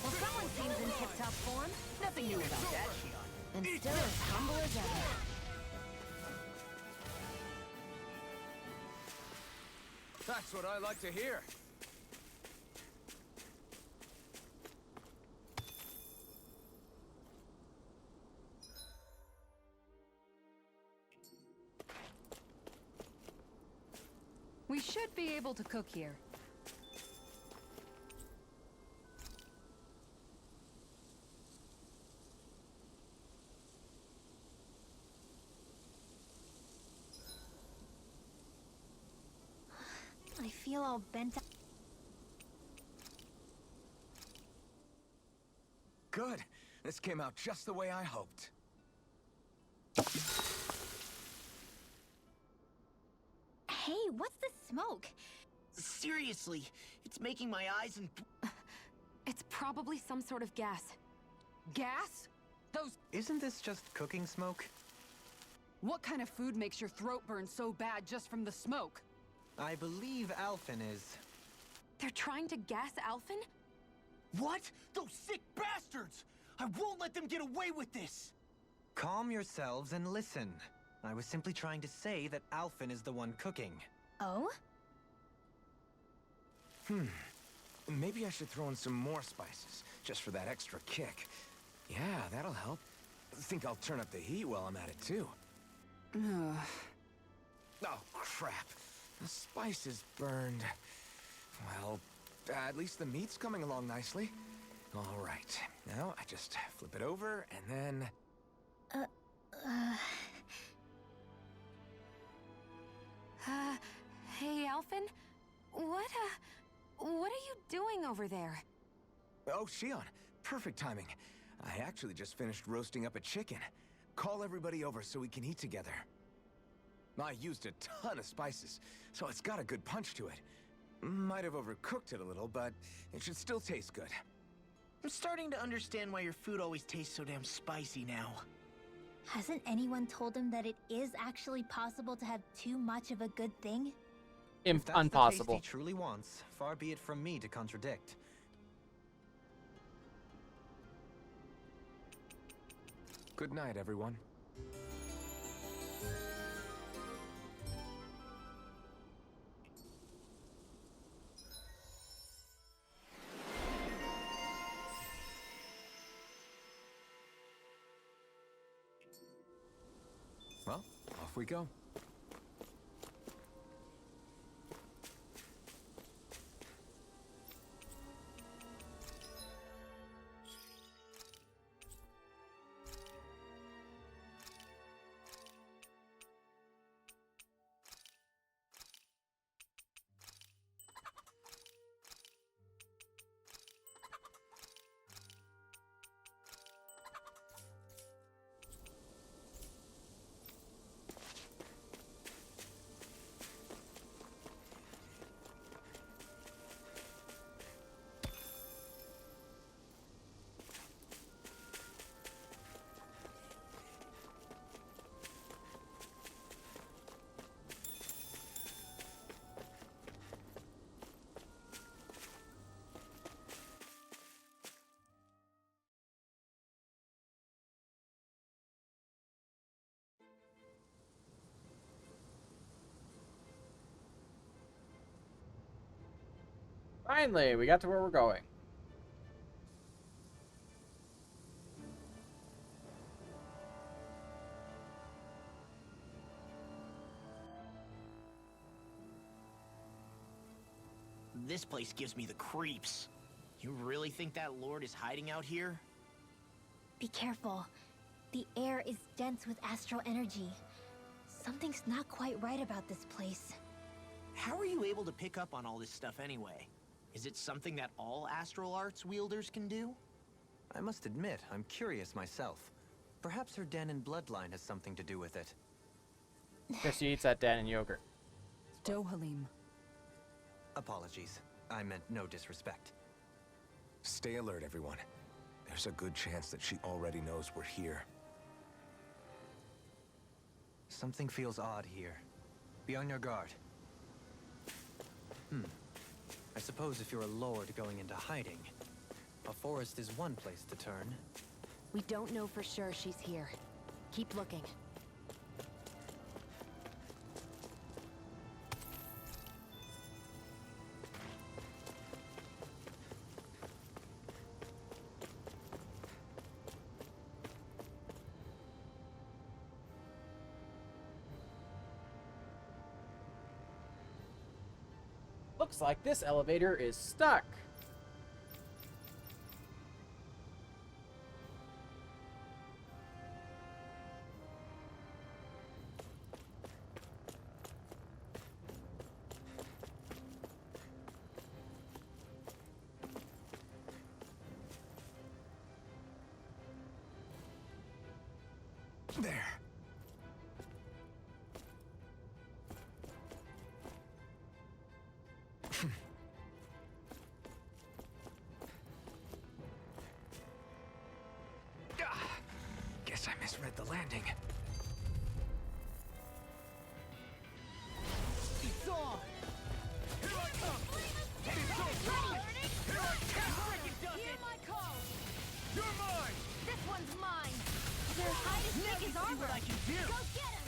Well, someone seems in tip-top form. Nothing new about that, Shion. And still as humble as ever. That's what I like to hear. We should be able to cook here. I feel all bent up. Good. This came out just the way I hoped. Hey, what's the smoke? Seriously, it's making my eyes and... It's probably some sort of gas. Gas? Those... Isn't this just cooking smoke? What kind of food makes your throat burn so bad just from the smoke? I believe Alphen is... They're trying to gas Alphen? What? Those sick bastards! I won't let them get away with this! Calm yourselves and listen. I was simply trying to say that Alphen is the one cooking. Oh? Maybe I should throw in some more spices, just for that extra kick. Yeah, that'll help. Think I'll turn up the heat while I'm at it, too. Oh, crap. The spice is burned. Well, at least the meat's coming along nicely. All right. Now, I just flip it over, and then... Hey, Alphen? What are you doing over there? Oh, Shion. Perfect timing. I actually just finished roasting up a chicken. Call everybody over so we can eat together. I used a ton of spices, so it's got a good punch to it. Might have overcooked it a little, but it should still taste good. I'm starting to understand why your food always tastes so damn spicy now. Hasn't anyone told him that it is actually possible to have too much of a good thing? If that's Impossible. the taste he truly wants, far be it from me to contradict. Good night, everyone. Well, off we go. Finally, we got to where we're going. This place gives me the creeps. You really think that lord is hiding out here? Be careful. The air is dense with astral energy. Something's not quite right about this place. How are you able to pick up on all this stuff anyway? Is it something that all astral arts wielders can do? I must admit, I'm curious myself. Perhaps her Danon bloodline has something to do with it. Because she eats that Dan and yogurt. Dohalim. Apologies. I meant no disrespect. Stay alert, everyone. There's a good chance that she already knows we're here. Something feels odd here. Be on your guard. I suppose if you're a lord going into hiding, a forest is one place to turn. We don't know for sure she's here. Keep looking. Looks like this elevator is stuck. There. Guess I misread the landing. It's on! Here I come! It's so ready! Here I come! Freaking does Hear it! my call! You're mine! This one's mine! They're high as Now thick you as see armor! what I can do! Go get him!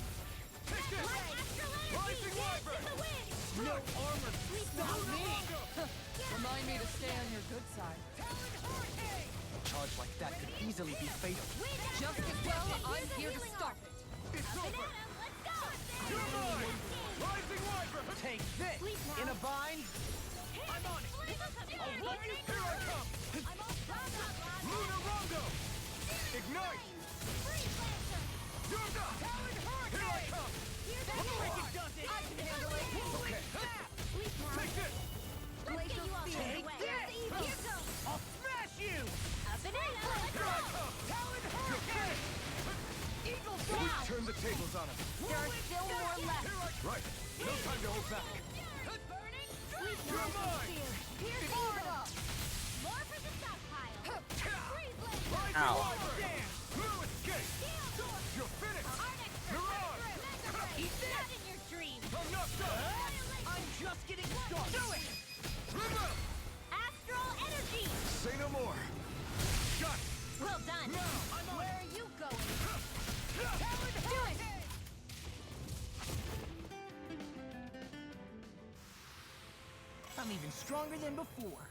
Take this! My astral energy! Rising Dance Wyvern! in the wind! No armor! Stop me! Remind me to stay on your good side. A charge like that could easily be fatal. Just as well, I'm here to stop it. It's over! Let's go! You're mine! Rising Wyvern! Take this! Sleep now. In a bind! I'm on it! Alrighty, Here I come! I'm all done up, Lunar Rondo! Ignite! You're done! Talon Hurricane! Here I come! Freaking does it! I can handle it! Okay! Sleep now. Take this! Let's get you off the Take way. this! Here goes! I'll smash you! Up and in! Let's Here I go! come! Talon Hurricane! Eagle Now. Dash! Turn the tables on him. There are still more left. Here I come! Right. No time to hold back. Sleep You're now. mine! Here's Eagle. More for the stockpile. Freeze laser. Ow. Dance! Blue escape! You're finished! Our next Mirage! Eat this! Not in your dreams. I'm not done! I'm just getting started! Do it! Remove! Astral energy. Say no more. Got it! Well done. Now, I'm on Where are you going? Talon Do it. I'm even stronger than before.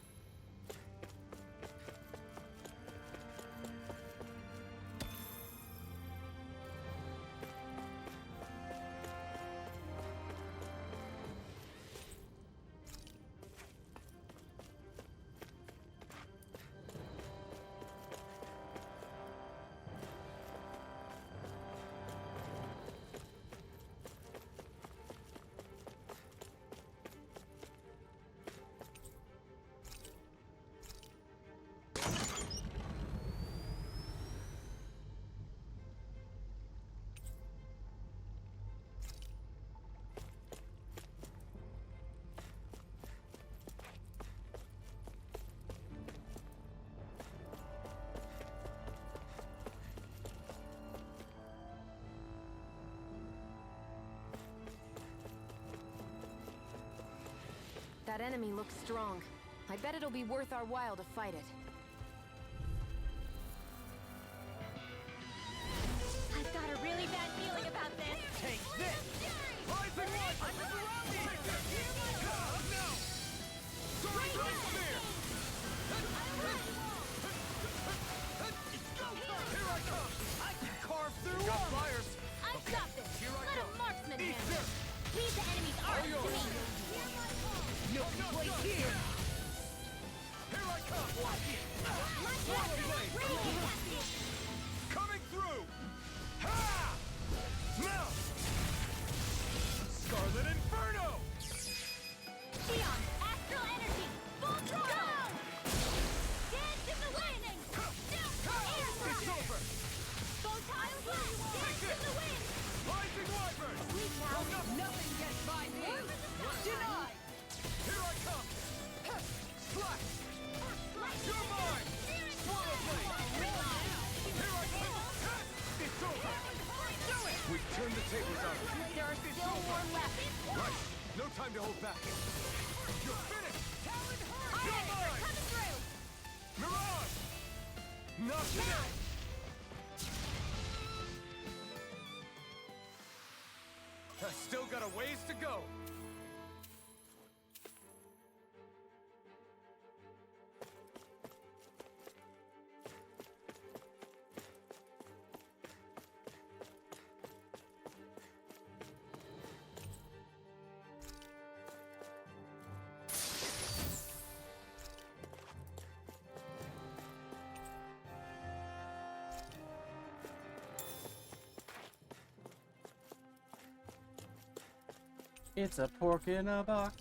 That enemy looks strong. I bet it'll be worth our while to fight it. I've got a really bad feeling about this. Take this! Rising One! I'm surrounded! Take this! No! Sorry, Great Spear! It's go time! Here I come! I can carve through Got armor! flyers. I've got this. Here I Let go. a marksman Eat handle this! it. Leave the enemy's arm to me. No place here! Here I come! Watch it! Coming through! Ha! Now! Scarlet Inferno! Theon, astral energy, full throttle. Dance in the wind. Air It's rocket. over! Photon blast. Dance in the wind. Rising Wyvern! Sleep now. Nothing gets by me! More for the stockpile. Denied! Here I come! time to hold back. You're finished! Talon Heart! You're Alright, mine! we're coming through! Mirage! Not today! I still got a ways to go. It's a pork in a box.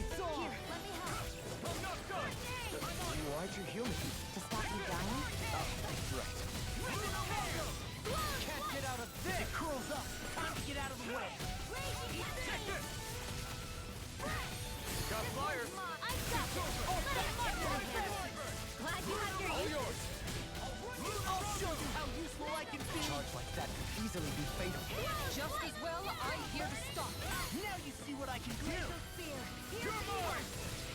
It's on! Here, let me help. I'm not done! Why'd you heal me? To stop you dying? Oh, that's right. Can't get out of this! It curls up! Time to get out of the way! Take this! Got flyers! I got this. Let it mark your hands. Glad you have your All use. yours! I'll show you how useful I can be! Charge like that could easily be fatal. Just as well, I'm here to stop. Now you see what I can do! Spear. You're mine!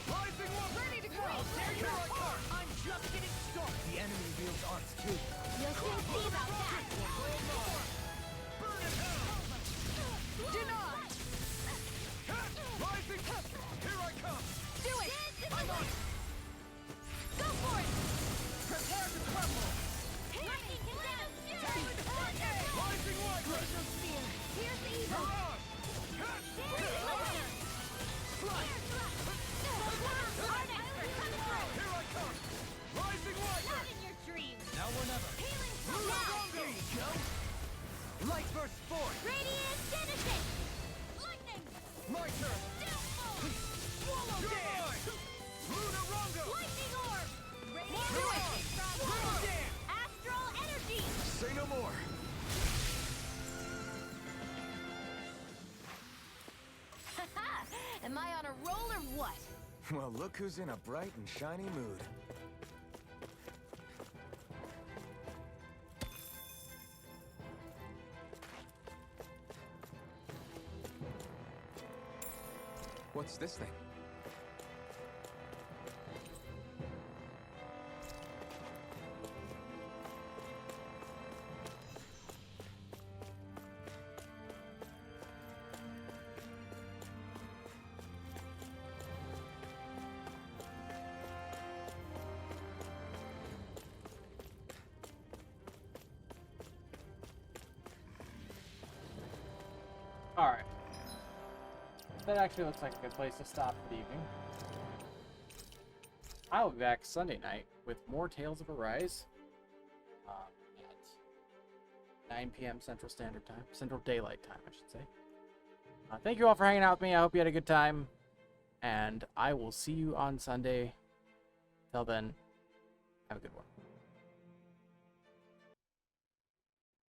Rising one! Ready to go! Here I come! I'm just getting started! The enemy wields arts too. You'll soon see about that. Burn in hell! Denied! Rising! Here I come! Do it. I'm on. Go for it. Prepare to crumble! Lightning him down. Rising one! Glacial spear. Here's the evil. Mirage! Fire thrust. Our next coming through. Here I come! Rising one! Not in your dreams. Now or never! Healing from Luna now. Rongo! There you go! Light burst forth! Radiant Genesis. Lightning. My turn! Downfall. Swallow dance! Luna Rongo! Lightning orb. Radiant Mirage! Genesis. Swallow dance! Astral energy. Say no more! Am I on a roll or what? Well, look who's in a bright and shiny mood. What's this thing? Alright. That actually looks like a good place to stop for the evening. I'll be back Sunday night with more Tales of Arise at 9 p.m. Central Standard Time. Central Daylight Time, I should say. Thank you all for hanging out with me. I hope you had a good time. And I will see you on Sunday. Till then,